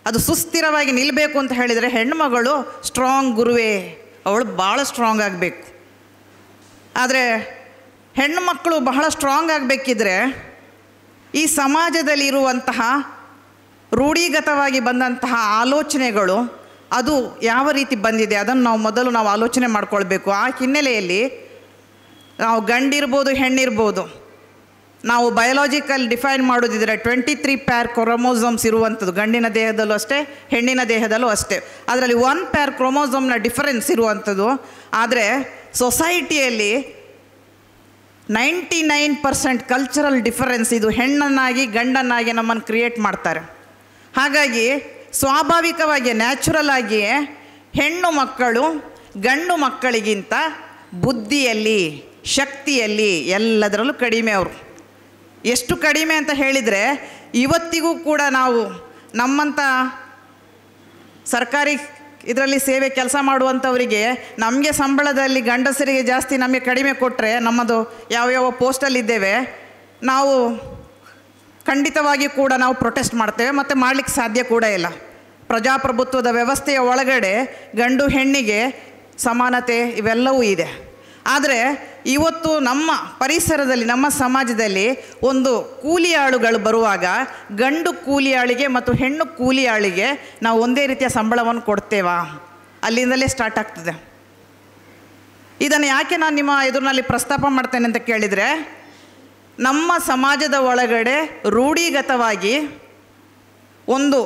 ಅದು ಸುಸ್ಥಿರವಾಗಿ ನಿಲ್ಲಬೇಕು ಅಂತ ಹೇಳಿದರೆ ಹೆಣ್ಣುಮಗಳು ಸ್ಟ್ರಾಂಗ್ ಗುರುವೇ, ಅವಳು ಭಾಳ ಸ್ಟ್ರಾಂಗ್ ಆಗಬೇಕು. ಆದರೆ ಹೆಣ್ಣು ಮಕ್ಕಳು ಬಹಳ ಸ್ಟ್ರಾಂಗ್ ಆಗಬೇಕಿದ್ರೆ ಈ ಸಮಾಜದಲ್ಲಿ ಇರುವಂತಹ ರೂಢಿಗತವಾಗಿ ಬಂದಂತಹ ಆಲೋಚನೆಗಳು ಅದು ಯಾವ ರೀತಿ ಬಂದಿದೆ ಅದನ್ನು ನಾವು ಆಲೋಚನೆ ಮಾಡ್ಕೊಳ್ಬೇಕು. ಆ ಹಿನ್ನೆಲೆಯಲ್ಲಿ ನಾವು ಗಂಡಿರ್ಬೋದು ಹೆಣ್ಣಿರ್ಬೋದು, ನಾವು ಬಯೋಲಾಜಿಕಲ್ ಡಿಫೈನ್ ಮಾಡೋದಿದ್ರೆ 23 ಪೇರ್ ಕ್ರೋಮೋಸೋಮ್ಸ್ ಇರುವಂಥದ್ದು ಗಂಡಿನ ದೇಹದಲ್ಲೂ ಅಷ್ಟೇ, ಹೆಣ್ಣಿನ ದೇಹದಲ್ಲೂ ಅಷ್ಟೇ. ಅದರಲ್ಲಿ 1 ಪೇರ್ ಕ್ರೋಮೋಸೋಮ್ನ ಡಿಫರೆನ್ಸ್ ಇರುವಂಥದ್ದು. ಆದರೆ ಸೊಸೈಟಿಯಲ್ಲಿ 99% ಕಲ್ಚರಲ್ ಡಿಫರೆನ್ಸ್ ಇದು ಹೆಣ್ಣನ್ನಾಗಿ ಗಂಡನ್ನಾಗಿ ನಮ್ಮನ್ನು ಕ್ರಿಯೇಟ್ ಮಾಡ್ತಾರೆ. ಹಾಗಾಗಿ ಸ್ವಾಭಾವಿಕವಾಗಿ ನ್ಯಾಚುರಲ್ ಆಗಿಯೇ ಹೆಣ್ಣು ಮಕ್ಕಳು ಗಂಡು ಮಕ್ಕಳಿಗಿಂತ ಬುದ್ಧಿಯಲ್ಲಿ, ಶಕ್ತಿಯಲ್ಲಿ ಎಲ್ಲದರಲ್ಲೂ ಕಡಿಮೆ. ಅವರು ಎಷ್ಟು ಕಡಿಮೆ ಅಂತ ಹೇಳಿದರೆ ಇವತ್ತಿಗೂ ಕೂಡ ನಾವು ನಮ್ಮಂಥ ಸರ್ಕಾರಿ ಇದರಲ್ಲಿ ಸೇವೆ ಕೆಲಸ ಮಾಡುವಂಥವರಿಗೆ ನಮಗೆ ಸಂಬಳದಲ್ಲಿ ಗಂಡಸರಿಗೆ ಜಾಸ್ತಿ ನಮಗೆ ಕಡಿಮೆ ಕೊಟ್ಟರೆ ನಮ್ಮದು ಯಾವ್ಯಾವ ಪೋಸ್ಟಲ್ಲಿದ್ದೇವೆ ನಾವು ಖಂಡಿತವಾಗಿ ಕೂಡ ನಾವು ಪ್ರೊಟೆಸ್ಟ್ ಮಾಡ್ತೇವೆ ಮತ್ತು ಮಾಡಲಿಕ್ಕೆ ಸಾಧ್ಯ ಕೂಡ ಇಲ್ಲ. ಪ್ರಜಾಪ್ರಭುತ್ವದ ವ್ಯವಸ್ಥೆಯ ಒಳಗಡೆ ಗಂಡು ಹೆಣ್ಣಿಗೆ ಸಮಾನತೆ ಇವೆಲ್ಲವೂ ಇದೆ. ಆದರೆ ಇವತ್ತು ನಮ್ಮ ಪರಿಸರದಲ್ಲಿ, ನಮ್ಮ ಸಮಾಜದಲ್ಲಿ ಒಂದು ಕೂಲಿ ಆಳುಗಳು ಬರುವಾಗ ಗಂಡು ಕೂಲಿ ಆಳಿಗೆ ಮತ್ತು ಹೆಣ್ಣು ಕೂಲಿ ಆಳಿಗೆ ನಾವು ಒಂದೇ ರೀತಿಯ ಸಂಬಳವನ್ನು ಕೊಡ್ತೇವಾ? ಅಲ್ಲಿಂದಲೇ ಸ್ಟಾರ್ಟ್ ಆಗ್ತದೆ. ಇದನ್ನು ಯಾಕೆ ನಾನು ನಿಮ್ಮ ಎದುರಿನಲ್ಲಿ ಪ್ರಸ್ತಾಪ ಮಾಡ್ತೇನೆ ಅಂತ ಕೇಳಿದರೆ, ನಮ್ಮ ಸಮಾಜದ ಒಳಗಡೆ ರೂಢಿಗತವಾಗಿ ಒಂದು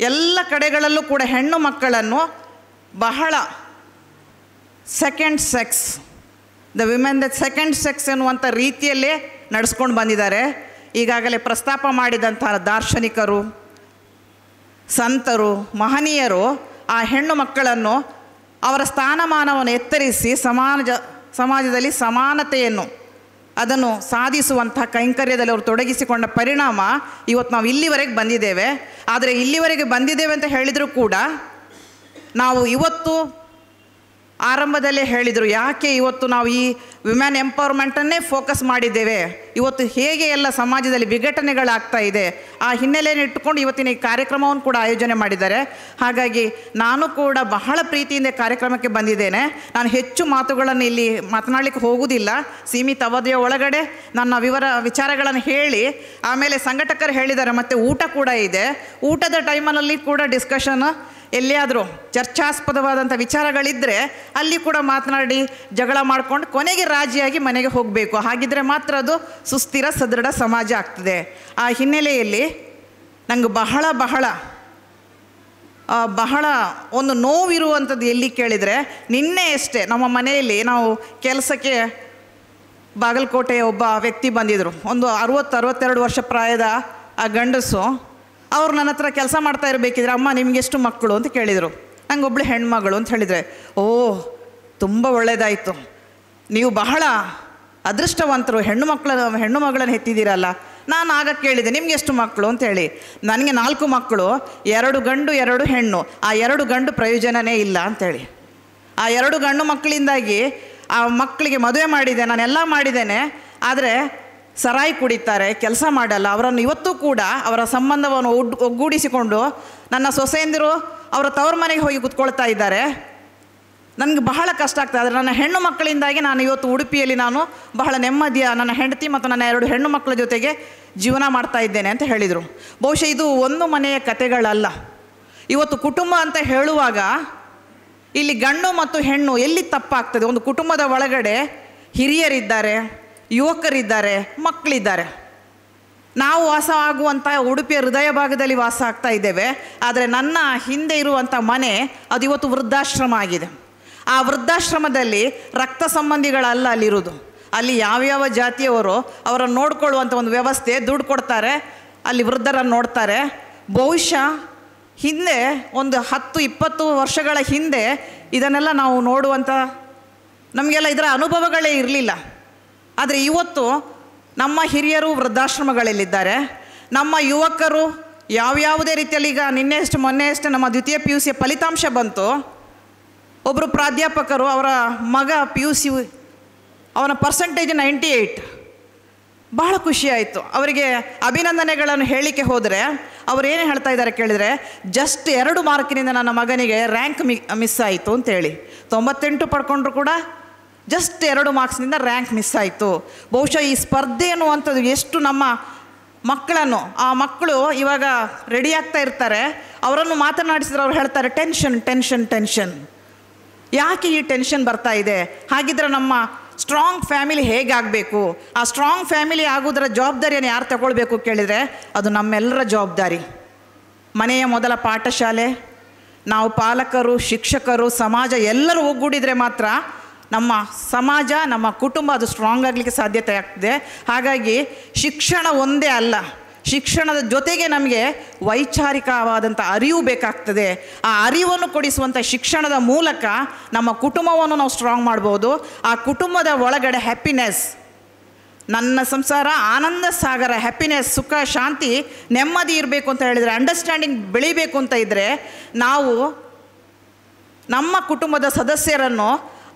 ಎಲ್ಲ ಕಡೆಗಳಲ್ಲೂ ಕೂಡ ಹೆಣ್ಣು ಮಕ್ಕಳನ್ನು ಬಹಳ second sex, the women the second sex ಎನ್ನುವಂಥ ರೀತಿಯಲ್ಲೇ ನಡೆಸ್ಕೊಂಡು ಬಂದಿದ್ದಾರೆ. ಈಗಾಗಲೇ ಪ್ರಸ್ತಾಪ ಮಾಡಿದಂತಹ ದಾರ್ಶನಿಕರು, ಸಂತರು, ಮಹನೀಯರು ಆ ಹೆಣ್ಣು ಮಕ್ಕಳನ್ನು ಅವರ ಸ್ಥಾನಮಾನವನ್ನು ಎತ್ತರಿಸಿ ಸಮಾಜದಲ್ಲಿ ಸಮಾನತೆಯನ್ನು ಅದನ್ನು ಸಾಧಿಸುವಂಥ ಕೈಂಕರ್ಯದಲ್ಲಿ ಅವರು ತೊಡಗಿಸಿಕೊಂಡ ಪರಿಣಾಮ ಇವತ್ತು ನಾವು ಇಲ್ಲಿವರೆಗೆ ಬಂದಿದ್ದೇವೆ. ಆದರೆ ಇಲ್ಲಿವರೆಗೆ ಬಂದಿದ್ದೇವೆ ಅಂತ ಹೇಳಿದರೂ ಕೂಡ ನಾವು ಇವತ್ತು ಆರಂಭದಲ್ಲೇ ಹೇಳಿದರು, ಯಾಕೆ ಇವತ್ತು ನಾವು ಈ ವಿಮೆನ್ ಎಂಪವರ್ಮೆಂಟನ್ನೇ ಫೋಕಸ್ ಮಾಡಿದ್ದೇವೆ, ಇವತ್ತು ಹೇಗೆ ಎಲ್ಲ ಸಮಾಜದಲ್ಲಿ ವಿಘಟನೆಗಳಾಗ್ತಾ ಇದೆ, ಆ ಹಿನ್ನೆಲೆಯನ್ನು ಇಟ್ಟುಕೊಂಡು ಇವತ್ತಿನ ಈ ಕಾರ್ಯಕ್ರಮವನ್ನು ಕೂಡ ಆಯೋಜನೆ ಮಾಡಿದ್ದಾರೆ. ಹಾಗಾಗಿ ನಾನು ಕೂಡ ಬಹಳ ಪ್ರೀತಿಯಿಂದ ಕಾರ್ಯಕ್ರಮಕ್ಕೆ ಬಂದಿದ್ದೇನೆ. ನಾನು ಹೆಚ್ಚು ಮಾತುಗಳನ್ನು ಇಲ್ಲಿ ಮಾತನಾಡಲಿಕ್ಕೆ ಹೋಗುವುದಿಲ್ಲ. ಸೀಮಿತ ಅವಧಿಯ ಒಳಗಡೆ ನನ್ನ ವಿಚಾರಗಳನ್ನು ಹೇಳಿ ಆಮೇಲೆ ಸಂಘಟಕರು ಹೇಳಿದ್ದಾರೆ ಮತ್ತು ಊಟ ಕೂಡ ಇದೆ. ಊಟದ ಟೈಮಲ್ಲಿ ಕೂಡ ಡಿಸ್ಕಷನ್, ಎಲ್ಲಿಯಾದರೂ ಚರ್ಚಾಸ್ಪದವಾದಂಥ ವಿಚಾರಗಳಿದ್ದರೆ ಅಲ್ಲಿ ಕೂಡ ಮಾತನಾಡಿ ಜಗಳ ಮಾಡಿಕೊಂಡು ಕೊನೆಗೆ ರಾಜಿಯಾಗಿ ಮನೆಗೆ ಹೋಗಬೇಕು. ಹಾಗಿದ್ದರೆ ಮಾತ್ರ ಅದು ಸುಸ್ಥಿರ ಸದೃಢ ಸಮಾಜ ಆಗ್ತದೆ. ಆ ಹಿನ್ನೆಲೆಯಲ್ಲಿ ನನಗೆ ಬಹಳ ಒಂದು ನೋವಿರುವಂಥದ್ದು ಎಲ್ಲಿ ಕೇಳಿದರೆ, ನಿನ್ನೆ ಅಷ್ಟೇ ನಮ್ಮ ಮನೆಯಲ್ಲಿ ನಾವು ಕೆಲಸಕ್ಕೆ ಬಾಗಲಕೋಟೆಯ ಒಬ್ಬ ವ್ಯಕ್ತಿ ಬಂದಿದ್ದರು. ಒಂದು 60-62 ವರ್ಷ ಪ್ರಾಯದ ಆ ಗಂಡಸು. ಅವ್ರು ನನ್ನ ಹತ್ರ ಕೆಲಸ ಮಾಡ್ತಾ ಇರಬೇಕಿದ್ರೆ, ಅಮ್ಮ ನಿಮಗೆಷ್ಟು ಮಕ್ಕಳು ಅಂತ ಕೇಳಿದರು. ನಂಗೆ ಒಬ್ಬಳು ಹೆಣ್ಮಗಳು ಅಂತ ಹೇಳಿದರೆ, ಓಹ್ ತುಂಬ ಒಳ್ಳೆಯದಾಯಿತು, ನೀವು ಬಹಳ ಅದೃಷ್ಟವಂತರು, ಹೆಣ್ಣು ಮಗಳನ್ನು ಹೆತ್ತಿದ್ದೀರಲ್ಲ. ನಾನು ಆಗ ಕೇಳಿದೆ, ನಿಮ್ಗೆ ಎಷ್ಟು ಮಕ್ಕಳು ಅಂತೇಳಿ. ನನಗೆ 4 ಮಕ್ಕಳು, 2 ಗಂಡು 2 ಹೆಣ್ಣು. ಆ 2 ಗಂಡು ಪ್ರಯೋಜನವೇ ಇಲ್ಲ ಅಂಥೇಳಿ. ಆ 2 ಗಂಡು ಮಕ್ಕಳಿಂದಾಗಿ ಆ ಮಕ್ಕಳಿಗೆ ಮದುವೆ ಮಾಡಿದೆ, ನಾನೆಲ್ಲ ಮಾಡಿದ್ದೇನೆ. ಆದರೆ ಸರಾಯಿ ಕುಡಿತಾರೆ, ಕೆಲಸ ಮಾಡಲ್ಲ. ಅವರನ್ನು ಇವತ್ತೂ ಕೂಡ ಅವರ ಸಂಬಂಧವನ್ನು ಒಗ್ಗೂಡಿಸಿಕೊಂಡು ನನ್ನ ಸೊಸೆಯಂದಿರು ಅವರ ತವ್ರ ಮನೆಗೆ ಹೋಗಿ ಕೂತ್ಕೊಳ್ತಾ ಇದ್ದಾರೆ. ನನಗೆ ಬಹಳ ಕಷ್ಟ ಆಗ್ತದೆ. ಆದರೆ ನನ್ನ ಹೆಣ್ಣು ಮಕ್ಕಳಿಂದಾಗಿ ನಾನು ಇವತ್ತು ಉಡುಪಿಯಲ್ಲಿ ನಾನು ಬಹಳ ನೆಮ್ಮದಿಯ ನನ್ನ ಹೆಂಡತಿ ಮತ್ತು ನನ್ನ 2 ಹೆಣ್ಣು ಮಕ್ಕಳ ಜೊತೆಗೆ ಜೀವನ ಮಾಡ್ತಾ ಇದ್ದೇನೆ ಅಂತ ಹೇಳಿದರು. ಬಹುಶಃ ಇದು ಒಂದು ಮನೆಯ ಕತೆಗಳಲ್ಲ. ಇವತ್ತು ಕುಟುಂಬ ಅಂತ ಹೇಳುವಾಗ ಇಲ್ಲಿ ಗಂಡು ಮತ್ತು ಹೆಣ್ಣು ಎಲ್ಲಿ ತಪ್ಪಾಗ್ತದೆ? ಒಂದು ಕುಟುಂಬದ ಒಳಗಡೆ ಹಿರಿಯರಿದ್ದಾರೆ, ಯುವಕರಿದ್ದಾರೆ, ಮಕ್ಕಳಿದ್ದಾರೆ. ನಾವು ವಾಸ ಆಗುವಂಥ ಉಡುಪಿಯ ಹೃದಯ ಭಾಗದಲ್ಲಿ ವಾಸ ಆಗ್ತಾ ಇದ್ದೇವೆ. ಆದರೆ ನನ್ನ ಹಿಂದೆ ಇರುವಂಥ ಮನೆ ಅದು ಇವತ್ತು ವೃದ್ಧಾಶ್ರಮ ಆಗಿದೆ. ಆ ವೃದ್ಧಾಶ್ರಮದಲ್ಲಿ ರಕ್ತ ಸಂಬಂಧಿಗಳಲ್ಲ ಅಲ್ಲಿರೋದು. ಅಲ್ಲಿ ಯಾವ್ಯಾವ ಜಾತಿಯವರು ಅವರನ್ನು ನೋಡ್ಕೊಳ್ಳುವಂಥ ಒಂದು ವ್ಯವಸ್ಥೆ, ದುಡ್ಡು ಕೊಡ್ತಾರೆ, ಅಲ್ಲಿ ವೃದ್ಧರನ್ನು ನೋಡ್ತಾರೆ. ಬಹುಶಃ ಹಿಂದೆ ಒಂದು 10-20 ವರ್ಷಗಳ ಹಿಂದೆ ಇದನ್ನೆಲ್ಲ ನಾವು ನೋಡುವಂಥ ನಮಗೆಲ್ಲ ಇದರ ಅನುಭವಗಳೇ ಇರಲಿಲ್ಲ. ಆದರೆ ಇವತ್ತು ನಮ್ಮ ಹಿರಿಯರು ವೃದ್ಧಾಶ್ರಮಗಳಲ್ಲಿದ್ದಾರೆ. ನಮ್ಮ ಯುವಕರು ಯಾವ್ಯಾವುದೇ ರೀತಿಯಲ್ಲಿ, ಈಗ ಮೊನ್ನೆ ಅಷ್ಟೇ ನಮ್ಮ ದ್ವಿತೀಯ PUC ಫಲಿತಾಂಶ ಬಂತು. ಒಬ್ಬರು ಪ್ರಾಧ್ಯಾಪಕರು, ಅವರ ಮಗ PUC ಅವನ ಪರ್ಸೆಂಟೇಜ್ 98. ಬಹಳ ಖುಷಿಯಾಯಿತು. ಅವರಿಗೆ ಅಭಿನಂದನೆಗಳನ್ನು ಹೇಳಲಿಕ್ಕೆ ಹೋದರೆ ಅವರು ಏನು ಹೇಳ್ತಾ ಇದ್ದಾರೆ ಕೇಳಿದರೆ, ಜಸ್ಟ್ 2 ಮಾರ್ಕಿನಿಂದ ನನ್ನ ಮಗನಿಗೆ ರ್ಯಾಂಕ್ ಮಿಸ್ ಆಯಿತು ಅಂತೇಳಿ. 98 ಪಡ್ಕೊಂಡ್ರು ಕೂಡ ಜಸ್ಟ್ 2 ಮಾರ್ಕ್ಸ್ನಿಂದ ರ್ಯಾಂಕ್ ಮಿಸ್ ಆಯಿತು. ಬಹುಶಃ ಈ ಸ್ಪರ್ಧೆ ಅನ್ನುವಂಥದ್ದು ಎಷ್ಟು ನಮ್ಮ ಮಕ್ಕಳನ್ನು, ಆ ಮಕ್ಕಳು ಇವಾಗ ರೆಡಿ ಆಗ್ತಾ ಇರ್ತಾರೆ, ಅವರನ್ನು ಮಾತನಾಡಿಸಿದ್ರೆ ಅವ್ರು ಹೇಳ್ತಾರೆ ಟೆನ್ಷನ್ ಟೆನ್ಷನ್ ಟೆನ್ಷನ್. ಯಾಕೆ ಈ ಟೆನ್ಷನ್ ಬರ್ತಾ ಇದೆ? ಹಾಗಿದ್ರೆ ನಮ್ಮ ಸ್ಟ್ರಾಂಗ್ ಫ್ಯಾಮಿಲಿ ಹೇಗಾಗಬೇಕು? ಆ ಸ್ಟ್ರಾಂಗ್ ಫ್ಯಾಮಿಲಿ ಆಗೋದರ ಜವಾಬ್ದಾರಿಯನ್ನು ಯಾರು ತಗೊಳ್ಬೇಕು ಕೇಳಿದರೆ ಅದು ನಮ್ಮೆಲ್ಲರ ಜವಾಬ್ದಾರಿ. ಮನೆಯ ಮೊದಲ ಪಾಠಶಾಲೆ, ನಾವು ಪಾಲಕರು, ಶಿಕ್ಷಕರು, ಸಮಾಜ ಎಲ್ಲರೂ ಒಗ್ಗೂಡಿದರೆ ಮಾತ್ರ ನಮ್ಮ ಸಮಾಜ, ನಮ್ಮ ಕುಟುಂಬ ಅದು ಸ್ಟ್ರಾಂಗ್ ಆಗಲಿಕ್ಕೆ ಸಾಧ್ಯತೆ ಆಗ್ತದೆ. ಹಾಗಾಗಿ ಶಿಕ್ಷಣ ಒಂದೇ ಅಲ್ಲ, ಶಿಕ್ಷಣದ ಜೊತೆಗೆ ನಮಗೆ ವೈಚಾರಿಕವಾದಂಥ ಅರಿವು ಬೇಕಾಗ್ತದೆ. ಆ ಅರಿವನ್ನು ಕೊಡಿಸುವಂಥ ಶಿಕ್ಷಣದ ಮೂಲಕ ನಮ್ಮ ಕುಟುಂಬವನ್ನು ನಾವು ಸ್ಟ್ರಾಂಗ್ ಮಾಡ್ಬೋದು. ಆ ಕುಟುಂಬದ ಒಳಗಡೆ ಹ್ಯಾಪಿನೆಸ್, ನನ್ನ ಸಂಸಾರ ಆನಂದ ಸಾಗರ, ಹ್ಯಾಪಿನೆಸ್, ಸುಖ, ಶಾಂತಿ, ನೆಮ್ಮದಿ ಇರಬೇಕು ಅಂತ ಹೇಳಿದರೆ, ಅಂಡರ್ಸ್ಟ್ಯಾಂಡಿಂಗ್ ಬೆಳಿಬೇಕು ಅಂತ ಇದ್ದರೆ, ನಾವು ನಮ್ಮ ಕುಟುಂಬದ ಸದಸ್ಯರನ್ನು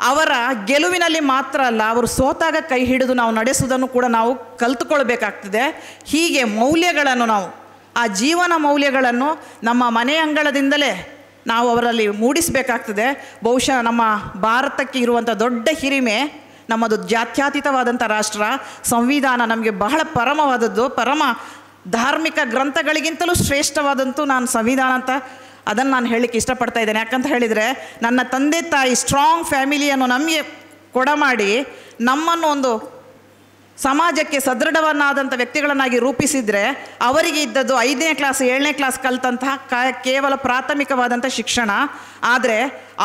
ಅವರ ಗೆಲುವಿನಲ್ಲಿ ಮಾತ್ರ ಅಲ್ಲ, ಅವರು ಸೋತಾಗ ಕೈ ಹಿಡಿದು ನಾವು ನಡೆಸುವುದನ್ನು ಕೂಡ ನಾವು ಕಲಿತುಕೊಳ್ಬೇಕಾಗ್ತದೆ. ಹೀಗೆ ಮೌಲ್ಯಗಳನ್ನು ನಾವು, ಆ ಜೀವನ ಮೌಲ್ಯಗಳನ್ನು ನಮ್ಮ ಮನೆ ಅಂಗಳದಿಂದಲೇ ನಾವು ಅವರಲ್ಲಿ ಮೂಡಿಸಬೇಕಾಗ್ತದೆ. ಬಹುಶಃ ನಮ್ಮ ಭಾರತಕ್ಕೆ ಇರುವಂಥ ದೊಡ್ಡ ಹಿರಿಮೆ ನಮ್ಮದು ಜಾತ್ಯತೀತವಾದಂಥ ರಾಷ್ಟ್ರ. ಸಂವಿಧಾನ ನಮಗೆ ಬಹಳ ಪರಮವಾದದ್ದು, ಪರಮ ಧಾರ್ಮಿಕ ಗ್ರಂಥಗಳಿಗಿಂತಲೂ ಶ್ರೇಷ್ಠವಾದಂತೂ ನಾನು ಸಂವಿಧಾನ ಅಂತ ಅದನ್ನು ನಾನು ಹೇಳಲಿಕ್ಕೆ ಇಷ್ಟಪಡ್ತಾ ಇದ್ದೇನೆ. ಯಾಕಂತ ಹೇಳಿದರೆ, ನನ್ನ ತಂದೆ ತಾಯಿ ಸ್ಟ್ರಾಂಗ್ ಫ್ಯಾಮಿಲಿಯನ್ನು ನಮಗೆ ಕೊಡಮಾಡಿ ನಮ್ಮನ್ನು ಒಂದು ಸಮಾಜಕ್ಕೆ ಸದೃಢವನ್ನಾದಂಥ ವ್ಯಕ್ತಿಗಳನ್ನಾಗಿ ರೂಪಿಸಿದರೆ, ಅವರಿಗೆ ಇದ್ದದ್ದು 5ನೇ ಕ್ಲಾಸ್ 7ನೇ ಕ್ಲಾಸ್ ಕಲಿತಂತಹ ಕೇವಲ ಪ್ರಾಥಮಿಕವಾದಂಥ ಶಿಕ್ಷಣ. ಆದರೆ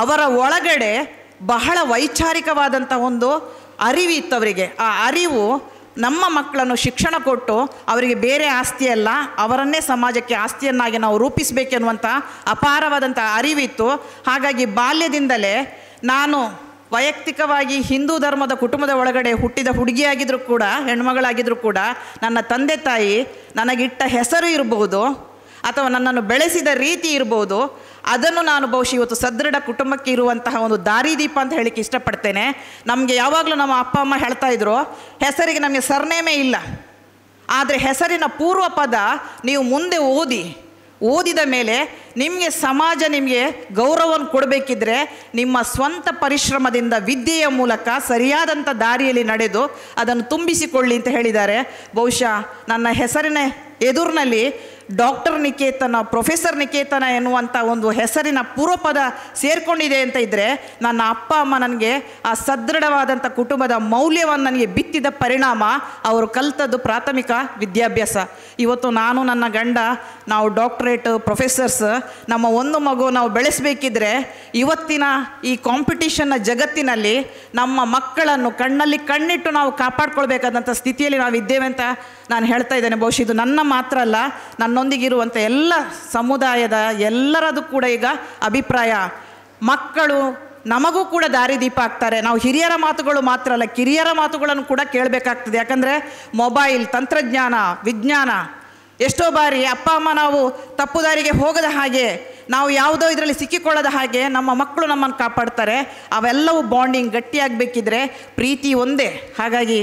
ಅವರ ಒಳಗಡೆ ಬಹಳ ವೈಚಾರಿಕವಾದಂಥ ಒಂದು ಅರಿವಿತ್ತು ಅವರಿಗೆ. ಆ ಅರಿವು ನಮ್ಮ ಮಕ್ಕಳನ್ನು ಶಿಕ್ಷಣ ಕೊಟ್ಟು ಅವರಿಗೆ ಬೇರೆ ಆಸ್ತಿಯಲ್ಲ, ಅವರನ್ನೇ ಸಮಾಜಕ್ಕೆ ಆಸ್ತಿಯನ್ನಾಗಿ ನಾವು ರೂಪಿಸಬೇಕೆನ್ನುವಂಥ ಅಪಾರವಾದಂಥ ಅರಿವಿತ್ತು. ಹಾಗಾಗಿ ಬಾಲ್ಯದಿಂದಲೇ ನಾನು ವೈಯಕ್ತಿಕವಾಗಿ ಹಿಂದೂ ಧರ್ಮದ ಕುಟುಂಬದ ಒಳಗಡೆ ಹುಟ್ಟಿದ ಹುಡುಗಿಯಾಗಿದ್ದರೂ ಕೂಡ, ಹೆಣ್ಮಗಳಾಗಿದ್ದರೂ ಕೂಡ, ನನ್ನ ತಂದೆ ತಾಯಿ ನನಗಿಟ್ಟ ಹೆಸರು ಇರಬಹುದು ಅಥವಾ ನನ್ನನ್ನು ಬೆಳೆಸಿದ ರೀತಿ ಇರ್ಬೋದು, ಅದನ್ನು ನಾನು ಬಹುಶಃ ಇವತ್ತು ಸದೃಢ ಕುಟುಂಬಕ್ಕೆ ಇರುವಂತಹ ಒಂದು ದಾರಿದೀಪ ಅಂತ ಹೇಳಿಕ್ಕೆ ಇಷ್ಟಪಡ್ತೇನೆ. ನಮಗೆ ಯಾವಾಗಲೂ ನಮ್ಮ ಅಪ್ಪ ಅಮ್ಮ ಹೇಳ್ತಾ ಇದ್ರು, ಹೆಸರಿಗೆ ನಮಗೆ ಸರ್ನೇಮೇ ಇಲ್ಲ, ಆದರೆ ಹೆಸರಿನ ಪೂರ್ವ ಪದ ನೀವು ಮುಂದೆ ಓದಿದ ಮೇಲೆ ನಿಮಗೆ ಸಮಾಜ ನಿಮಗೆ ಗೌರವವನ್ನು ಕೊಡಬೇಕಿದ್ರೆ ನಿಮ್ಮ ಸ್ವಂತ ಪರಿಶ್ರಮದಿಂದ ವಿದ್ಯೆಯ ಮೂಲಕ ಸರಿಯಾದಂಥ ದಾರಿಯಲ್ಲಿ ನಡೆದು ಅದನ್ನು ತುಂಬಿಸಿಕೊಳ್ಳಿ ಅಂತ ಹೇಳಿದ್ದಾರೆ. ಬಹುಶಃ ನನ್ನ ಹೆಸರಿನ ಎದುರಿನಲ್ಲಿ ಡಾಕ್ಟರ್ ನಿಕೇತನ, ಪ್ರೊಫೆಸರ್ ನಿಕೇತನ ಎನ್ನುವಂಥ ಒಂದು ಹೆಸರಿನ ಪೂರ್ವಪದ ಸೇರಿಕೊಂಡಿದೆ ಅಂತ ಇದ್ದರೆ, ನನ್ನ ಅಪ್ಪ ಅಮ್ಮ ನನಗೆ ಆ ಸದೃಢವಾದಂಥ ಕುಟುಂಬದ ಮೌಲ್ಯವನ್ನು ನನಗೆ ಬಿತ್ತಿದ ಪರಿಣಾಮ ಅವರು ಕಲಿತದ್ದು ಪ್ರಾಥಮಿಕ ವಿದ್ಯಾಭ್ಯಾಸ. ಇವತ್ತು ನಾನು ನನ್ನ ಗಂಡ ನಾವು ಡಾಕ್ಟರೇಟ್ ಪ್ರೊಫೆಸರ್ಸ್, ನಮ್ಮ ಒಂದು ಮಗು ನಾವು ಬೆಳೆಸಬೇಕಿದ್ರೆ ಇವತ್ತಿನ ಈ ಕಾಂಪಿಟಿಷನ್ನ ಜಗತ್ತಿನಲ್ಲಿ ನಮ್ಮ ಮಕ್ಕಳನ್ನು ಕಣ್ಣಲ್ಲಿ ಕಣ್ಣಿಟ್ಟು ನಾವು ಕಾಪಾಡ್ಕೊಳ್ಬೇಕಾದಂಥ ಸ್ಥಿತಿಯಲ್ಲಿ ನಾವಿದ್ದೇವೆ ಅಂತ ನಾನು ಹೇಳ್ತಾ ಇದ್ದೇನೆ. ಬಹುಶಃ ಇದು ನನ್ನ ಮಾತ್ರ ಅಲ್ಲ, ನನ್ನೊಂದಿಗಿರುವಂಥ ಎಲ್ಲ ಸಮುದಾಯದ ಎಲ್ಲರದು ಕೂಡ ಈಗ ಅಭಿಪ್ರಾಯ. ಮಕ್ಕಳು ನಮಗೂ ಕೂಡ ದಾರಿದೀಪ ಆಗ್ತಾರೆ. ನಾವು ಹಿರಿಯರ ಮಾತುಗಳು ಮಾತ್ರ ಅಲ್ಲ, ಕಿರಿಯರ ಮಾತುಗಳನ್ನು ಕೂಡ ಕೇಳಬೇಕಾಗ್ತದೆ. ಯಾಕಂದರೆ ಮೊಬೈಲ್, ತಂತ್ರಜ್ಞಾನ, ವಿಜ್ಞಾನ, ಎಷ್ಟೋ ಬಾರಿ ಅಪ್ಪ ಅಮ್ಮ ನಾವು ತಪ್ಪು ದಾರಿಗೆ ಹೋಗದ ಹಾಗೆ, ನಾವು ಯಾವುದೋ ಇದರಲ್ಲಿ ಸಿಕ್ಕಿಕೊಳ್ಳದ ಹಾಗೆ ನಮ್ಮ ಮಕ್ಕಳು ನಮ್ಮನ್ನು ಕಾಪಾಡ್ತಾರೆ. ಅವೆಲ್ಲವೂ ಬಾಂಡಿಂಗ್ ಗಟ್ಟಿಯಾಗಬೇಕಿದ್ರೆ ಪ್ರೀತಿ ಒಂದೇ. ಹಾಗಾಗಿ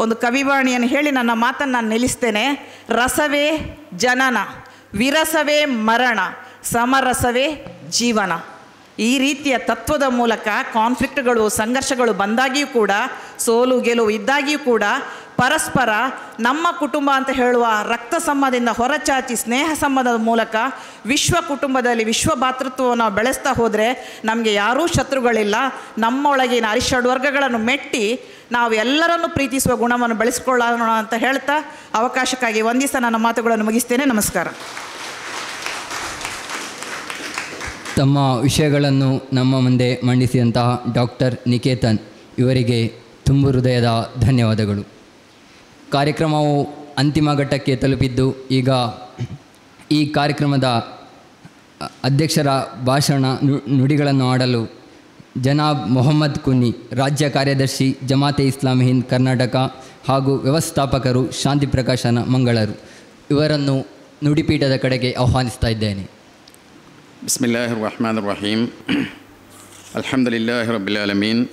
ಒಂದು ಕವಿವಾಣಿಯನ್ನು ಹೇಳಿ ನನ್ನ ಮಾತನ್ನು ನಾನು ನಿಲ್ಲಿಸ್ತೇನೆ. ರಸವೇ ಜನನ, ವಿರಸವೇ ಮರಣ, ಸಮರಸವೇ ಜೀವನ. ಈ ರೀತಿಯ ತತ್ವದ ಮೂಲಕ ಕಾನ್ಫ್ಲಿಕ್ಟ್ಗಳು, ಸಂಘರ್ಷಗಳು ಬಂದಾಗಿಯೂ ಕೂಡ, ಸೋಲು ಗೆಲುವು ಇದ್ದಾಗಿಯೂ ಕೂಡ ಪರಸ್ಪರ ನಮ್ಮ ಕುಟುಂಬ ಅಂತ ಹೇಳುವ ರಕ್ತ ಸಂಬಂಧದಿಂದ ಹೊರಚಾಚಿ ಸ್ನೇಹ ಸಂಬಂಧದ ಮೂಲಕ ವಿಶ್ವ ಕುಟುಂಬದಲ್ಲಿ ವಿಶ್ವ ಭಾತೃತ್ವವನ್ನು ಬೆಳೆಸ್ತಾ ಹೋದರೆ ನಮಗೆ ಯಾರೂ ಶತ್ರುಗಳಿಲ್ಲ. ನಮ್ಮೊಳಗಿನ ಅರಿಷಡ್ವರ್ಗಗಳನ್ನು ಮೆಟ್ಟಿ ನಾವು ಎಲ್ಲರನ್ನು ಪ್ರೀತಿಸುವ ಗುಣವನ್ನು ಬೆಳೆಸ್ಕೊಳ್ಳೋಣ ಅಂತ ಹೇಳ್ತಾ ಅವಕಾಶಕ್ಕಾಗಿ ವಂದಿಸ ನನ್ನ ಮಾತುಗಳನ್ನು ಮುಗಿಸ್ತೇನೆ. ನಮಸ್ಕಾರ. ತಮ್ಮ ವಿಷಯಗಳನ್ನು ನಮ್ಮ ಮುಂದೆ ಮಂಡಿಸಿದಂತಹ ಡಾಕ್ಟರ್ ನಿಕೇತನ್ ಇವರಿಗೆ ತುಂಬು ಹೃದಯದ ಧನ್ಯವಾದಗಳು. ಕಾರ್ಯಕ್ರಮವು ಅಂತಿಮ ಘಟ್ಟಕ್ಕೆ ತಲುಪಿದ್ದು, ಈಗ ಈ ಕಾರ್ಯಕ್ರಮದ ಅಧ್ಯಕ್ಷರ ಭಾಷಣ ನುಡಿಗಳನ್ನು ಆಡಲು ಜನಾಬ್ ಮೊಹಮ್ಮದ್ ಕುನ್ನಿ, ರಾಜ್ಯ ಕಾರ್ಯದರ್ಶಿ ಜಮಾತೆ ಇಸ್ಲಾಮಿ ಹಿಂದ್ ಕರ್ನಾಟಕ ಹಾಗೂ ವ್ಯವಸ್ಥಾಪಕರು ಶಾಂತಿ ಪ್ರಕಾಶನ ಮಂಗಳೂರು, ಇವರನ್ನು ನುಡಿಪೀಠದ ಕಡೆಗೆ ಆಹ್ವಾನಿಸ್ತಾ ಇದ್ದೇನೆ. ಬಿಸ್ಮಿಲ್ಲಾಹಿರ್ ರಹಮಾನಿರ್ ರಹೀಮ್. ಅಲ್ಹಮ್ದುಲಿಲ್ಲಾಹಿ ರಬ್ಬಿಲ್ ಆಲಮೀನ್.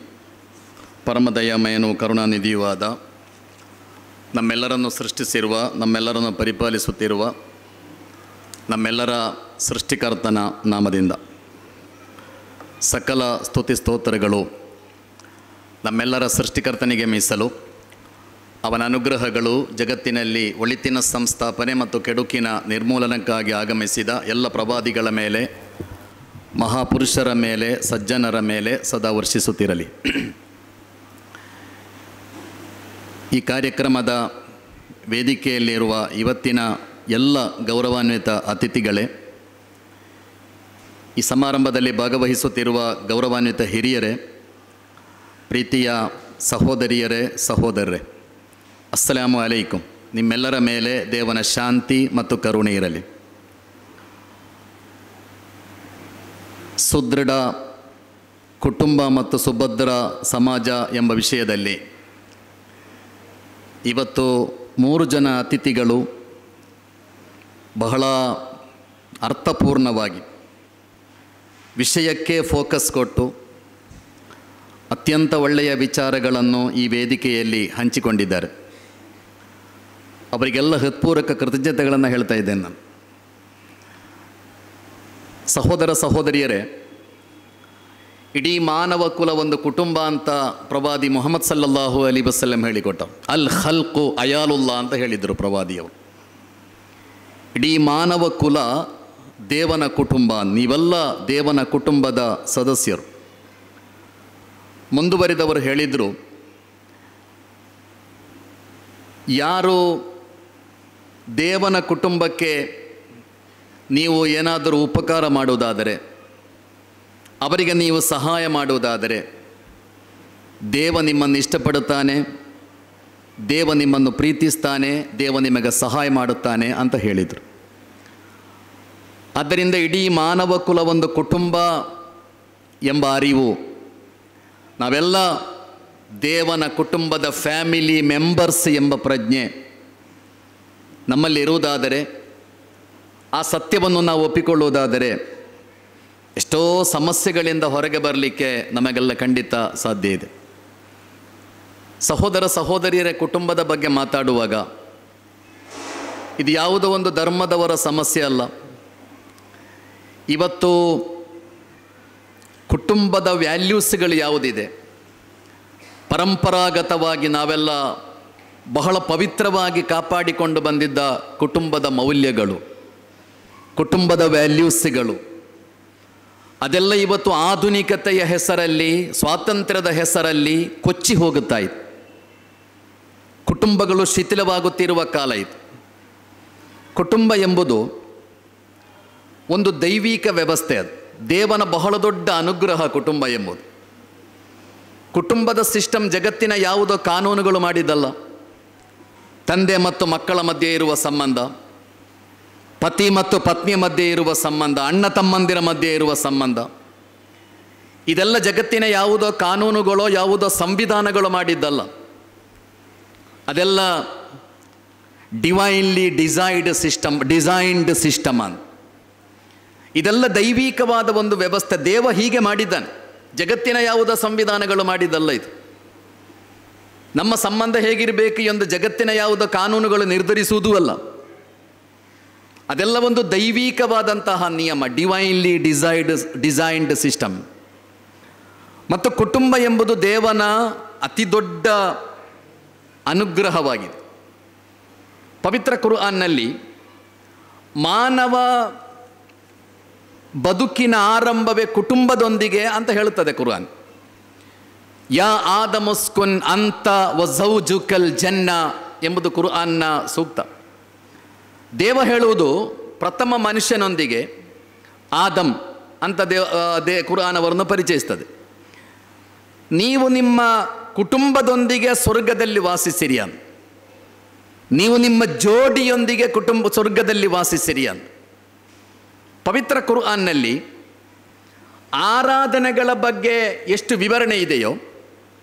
ಪರಮದಯಾಮಯನೂ ಕರುಣಾನಿಧಿಯೂ ಆದ, ನಮ್ಮೆಲ್ಲರನ್ನು ಸೃಷ್ಟಿಸಿರುವ, ನಮ್ಮೆಲ್ಲರನ್ನು ಪರಿಪಾಲಿಸುತ್ತಿರುವ ನಮ್ಮೆಲ್ಲರ ಸೃಷ್ಟಿಕರ್ತನ ನಾಮದಿಂದ ಸಕಲ ಸ್ತುತಿ ಸ್ತೋತ್ರಗಳು ನಮ್ಮೆಲ್ಲರ ಸೃಷ್ಟಿಕರ್ತನಿಗೆ ಮೀಸಲು. ಅವನ ಅನುಗ್ರಹಗಳು ಜಗತ್ತಿನಲ್ಲಿ ಒಳಿತಿನ ಸಂಸ್ಥಾಪನೆ ಮತ್ತು ಕೆಡುಕಿನ ನಿರ್ಮೂಲನಕ್ಕಾಗಿ ಆಗಮಿಸಿದ ಎಲ್ಲ ಪ್ರವಾದಿಗಳ ಮೇಲೆ, ಮಹಾಪುರುಷರ ಮೇಲೆ, ಸಜ್ಜನರ ಮೇಲೆ ಸದಾ ವರ್ಷಿಸುತ್ತಿರಲಿ. ಈ ಕಾರ್ಯಕ್ರಮದ ವೇದಿಕೆಯಲ್ಲಿರುವ ಇವತ್ತಿನ ಎಲ್ಲ ಗೌರವಾನ್ವಿತ ಅತಿಥಿಗಳೇ, ಈ ಸಮಾರಂಭದಲ್ಲಿ ಭಾಗವಹಿಸುತ್ತಿರುವ ಗೌರವಾನ್ವಿತ ಹಿರಿಯರೇ, ಪ್ರೀತಿಯ ಸಹೋದರಿಯರೇ, ಸಹೋದರರೇ, ಅಸ್ಸಲಾಮು ಅಲೈಕುಂ. ನಿಮ್ಮೆಲ್ಲರ ಮೇಲೆ ದೇವನ ಶಾಂತಿ ಮತ್ತು ಕರುಣೆ ಇರಲಿ. ಸುದೃಢ ಕುಟುಂಬ ಮತ್ತು ಸುಭದ್ರ ಸಮಾಜ ಎಂಬ ವಿಷಯದಲ್ಲಿ ಇವತ್ತು 3 ಜನ ಅತಿಥಿಗಳು ಬಹಳ ಅರ್ಥಪೂರ್ಣವಾಗಿ ವಿಷಯಕ್ಕೆ ಫೋಕಸ್ ಕೊಟ್ಟು ಅತ್ಯಂತ ಒಳ್ಳೆಯ ವಿಚಾರಗಳನ್ನು ಈ ವೇದಿಕೆಯಲ್ಲಿ ಹಂಚಿಕೊಂಡಿದ್ದಾರೆ. ಅವರಿಗೆಲ್ಲ ಹೃತ್ಪೂರ್ವಕ ಕೃತಜ್ಞತೆಗಳನ್ನು ಹೇಳ್ತಾ ಇದ್ದೇನೆ ನಾನು. ಸಹೋದರ ಸಹೋದರಿಯರೇ, ಇಡೀ ಮಾನವ ಕುಲ ಒಂದು ಕುಟುಂಬ ಅಂತ ಪ್ರವಾದಿ ಮುಹಮ್ಮದ್ ಸಲ್ಲಲ್ಲಾಹು ಅಲೈಹಿ ವಸಲ್ಲಂ ಹೇಳಿಕೊಟ್ಟ. ಅಲ್ ಖಲ್ಕು ಅಯಾಲುಲ್ಲಾ ಅಂತ ಹೇಳಿದರು ಪ್ರವಾದಿಯವರು. ಇಡೀ ಮಾನವ ಕುಲ ದೇವನ ಕುಟುಂಬ, ನೀವೆಲ್ಲ ದೇವನ ಕುಟುಂಬದ ಸದಸ್ಯರು. ಮುಂದುವರಿದವರು ಹೇಳಿದರು, ಯಾರು ದೇವನ ಕುಟುಂಬಕ್ಕೆ ನೀವು ಏನಾದರೂ ಉಪಕಾರ ಮಾಡುವುದಾದರೆ, ಅವರಿಗೆ ನೀವು ಸಹಾಯ ಮಾಡುವುದಾದರೆ, ದೇವ ನಿಮ್ಮನ್ನು ಇಷ್ಟಪಡುತ್ತಾನೆ, ದೇವ ನಿಮ್ಮನ್ನು ಪ್ರೀತಿಸ್ತಾನೆ, ದೇವ ನಿಮಗೆ ಸಹಾಯ ಮಾಡುತ್ತಾನೆ ಅಂತ ಹೇಳಿದರು. ಆದ್ದರಿಂದ ಇಡೀ ಮಾನವ ಕುಲ ಒಂದು ಕುಟುಂಬ ಎಂಬ ಅರಿವು, ನಾವೆಲ್ಲ ದೇವನ ಕುಟುಂಬದ ಫ್ಯಾಮಿಲಿ ಮೆಂಬರ್ಸ್ ಎಂಬ ಪ್ರಜ್ಞೆ ನಮ್ಮಲ್ಲಿರುವುದಾದರೆ, ಆ ಸತ್ಯವನ್ನು ನಾವು ಒಪ್ಪಿಕೊಳ್ಳುವುದಾದರೆ ಎಷ್ಟೋ ಸಮಸ್ಯೆಗಳಿಂದ ಹೊರಗೆ ಬರಲಿಕ್ಕೆ ನಮಗೆಲ್ಲ ಖಂಡಿತ ಸಾಧ್ಯ ಇದೆ. ಸಹೋದರ ಸಹೋದರಿಯರ ಕುಟುಂಬದ ಬಗ್ಗೆ ಮಾತಾಡುವಾಗ ಇದು ಯಾವುದೋ ಒಂದು ಧರ್ಮದವರ ಸಮಸ್ಯೆ ಅಲ್ಲ. ಇವತ್ತು ಕುಟುಂಬದ ವ್ಯಾಲ್ಯೂಸ್ಗಳು ಯಾವುದಿದೆ, ಪರಂಪರಾಗತವಾಗಿ ನಾವೆಲ್ಲ ಬಹಳ ಪವಿತ್ರವಾಗಿ ಕಾಪಾಡಿಕೊಂಡು ಬಂದಿದ್ದ ಕುಟುಂಬದ ಮೌಲ್ಯಗಳು, ಕುಟುಂಬದ ವ್ಯಾಲ್ಯೂಸ್ಗಳು, ಅದೆಲ್ಲ ಇವತ್ತು ಆಧುನಿಕತೆಯ ಹೆಸರಲ್ಲಿ, ಸ್ವಾತಂತ್ರ್ಯದ ಹೆಸರಲ್ಲಿ ಕೊಚ್ಚಿ ಹೋಗುತ್ತಾ ಇದೆ. ಕುಟುಂಬಗಳು ಶಿಥಿಲವಾಗುತ್ತಿರುವ ಕಾಲ ಇದು. ಕುಟುಂಬ ಎಂಬುದು ಒಂದು ದೈವಿಕ ವ್ಯವಸ್ಥೆ, ಅದು ದೇವನ ಬಹಳ ದೊಡ್ಡ ಅನುಗ್ರಹ ಕುಟುಂಬ ಎಂಬುದು. ಕುಟುಂಬದ ಸಿಸ್ಟಮ್ ಜಗತ್ತಿನ ಯಾವುದೋ ಕಾನೂನುಗಳು ಮಾಡಿದ್ದಲ್ಲ. ತಂದೆ ಮತ್ತು ಮಕ್ಕಳ ಮಧ್ಯೆ ಇರುವ ಸಂಬಂಧ, ಪತಿ ಮತ್ತು ಪತ್ನಿಯ ಮಧ್ಯೆ ಇರುವ ಸಂಬಂಧ, ಅಣ್ಣ ತಮ್ಮಂದಿರ ಮಧ್ಯೆ ಇರುವ ಸಂಬಂಧ, ಇದೆಲ್ಲ ಜಗತ್ತಿನ ಯಾವುದೋ ಕಾನೂನುಗಳೋ ಯಾವುದೋ ಸಂವಿಧಾನಗಳು ಮಾಡಿದ್ದಲ್ಲ. ಅದೆಲ್ಲ ಡಿವೈನ್ಲಿ ಡಿಸೈನ್ಡ್ ಸಿಸ್ಟಮ್ ಅಂತ. ಇದೆಲ್ಲ ದೈವಿಕವಾದ ಒಂದು ವ್ಯವಸ್ಥೆ. ದೇವ ಹೀಗೆ ಮಾಡಿದ್ದಾನೆ, ಜಗತ್ತಿನ ಯಾವುದೋ ಸಂವಿಧಾನಗಳು ಮಾಡಿದ್ದಲ್ಲ ಇದು. ನಮ್ಮ ಸಂಬಂಧ ಹೇಗಿರಬೇಕು ಎಂದು ಜಗತ್ತಿನ ಯಾವುದೋ ಕಾನೂನುಗಳು ನಿರ್ಧರಿಸುವುದೂ ಅಲ್ಲ. ಅದೆಲ್ಲ ಒಂದು ದೈವಿಕವಾದಂತಹ ನಿಯಮ, ಡಿವೈನ್ಲಿ ಡಿಸೈನ್ಡ್ ಸಿಸ್ಟಮ್. ಮತ್ತು ಕುಟುಂಬ ಎಂಬುದು ದೇವನ ಅತಿ ದೊಡ್ಡ ಅನುಗ್ರಹವಾಗಿದೆ. ಪವಿತ್ರ ಕುರ್ಆನ್ನಲ್ಲಿ ಮಾನವ ಬದುಕಿನ ಆರಂಭವೇ ಕುಟುಂಬದೊಂದಿಗೆ ಅಂತ ಹೇಳುತ್ತದೆ ಕುರ್ಆನ್. ಯಾ ಆದಮುಸ್ಕುನ್ ಅಂತ ವಜೌಜುಕಲ್ ಜನ್ನ ಎಂಬುದು ಕುರ್ಆನ್ನ ಸೂಕ್ತ. ದೇವ ಹೇಳುವುದು ಪ್ರಥಮ ಮನುಷ್ಯನೊಂದಿಗೆ ಆದಮ್ ಅಂತ ಕುರ್ಆನ್ ಅವರನ್ನು ಪರಿಚಯಿಸ್ತದೆ. ನೀವು ನಿಮ್ಮ ಕುಟುಂಬದೊಂದಿಗೆ ಸ್ವರ್ಗದಲ್ಲಿ ವಾಸಿಸಿರಿ ಅಂತ, ನೀವು ನಿಮ್ಮ ಜೋಡಿಯೊಂದಿಗೆ ಸ್ವರ್ಗದಲ್ಲಿ ವಾಸಿಸಿರಿ ಅಂತ. ಪವಿತ್ರ ಕುರ್ಆನ್ನಲ್ಲಿ ಆರಾಧನೆಗಳ ಬಗ್ಗೆ ಎಷ್ಟು ವಿವರಣೆ ಇದೆಯೋ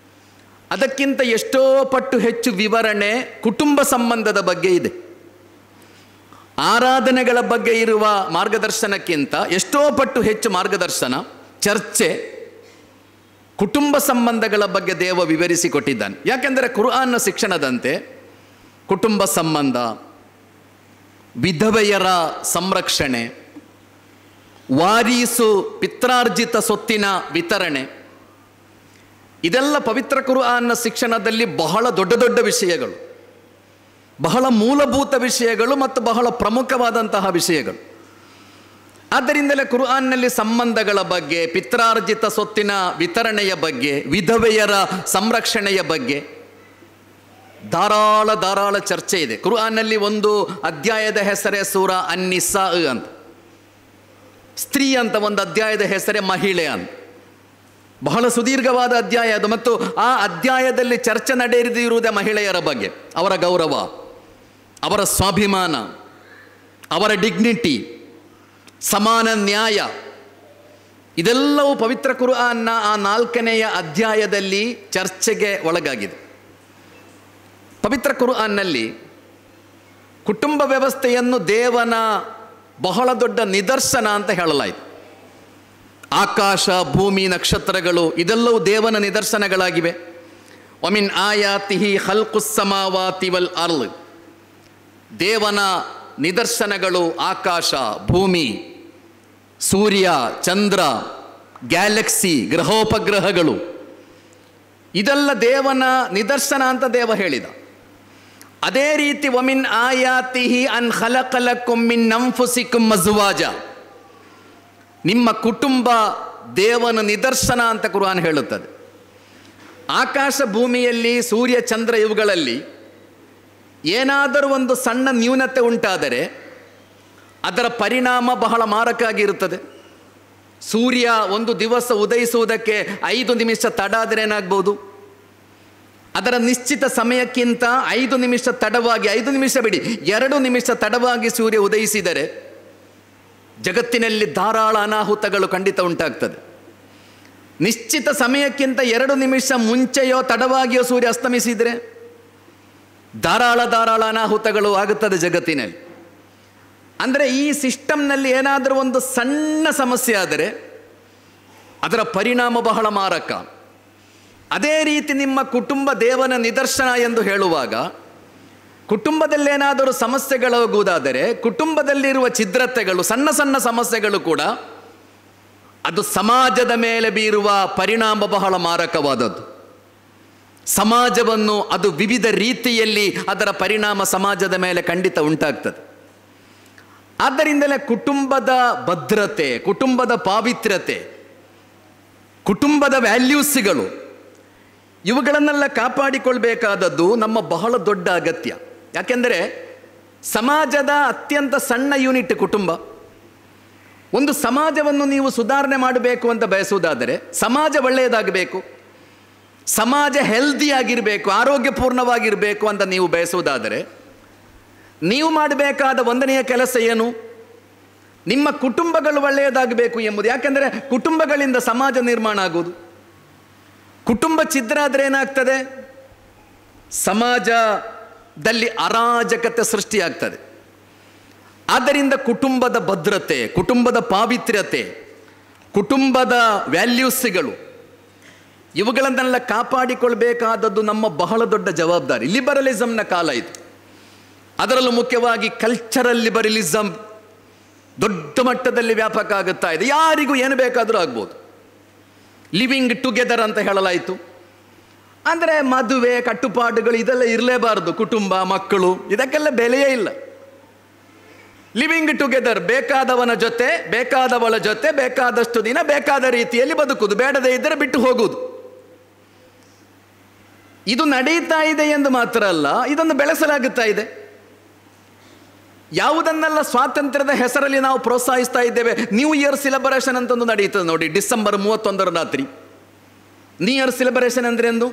ಅದಕ್ಕಿಂತ ಎಷ್ಟೋ ಪಟ್ಟು ಹೆಚ್ಚು ವಿವರಣೆ ಕುಟುಂಬ ಸಂಬಂಧದ ಬಗ್ಗೆ ಇದೆ. ಆರಾಧನೆಗಳ ಬಗ್ಗೆ ಇರುವ ಮಾರ್ಗದರ್ಶನಕ್ಕಿಂತ ಎಷ್ಟೋ ಪಟ್ಟು ಹೆಚ್ಚು ಮಾರ್ಗದರ್ಶನ, ಚರ್ಚೆ ಕುಟುಂಬ ಸಂಬಂಧಗಳ ಬಗ್ಗೆ ದೇವ ವಿವರಿಸಿಕೊಟ್ಟಿದ್ದಾನೆ. ಯಾಕೆಂದರೆ ಕುರ್ಆನ್ನ ಶಿಕ್ಷಣದಂತೆ ಕುಟುಂಬ ಸಂಬಂಧ, ವಿಧವೆಯರ ಸಂರಕ್ಷಣೆ, ವಾರೀಸು ಪಿತ್ರಾರ್ಜಿತ ಸೊತ್ತಿನ ವಿತರಣೆ, ಇದೆಲ್ಲ ಪವಿತ್ರ ಕುರ್ಆನ್ನ ಶಿಕ್ಷಣದಲ್ಲಿ ಬಹಳ ದೊಡ್ಡ ದೊಡ್ಡ ವಿಷಯಗಳು, ಬಹಳ ಮೂಲಭೂತ ವಿಷಯಗಳು ಮತ್ತು ಬಹಳ ಪ್ರಮುಖವಾದಂತಹ ವಿಷಯಗಳು. ಆದ್ದರಿಂದಲೇ ಕುರ್ಆನ್ನಲ್ಲಿ ಸಂಬಂಧಗಳ ಬಗ್ಗೆ, ಪಿತ್ರಾರ್ಜಿತ ಸೊತ್ತಿನ ವಿತರಣೆಯ ಬಗ್ಗೆ, ವಿಧವೆಯರ ಸಂರಕ್ಷಣೆಯ ಬಗ್ಗೆ ಧಾರಾಳ ಚರ್ಚೆ ಇದೆ. ಕುರ್ಆನ್ನಲ್ಲಿ ಒಂದು ಅಧ್ಯಾಯದ ಹೆಸರೇ ಸೂರ ಅನ್ನಿಸಾ ಅಂತ, ಸ್ತ್ರೀ ಅಂತ ಒಂದು ಅಧ್ಯಾಯದ ಹೆಸರೇ ಮಹಿಳೆ ಅಂತ. ಬಹಳ ಸುದೀರ್ಘವಾದ ಅಧ್ಯಾಯ ಅದು. ಮತ್ತು ಆ ಅಧ್ಯಾಯದಲ್ಲಿ ಚರ್ಚೆ ನಡೆದಿರುವುದೇ ಮಹಿಳೆಯರ ಬಗ್ಗೆ, ಅವರ ಗೌರವ, ಅವರ ಸ್ವಾಭಿಮಾನ, ಅವರ ಡಿಗ್ನಿಟಿ, ಸಮಾನ ನ್ಯಾಯ, ಇದೆಲ್ಲವೂ ಪವಿತ್ರ ಕುರ್ಆನ್ನ ಆ 4ನೆಯ ಅಧ್ಯಾಯದಲ್ಲಿ ಚರ್ಚೆಗೆ ಒಳಗಾಗಿದೆ. ಪವಿತ್ರ ಕುರ್ಆನ್ನಲ್ಲಿ ಕುಟುಂಬ ವ್ಯವಸ್ಥೆಯನ್ನು ದೇವನ ಬಹಳ ದೊಡ್ಡ ನಿದರ್ಶನ ಅಂತ ಹೇಳಲಾಯಿತು. ಆಕಾಶ, ಭೂಮಿ, ನಕ್ಷತ್ರಗಳು ಇದೆಲ್ಲವೂ ದೇವನ ನಿದರ್ಶನಗಳಾಗಿವೆ. ವಮಿನ್ ಆಯಾತಿಹಿ ಖಲ್ಕುಸ್ ಸಮಾವಾತಿ ವಲ್ ಅರ್ಳ್, ದೇವನ ನಿದರ್ಶನಗಳು ಆಕಾಶ, ಭೂಮಿ, ಸೂರ್ಯ, ಚಂದ್ರ, ಗ್ಯಾಲಕ್ಸಿ, ಗ್ರಹೋಪಗ್ರಹಗಳು, ಇದೆಲ್ಲ ದೇವನ ನಿದರ್ಶನ ಅಂತ ದೇವ ಹೇಳಿದ. ಅದೇ ರೀತಿ ವಮಿನ್ ಆಯಾತಿಹಿ ಅನ್ ಖಲಕಲಕುಂ ಮಿನ್ ಅನ್ಫುಸಿಕುಂ ಅಜ್ವಾಜ, ನಿಮ್ಮ ಕುಟುಂಬ ದೇವನ ನಿದರ್ಶನ ಅಂತ ಕುರ್ಆನ್ ಹೇಳುತ್ತದೆ. ಆಕಾಶ ಭೂಮಿಯಲ್ಲಿ, ಸೂರ್ಯ ಚಂದ್ರ ಇವುಗಳಲ್ಲಿ ಏನಾದರೂ ಒಂದು ಸಣ್ಣ ನ್ಯೂನತೆ ಉಂಟಾದರೆ ಅದರ ಪರಿಣಾಮ ಬಹಳ ಮಾರಕ ಆಗಿರುತ್ತದೆ. ಸೂರ್ಯ ಒಂದು ದಿವಸ ಉದಯಿಸುವುದಕ್ಕೆ 5 ನಿಮಿಷ ತಡ ಆದರೆ ಏನಾಗ್ಬೋದು? ಅದರ ನಿಶ್ಚಿತ ಸಮಯಕ್ಕಿಂತ 5 ನಿಮಿಷ ತಡವಾಗಿ, 5 ನಿಮಿಷ ಬಿಡಿ 2 ನಿಮಿಷ ತಡವಾಗಿ ಸೂರ್ಯ ಉದಯಿಸಿದರೆ ಜಗತ್ತಿನಲ್ಲಿ ಧಾರಾಳ ಅನಾಹುತಗಳು ಖಂಡಿತ ಉಂಟಾಗ್ತದೆ. ನಿಶ್ಚಿತ ಸಮಯಕ್ಕಿಂತ 2 ನಿಮಿಷ ಮುಂಚೆಯೋ ತಡವಾಗಿಯೋ ಸೂರ್ಯ ಅಸ್ತಮಿಸಿದರೆ ಧಾರಾಳ ಅನಾಹುತಗಳು ಆಗುತ್ತದೆ ಜಗತ್ತಿನಲ್ಲಿ. ಅಂದರೆ ಈ ಸಿಸ್ಟಮ್ನಲ್ಲಿ ಏನಾದರೂ ಒಂದು ಸಣ್ಣ ಸಮಸ್ಯೆ ಆದರೆ ಅದರ ಪರಿಣಾಮ ಬಹಳ ಮಾರಕ. ಅದೇ ರೀತಿ ನಿಮ್ಮ ಕುಟುಂಬ ದೇವನ ನಿದರ್ಶನ ಎಂದು ಹೇಳುವಾಗ ಕುಟುಂಬದಲ್ಲೇನಾದರೂ ಸಮಸ್ಯೆಗಳಾಗುವುದಾದರೆ ಕುಟುಂಬದಲ್ಲಿರುವ ಛಿದ್ರತೆಗಳು, ಸಣ್ಣ ಸಣ್ಣ ಸಮಸ್ಯೆಗಳು ಕೂಡ ಅದು ಸಮಾಜದ ಮೇಲೆ ಬೀರುವ ಪರಿಣಾಮ ಬಹಳ ಮಾರಕವಾದದ್ದು. ಸಮಾಜವನ್ನು ಅದು ವಿವಿಧ ರೀತಿಯಲ್ಲಿ ಅದರ ಪರಿಣಾಮ ಸಮಾಜದ ಮೇಲೆ ಖಂಡಿತ ಉಂಟಾಗ್ತದೆ. ಆದ್ದರಿಂದಲೇ ಕುಟುಂಬದ ಭದ್ರತೆ, ಕುಟುಂಬದ ಪಾವಿತ್ರ್ಯತೆ, ಕುಟುಂಬದ ವ್ಯಾಲ್ಯೂಸ್ಗಳು ಇವುಗಳನ್ನೆಲ್ಲ ಕಾಪಾಡಿಕೊಳ್ಬೇಕಾದದ್ದು ನಮ್ಮ ಬಹಳ ದೊಡ್ಡ ಅಗತ್ಯ. ಯಾಕೆಂದರೆ ಸಮಾಜದ ಅತ್ಯಂತ ಸಣ್ಣ ಯೂನಿಟ್ ಕುಟುಂಬ. ಒಂದು ಸಮಾಜವನ್ನು ನೀವು ಸುಧಾರಣೆ ಮಾಡಬೇಕು ಅಂತ ಬಯಸುವುದಾದರೆ ಸಮಾಜ ಒಳ್ಳೆಯದಾಗಬೇಕು, ಸಮಾಜ ಹೆಲ್ದಿಯಾಗಿರಬೇಕು, ಆರೋಗ್ಯಪೂರ್ಣವಾಗಿರಬೇಕು ಅಂತ ನೀವು ಬಯಸುವುದಾದರೆ ನೀವು ಮಾಡಬೇಕಾದ ಒಂದನೆಯ ಕೆಲಸ ಏನು? ನಿಮ್ಮ ಕುಟುಂಬಗಳು ಒಳ್ಳೆಯದಾಗಬೇಕು ಎಂಬುದು. ಯಾಕೆಂದರೆ ಕುಟುಂಬಗಳಿಂದ ಸಮಾಜ ನಿರ್ಮಾಣ ಆಗುವುದು. ಕುಟುಂಬ ಛಿದ್ರ ಆದರೆ ಏನಾಗ್ತದೆ? ಸಮಾಜದಲ್ಲಿ ಅರಾಜಕತೆ ಸೃಷ್ಟಿಯಾಗ್ತದೆ. ಆದ್ದರಿಂದ ಕುಟುಂಬದ ಭದ್ರತೆ, ಕುಟುಂಬದ ಪಾವಿತ್ರ್ಯತೆ, ಕುಟುಂಬದ ವ್ಯಾಲ್ಯೂಸ್ಗಳು ಇವುಗಳನ್ನೆಲ್ಲ ಕಾಪಾಡಿಕೊಳ್ಬೇಕಾದದ್ದು ನಮ್ಮ ಬಹಳ ದೊಡ್ಡ ಜವಾಬ್ದಾರಿ. ಲಿಬರಲಿಸಮ್ನ ಕಾಲ ಇದು. ಅದರಲ್ಲೂ ಮುಖ್ಯವಾಗಿ ಕಲ್ಚರಲ್ ಲಿಬರಲಿಸಮ್ ದೊಡ್ಡ ಮಟ್ಟದಲ್ಲಿ ವ್ಯಾಪಕ ಆಗುತ್ತಾ ಇದೆ. ಯಾರಿಗೂ ಏನು ಬೇಕಾದರೂ ಆಗ್ಬೋದು. ಲಿವಿಂಗ್ ಟುಗೆದರ್ ಅಂತ ಹೇಳಲಾಯಿತು. ಅಂದರೆ ಮದುವೆ, ಕಟ್ಟುಪಾಡುಗಳು ಇದೆಲ್ಲ ಇರಲೇಬಾರದು. ಕುಟುಂಬ, ಮಕ್ಕಳು ಇದಕ್ಕೆಲ್ಲ ಬೆಲೆಯೇ ಇಲ್ಲ. ಲಿವಿಂಗ್ ಟುಗೆದರ್, ಬೇಕಾದವನ ಜೊತೆ, ಬೇಕಾದವಳ ಜೊತೆ ಬೇಕಾದಷ್ಟು ದಿನ ಬೇಕಾದ ರೀತಿಯಲ್ಲಿ ಬದುಕುವುದು, ಬೇಡದೇ ಇದ್ದರೆ ಬಿಟ್ಟು ಹೋಗುವುದು. ಇದು ನಡೀತಾ ಇದೆ ಎಂದು ಮಾತ್ರ ಅಲ್ಲ, ಇದನ್ನು ಬೆಳೆಸಲಾಗುತ್ತಾ ಇದೆ. ಯಾವುದನ್ನೆಲ್ಲ ಸ್ವಾತಂತ್ರ್ಯದ ಹೆಸರಲ್ಲಿ ನಾವು ಪ್ರೋತ್ಸಾಹಿಸ್ತಾ ಇದ್ದೇವೆ. ನ್ಯೂ ಇಯರ್ ಸೆಲೆಬ್ರೇಷನ್ ಅಂತಂದು ನಡೆಯುತ್ತದೆ ನೋಡಿ, ಡಿಸೆಂಬರ್ 31 ರಾತ್ರಿ. ನ್ಯೂ ಇಯರ್ ಸೆಲೆಬ್ರೇಷನ್ ಅಂದರೆ ಎಂದು?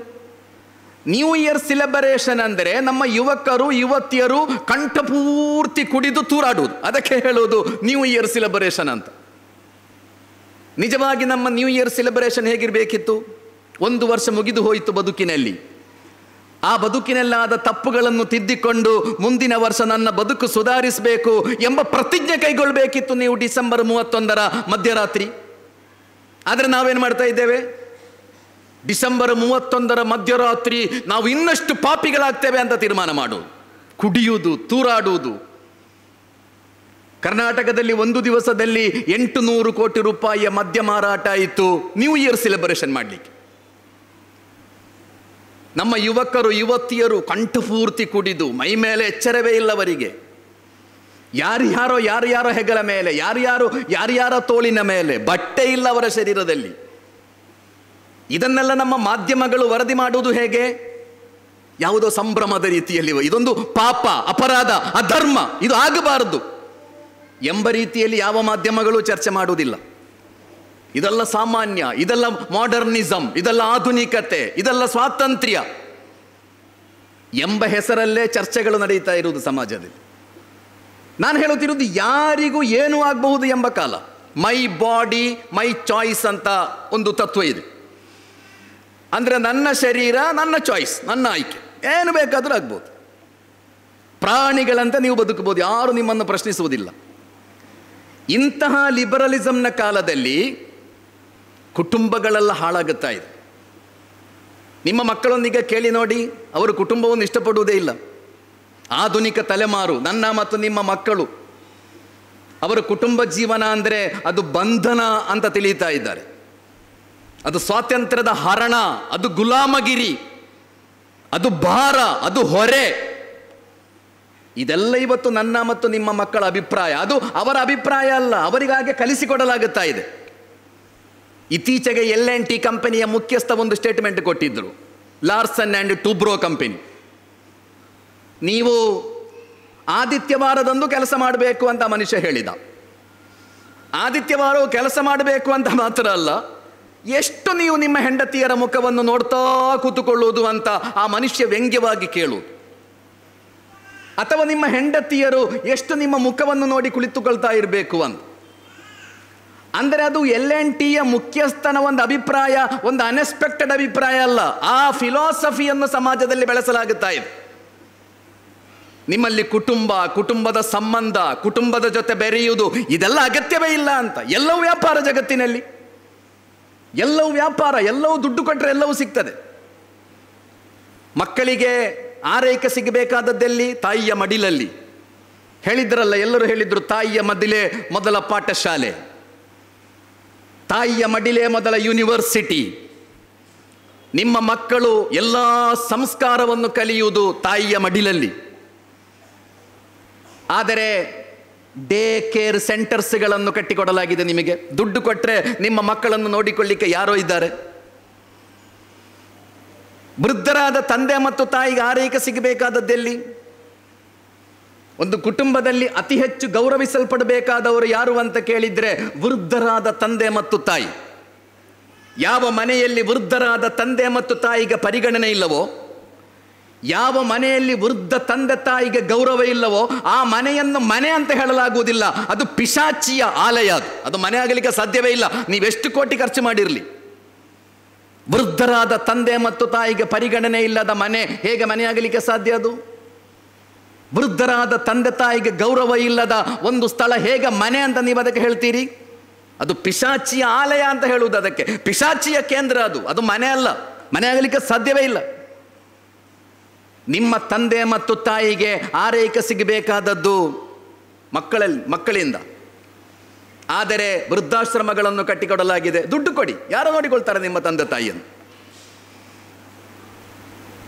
ನ್ಯೂ ಇಯರ್ ಸೆಲೆಬ್ರೇಷನ್ ಅಂದರೆ ನಮ್ಮ ಯುವಕರು ಯುವತಿಯರು ಕಂಠಪೂರ್ತಿ ಕುಡಿದು ತೂರಾಡುವುದು, ಅದಕ್ಕೆ ಹೇಳುವುದು ನ್ಯೂ ಇಯರ್ ಸೆಲೆಬ್ರೇಷನ್ ಅಂತ. ನಿಜವಾಗಿ ನಮ್ಮ ನ್ಯೂ ಇಯರ್ ಸೆಲೆಬ್ರೇಷನ್ ಹೇಗಿರಬೇಕಿತ್ತು? 1 ವರ್ಷ ಮುಗಿದು ಹೋಯಿತು ಬದುಕಿನಲ್ಲಿ, ಆ ಬದುಕಿನಲ್ಲಾದ ತಪ್ಪುಗಳನ್ನು ತಿದ್ದಿಕೊಂಡು ಮುಂದಿನ ವರ್ಷ ನನ್ನ ಬದುಕು ಸುಧಾರಿಸಬೇಕು ಎಂಬ ಪ್ರತಿಜ್ಞೆ ಕೈಗೊಳ್ಳಬೇಕಿತ್ತು ನೀವು ಡಿಸೆಂಬರ್ 31 ಮಧ್ಯರಾತ್ರಿ. ಆದರೆ ನಾವೇನು ಮಾಡ್ತಾ ಇದ್ದೇವೆ? ಡಿಸೆಂಬರ್ 31 ಮಧ್ಯರಾತ್ರಿ ನಾವು ಇನ್ನಷ್ಟು ಪಾಪಿಗಳಾಗ್ತೇವೆ ಅಂತ ತೀರ್ಮಾನ ಮಾಡುವುದು, ಕುಡಿಯುವುದು, ತೂರಾಡುವುದು. ಕರ್ನಾಟಕದಲ್ಲಿ ಒಂದು ದಿವಸದಲ್ಲಿ 800 ಕೋಟಿ ರೂಪಾಯಿಯ ಮದ್ಯ ಮಾರಾಟ ಆಯಿತು ನ್ಯೂ ಇಯರ್ ಸೆಲೆಬ್ರೇಷನ್ ಮಾಡಲಿಕ್ಕೆ. ನಮ್ಮ ಯುವಕರು ಯುವತಿಯರು ಕಂಠಪೂರ್ತಿ ಕುಡಿದು ಮೈ ಮೇಲೆ ಎಚ್ಚರವೇ ಇಲ್ಲವರಿಗೆ, ಯಾರ್ಯಾರೋ ಹೆಗಲ ಮೇಲೆ, ಯಾರ್ಯಾರ ತೋಳಿನ ಮೇಲೆ, ಬಟ್ಟೆ ಇಲ್ಲ ಅವರ ಶರೀರದಲ್ಲಿ. ಇದನ್ನೆಲ್ಲ ನಮ್ಮ ಮಾಧ್ಯಮಗಳು ವರದಿ ಮಾಡುವುದು ಹೇಗೆ? ಯಾವುದೋ ಸಂಭ್ರಮದ ರೀತಿಯಲ್ಲಿ. ಇದೊಂದು ಪಾಪ, ಅಪರಾಧ, ಅಧರ್ಮ, ಇದು ಆಗಬಾರದು ಎಂಬ ರೀತಿಯಲ್ಲಿ ಯಾವ ಮಾಧ್ಯಮಗಳು ಚರ್ಚೆ ಮಾಡುವುದಿಲ್ಲ. ಇದೆಲ್ಲ ಸಾಮಾನ್ಯ, ಇದೆಲ್ಲ ಮಾಡರ್ನಿಸಮ್, ಇದೆಲ್ಲ ಆಧುನಿಕತೆ, ಇದೆಲ್ಲ ಸ್ವಾತಂತ್ರ್ಯ ಎಂಬ ಹೆಸರಲ್ಲೇ ಚರ್ಚೆಗಳು ನಡೀತಾ ಇರುವುದು ಸಮಾಜದಲ್ಲಿ. ನಾನು ಹೇಳುತ್ತಿರುವುದು ಯಾರಿಗೂ ಏನೂ ಆಗಬಹುದು ಎಂಬ ಕಾಲ. ಮೈ ಬಾಡಿ ಮೈ ಚಾಯ್ಸ್ ಅಂತ ಒಂದು ತತ್ವ ಇದೆ. ಅಂದರೆ ನನ್ನ ಶರೀರ ನನ್ನ ಚಾಯ್ಸ್, ನನ್ನ ಆಯ್ಕೆ, ಏನು ಬೇಕಾದರೂ ಆಗ್ಬೋದು. ಪ್ರಾಣಿಗಳಂತೆ ನೀವು ಬದುಕಬಹುದು, ಯಾರು ನಿಮ್ಮನ್ನು ಪ್ರಶ್ನಿಸುವುದಿಲ್ಲ. ಇಂತಹ ಲಿಬರಲಿಸಮ್ನ ಕಾಲದಲ್ಲಿ ಕುಟುಂಬಗಳೆಲ್ಲ ಹಾಳಾಗುತ್ತಾ ಇದೆ. ನಿಮ್ಮ ಮಕ್ಕಳೊಂದಿಗೆ ಕೇಳಿ ನೋಡಿ, ಅವರು ಕುಟುಂಬವನ್ನು ಇಷ್ಟಪಡುವುದೇ ಇಲ್ಲ. ಆಧುನಿಕ ತಲೆಮಾರು, ನನ್ನ ಮತ್ತು ನಿಮ್ಮ ಮಕ್ಕಳು, ಅವರ ಕುಟುಂಬ ಜೀವನ ಅಂದರೆ ಅದು ಬಂಧನ ಅಂತ ತಿಳಿಯುತ್ತಾ ಇದ್ದಾರೆ. ಅದು ಸ್ವಾತಂತ್ರ್ಯದ ಹರಣ, ಅದು ಗುಲಾಮಗಿರಿ, ಅದು ಭಾರ, ಅದು ಹೊರೆ. ಇದೆಲ್ಲ ಇವತ್ತು ನನ್ನ ಮತ್ತು ನಿಮ್ಮ ಮಕ್ಕಳ ಅಭಿಪ್ರಾಯ. ಅದು ಅವರ ಅಭಿಪ್ರಾಯ ಅಲ್ಲ, ಅವರಿಗಾಗೆ ಕಲಿಸಿಕೊಡಲಾಗುತ್ತಾ ಇದೆ. ಇತ್ತೀಚೆಗೆ L&T ಕಂಪನಿಯ ಮುಖ್ಯಸ್ಥ ಒಂದು ಸ್ಟೇಟ್ಮೆಂಟ್ ಕೊಟ್ಟಿದ್ದರು, ಲಾರ್ಸನ್ ಆ್ಯಂಡ್ ಟೂಬ್ರೋ ಕಂಪನಿ. ನೀವು ಆದಿತ್ಯವಾರದಂದು ಕೆಲಸ ಮಾಡಬೇಕು ಅಂತ ಮನುಷ್ಯ ಹೇಳಿದ. ಆದಿತ್ಯವಾರವು ಕೆಲಸ ಮಾಡಬೇಕು ಅಂತ ಮಾತ್ರ ಅಲ್ಲ, ಎಷ್ಟು ನೀವು ನಿಮ್ಮ ಹೆಂಡತಿಯರ ಮುಖವನ್ನು ನೋಡ್ತಾ ಕೂತುಕೊಳ್ಳುವುದು ಅಂತ ಆ ಮನುಷ್ಯ ವ್ಯಂಗ್ಯವಾಗಿ ಕೇಳುವುದು. ಅಥವಾ ನಿಮ್ಮ ಹೆಂಡತಿಯರು ಎಷ್ಟು ನಿಮ್ಮ ಮುಖವನ್ನು ನೋಡಿ ಕುಳಿತುಕೊಳ್ತಾ ಇರಬೇಕು ಅಂತ. ಅಂದರೆ ಅದು LNTಯ ಮುಖ್ಯಸ್ಥನ ಒಂದು ಅಭಿಪ್ರಾಯ, ಒಂದು ಅನ್ಎಕ್ಸ್ಪೆಕ್ಟೆಡ್ ಅಭಿಪ್ರಾಯ ಅಲ್ಲ. ಆ ಫಿಲಾಸಫಿಯನ್ನು ಸಮಾಜದಲ್ಲಿ ಬೆಳೆಸಲಾಗುತ್ತಾ ಇದೆ. ನಿಮ್ಮಲ್ಲಿ ಕುಟುಂಬ, ಕುಟುಂಬದ ಸಂಬಂಧ, ಕುಟುಂಬದ ಜೊತೆ ಬೆರೆಯುವುದು ಇದೆಲ್ಲ ಅಗತ್ಯವೇ ಇಲ್ಲ ಅಂತ. ಎಲ್ಲವೂ ವ್ಯಾಪಾರ ಜಗತ್ತಿನಲ್ಲಿ, ಎಲ್ಲವೂ ವ್ಯಾಪಾರ, ಎಲ್ಲವೂ ದುಡ್ಡು ಕೊಟ್ಟರೆ ಎಲ್ಲವೂ ಸಿಗ್ತದೆ. ಮಕ್ಕಳಿಗೆ ಆರೈಕೆ ಸಿಗಬೇಕಾದದ್ದಲ್ಲಿ ತಾಯಿಯ ಮಡಿಲಲ್ಲಿ. ಹೇಳಿದ್ರಲ್ಲ, ಎಲ್ಲರೂ ಹೇಳಿದ್ರು ತಾಯಿಯ ಮಡಿಲೇ ಮೊದಲ ಪಾಠಶಾಲೆ, ತಾಯಿಯ ಮಡಿಲೇ ಮೊದಲ ಯೂನಿವರ್ಸಿಟಿ. ನಿಮ್ಮ ಮಕ್ಕಳು ಎಲ್ಲ ಸಂಸ್ಕಾರವನ್ನು ಕಲಿಯುವುದು ತಾಯಿಯ ಮಡಿಲಲ್ಲಿ. ಆದರೆ ಡೇ ಕೇರ್ ಸೆಂಟರ್ಸ್ಗಳನ್ನು ಕಟ್ಟಿಕೊಡಲಾಗಿದೆ. ನಿಮಗೆ ದುಡ್ಡು ಕೊಟ್ಟರೆ ನಿಮ್ಮ ಮಕ್ಕಳನ್ನು ನೋಡಿಕೊಳ್ಳಿಕ್ಕೆ ಯಾರೋ ಇದ್ದಾರೆ. ವೃದ್ಧರಾದ ತಂದೆ ಮತ್ತು ತಾಯಿಗೆ ಆರೈಕೆ ಸಿಗಬೇಕಾದದ್ದೆಲ್ಲಿ? ಒಂದು ಕುಟುಂಬದಲ್ಲಿ ಅತಿ ಹೆಚ್ಚು ಗೌರವಿಸಲ್ಪಡಬೇಕಾದವರು ಯಾರು ಅಂತ ಕೇಳಿದರೆ ವೃದ್ಧರಾದ ತಂದೆ ಮತ್ತು ತಾಯಿ. ಯಾವ ಮನೆಯಲ್ಲಿ ವೃದ್ಧರಾದ ತಂದೆ ಮತ್ತು ತಾಯಿಗೆ ಪರಿಗಣನೆ ಇಲ್ಲವೋ, ಯಾವ ಮನೆಯಲ್ಲಿ ವೃದ್ಧ ತಂದೆ ತಾಯಿಗೆ ಗೌರವ ಇಲ್ಲವೋ ಆ ಮನೆಯನ್ನು ಮನೆ ಅಂತ ಹೇಳಲಾಗುವುದಿಲ್ಲ. ಅದು ಪಿಶಾಚಿಯ ಆಲಯ. ಅದು ಮನೆ ಆಗಲಿಕ್ಕೆ ಸಾಧ್ಯವೇ ಇಲ್ಲ, ನೀವೆಷ್ಟು ಕೋಟಿ ಖರ್ಚು ಮಾಡಿರಲಿ. ವೃದ್ಧರಾದ ತಂದೆ ಮತ್ತು ತಾಯಿಗೆ ಪರಿಗಣನೆ ಇಲ್ಲದ ಮನೆ ಹೇಗೆ ಮನೆ ಆಗಲಿಕ್ಕೆ ಸಾಧ್ಯ? ಅದು ವೃದ್ಧರಾದ ತಂದೆ ತಾಯಿಗೆ ಗೌರವ ಇಲ್ಲದ ಒಂದು ಸ್ಥಳ ಹೇಗೆ ಮನೆ ಅಂತ ನೀವು ಅದಕ್ಕೆ ಹೇಳ್ತೀರಿ? ಅದು ಪಿಶಾಚಿಯ ಆಲಯ ಅಂತ ಹೇಳುವುದು. ಅದಕ್ಕೆ ಪಿಶಾಚಿಯ ಕೇಂದ್ರ ಅದು. ಅದು ಮನೆ ಅಲ್ಲ, ಮನೆ ಆಗಲಿಕ್ಕೆ ಸಾಧ್ಯವೇ ಇಲ್ಲ. ನಿಮ್ಮ ತಂದೆ ಮತ್ತು ತಾಯಿಗೆ ಆರೈಕೆ ಸಿಗಬೇಕಾದದ್ದು ಮಕ್ಕಳಿಂದ. ಆದರೆ ವೃದ್ಧಾಶ್ರಮಗಳನ್ನು ಕಟ್ಟಿಕೊಡಲಾಗಿದೆ. ದುಡ್ಡು ಕೊಡಿ, ಯಾರು ನೋಡಿಕೊಳ್ತಾರೆ ನಿಮ್ಮ ತಂದೆ ತಾಯಿಯನ್ನು?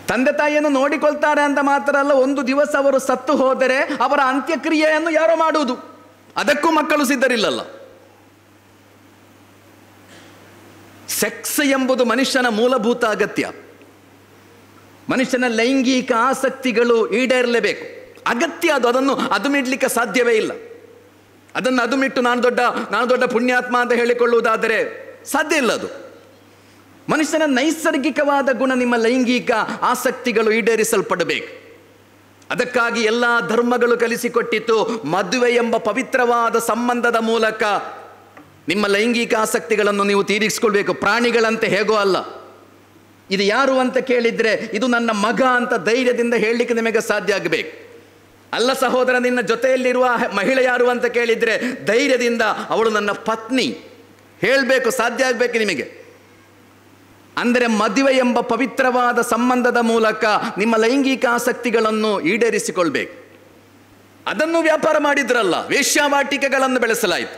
ತಂದೆ ತಾಯಿಯನ್ನು ನೋಡಿಕೊಳ್ತಾರೆ ಅಂತ ಮಾತ್ರ ಅಲ್ಲ, ಒಂದು ದಿವಸ ಅವರು ಸತ್ತು ಹೋದರೆ ಅವರ ಅಂತ್ಯಕ್ರಿಯೆಯನ್ನು ಯಾರೋ ಮಾಡುವುದು, ಅದಕ್ಕೂ ಮಕ್ಕಳು ಸಿದ್ಧರಿಲ್ಲಲ್ಲ. ಸೆಕ್ಸ್ ಎಂಬುದು ಮನುಷ್ಯನ ಮೂಲಭೂತ ಅಗತ್ಯ. ಮನುಷ್ಯನ ಲೈಂಗಿಕ ಆಸಕ್ತಿಗಳು ಈಡೇರಲೇಬೇಕು, ಅಗತ್ಯ ಅದು. ಅದನ್ನು ಅದುಮಿಡ್ಲಿಕ್ಕೆ ಸಾಧ್ಯವೇ ಇಲ್ಲ. ಅದನ್ನು ಅದುಮಿಟ್ಟು ನಾನು ದೊಡ್ಡ ಪುಣ್ಯಾತ್ಮ ಅಂತ ಹೇಳಿಕೊಳ್ಳುವುದಾದರೆ ಸಾಧ್ಯ ಇಲ್ಲ. ಅದು ಮನುಷ್ಯನ ನೈಸರ್ಗಿಕವಾದ ಗುಣ. ನಿಮ್ಮ ಲೈಂಗಿಕ ಆಸಕ್ತಿಗಳು ಈಡೇರಿಸಲ್ಪಡಬೇಕು. ಅದಕ್ಕಾಗಿ ಎಲ್ಲ ಧರ್ಮಗಳು ಕಲಿಸಿಕೊಟ್ಟಿತ್ತು, ಮದುವೆ ಎಂಬ ಪವಿತ್ರವಾದ ಸಂಬಂಧದ ಮೂಲಕ ನಿಮ್ಮ ಲೈಂಗಿಕ ಆಸಕ್ತಿಗಳನ್ನು ನೀವು ತೀರಿಸಿಕೊಳ್ಬೇಕು. ಪ್ರಾಣಿಗಳಂತೆ ಹೇಗೋ ಅಲ್ಲ. ಇದು ಯಾರು ಅಂತ ಕೇಳಿದರೆ ಇದು ನನ್ನ ಮಗ ಅಂತ ಧೈರ್ಯದಿಂದ ಹೇಳಲಿಕ್ಕೆ ನಿಮಗೆ ಸಾಧ್ಯ ಆಗಬೇಕು. ಅಲ್ಲ ಸಹೋದರ, ನಿನ್ನ ಜೊತೆಯಲ್ಲಿರುವ ಮಹಿಳೆ ಯಾರು ಅಂತ ಕೇಳಿದರೆ ಧೈರ್ಯದಿಂದ ಅವಳು ನನ್ನ ಪತ್ನಿ ಹೇಳಬೇಕು, ಸಾಧ್ಯ ಆಗಬೇಕು ನಿಮಗೆ. ಅಂದರೆ ಮದುವೆ ಎಂಬ ಪವಿತ್ರವಾದ ಸಂಬಂಧದ ಮೂಲಕ ನಿಮ್ಮ ಲೈಂಗಿಕ ಆಸಕ್ತಿಗಳನ್ನು ಈಡೇರಿಸಿಕೊಳ್ಬೇಕು. ಅದನ್ನು ವ್ಯಾಪಾರ ಮಾಡಿದ್ರಲ್ಲ, ವೇಶ್ಯಾವಾಟಿಕೆಗಳನ್ನು ಬೆಳೆಸಲಾಯಿತು.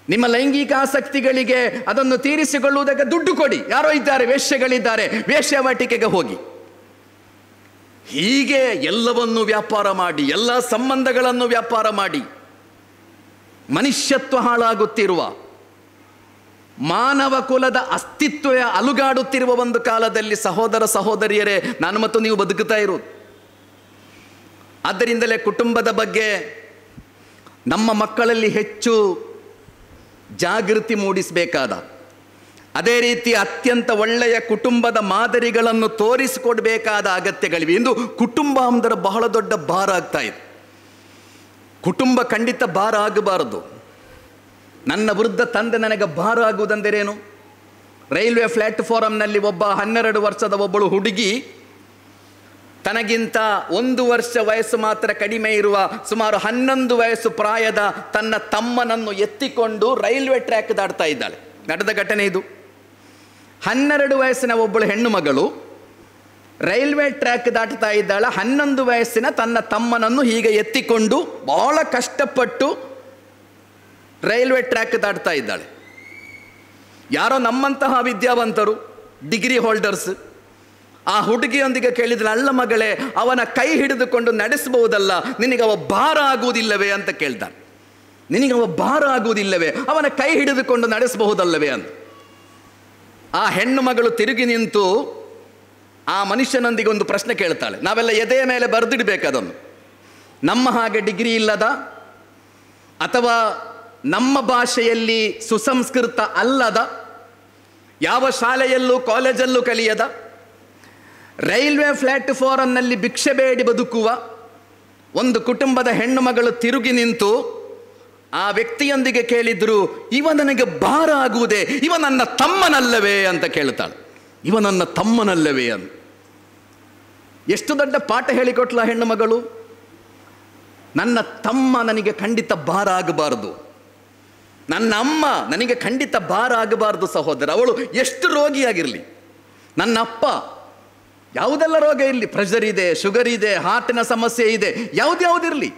ನಿಮ್ಮ ಲೈಂಗಿಕ ಆಸಕ್ತಿಗಳಿಗೆ ಅದನ್ನು ತೀರಿಸಿಕೊಳ್ಳುವುದಕ್ಕೆ ದುಡ್ಡು ಕೊಡಿ. ಯಾರೋ ಇದ್ದಾರೆ, ವೇಶ್ಯೆಗಳಿದ್ದಾರೆ, ವೇಶ್ಯಾವಾಟಿಕೆಗೆ ಹೋಗಿ. ಹೀಗೆ ಎಲ್ಲವನ್ನು ವ್ಯಾಪಾರ ಮಾಡಿ, ಎಲ್ಲ ಸಂಬಂಧಗಳನ್ನು ವ್ಯಾಪಾರ ಮಾಡಿ ಮನುಷ್ಯತ್ವ ಹಾಳಾಗುತ್ತಿರುವ, ಮಾನವ ಕುಲದ ಅಸ್ತಿತ್ವ ಅಲುಗಾಡುತ್ತಿರುವ ಒಂದು ಕಾಲದಲ್ಲಿ ಸಹೋದರ ಸಹೋದರಿಯರೇ, ನಾನು ಮತ್ತು ನೀವು ಬದುಕುತ್ತಾ ಇರುವುದು. ಆದ್ದರಿಂದಲೇ ಕುಟುಂಬದ ಬಗ್ಗೆ ನಮ್ಮ ಮಕ್ಕಳಲ್ಲಿ ಹೆಚ್ಚು ಜಾಗೃತಿ ಮೂಡಿಸಬೇಕಾದ, ಅದೇ ರೀತಿ ಅತ್ಯಂತ ಒಳ್ಳೆಯ ಕುಟುಂಬದ ಮಾದರಿಗಳನ್ನು ತೋರಿಸಿಕೊಡಬೇಕಾದ ಅಗತ್ಯಗಳಿವೆ. ಇಂದು ಕುಟುಂಬ ಅಂದರೆ ಬಹಳ ದೊಡ್ಡ ಭಾರ ಆಗ್ತಾ ಇದೆ. ಕುಟುಂಬ ಖಂಡಿತ ಭಾರ ಆಗಬಾರದು. ನನ್ನ ವೃದ್ಧ ತಂದೆ ನನಗೆ ಭಾರ ಆಗುವುದೆಂದರೇನು? ರೈಲ್ವೆ ಪ್ಲಾಟ್ಫಾರಮ್ನಲ್ಲಿ 12 ವರ್ಷದ ಒಬ್ಬಳು ಹುಡುಗಿ ತನಗಿಂತ 1 ವರ್ಷ ವಯಸ್ಸು ಮಾತ್ರ ಕಡಿಮೆ ಇರುವ ಸುಮಾರು 11 ವಯಸ್ಸು ಪ್ರಾಯದ ತನ್ನ ತಮ್ಮನನ್ನು ಎತ್ತಿಕೊಂಡು ರೈಲ್ವೆ ಟ್ರ್ಯಾಕ್ ದಾಟ್ತಾ ಇದ್ದಾಳೆ. ನಡೆದ ಘಟನೆ ಇದು. 12 ವಯಸ್ಸಿನ ಒಬ್ಬಳು ಹೆಣ್ಣು ಮಗಳು ರೈಲ್ವೆ ಟ್ರ್ಯಾಕ್ ದಾಟ್ತಾ ಇದ್ದಾಳೆ. 11 ವಯಸ್ಸಿನ ತನ್ನ ತಮ್ಮನನ್ನು ಹೀಗೆ ಎತ್ತಿಕೊಂಡು ಬಹಳ ಕಷ್ಟಪಟ್ಟು ರೈಲ್ವೆ ಟ್ರ್ಯಾಕ್ ದಾಟ್ತಾ ಇದ್ದಾಳೆ. ಯಾರೋ ನಮ್ಮಂತಹ ವಿದ್ಯಾವಂತರು, ಡಿಗ್ರಿ ಹೋಲ್ಡರ್ಸ್ ಆ ಹುಡುಗಿಯೊಂದಿಗೆ ಕೇಳಿದ್ರೆ, ಅಲ್ಲ ಮಗಳೇ, ಅವನ ಕೈ ಹಿಡಿದುಕೊಂಡು ನಡೆಸಬಹುದಲ್ಲ, ನಿನಗವ ಭಾರ ಆಗುವುದಿಲ್ಲವೇ ಅಂತ ಕೇಳ್ತಾನೆ. ನಿನಗವ ಭಾರ ಆಗುವುದಿಲ್ಲವೇ, ಅವನ ಕೈ ಹಿಡಿದುಕೊಂಡು ನಡೆಸಬಹುದಲ್ಲವೇ ಅಂತ. ಆ ಹೆಣ್ಣು ಮಗಳು ತಿರುಗಿ ನಿಂತು ಆ ಮನುಷ್ಯನೊಂದಿಗೆ ಒಂದು ಪ್ರಶ್ನೆ ಕೇಳ್ತಾಳೆ. ನಾವೆಲ್ಲ ಎದೆಯ ಮೇಲೆ ಬರೆದಿಡಬೇಕದನ್ನು. ನಮ್ಮ ಹಾಗೆ ಡಿಗ್ರಿ ಇಲ್ಲದ ಅಥವಾ ನಮ್ಮ ಭಾಷೆಯಲ್ಲಿ ಸುಸಂಸ್ಕೃತ ಅಲ್ಲದ ಯಾವ ಶಾಲೆಯಲ್ಲೂ ಕಾಲೇಜಲ್ಲೂ ಕಲಿಯದ, ರೈಲ್ವೆ ಪ್ಲಾಟ್ಫಾರಮ್ನಲ್ಲಿ ಭಿಕ್ಷೆ ಬೇಡಿ ಬದುಕುವ ಒಂದು ಕುಟುಂಬದ ಹೆಣ್ಣು ಮಗಳು ತಿರುಗಿ ನಿಂತು ಆ ವ್ಯಕ್ತಿಯೊಂದಿಗೆ ಕೇಳಿದ್ರು, ಇವ ನನಗೆ ಭಾರ ಆಗುವುದೇ, ಇವ ನನ್ನ ತಮ್ಮನಲ್ಲವೇ ಅಂತ ಕೇಳ್ತಾಳೆ. ಇವ ನನ್ನ ತಮ್ಮನಲ್ಲವೇ ಅಂತ. ಎಷ್ಟು ದೊಡ್ಡ ಪಾಠ ಹೇಳಿಕೊಟ್ಲ ಹೆಣ್ಣು ಮಗಳು. ನನ್ನ ತಮ್ಮ ನನಗೆ ಖಂಡಿತ ಭಾರ ಆಗಬಾರದು, ನನ್ನ ಅಮ್ಮ ನನಗೆ ಖಂಡಿತ ಭಾರ ಆಗಬಾರದು ಸಹೋದರ. ಅವಳು ಎಷ್ಟು ರೋಗಿಯಾಗಿರಲಿ, ನನ್ನ ಅಪ್ಪ ಯಾವುದೆಲ್ಲ ರೋಗ ಇರಲಿ, ಪ್ರೆಷರ್ ಇದೆ, ಶುಗರ್ ಇದೆ, ಹಾರ್ಟಿನ ಸಮಸ್ಯೆ ಇದೆ, ಯಾವುದಿರಲಿ,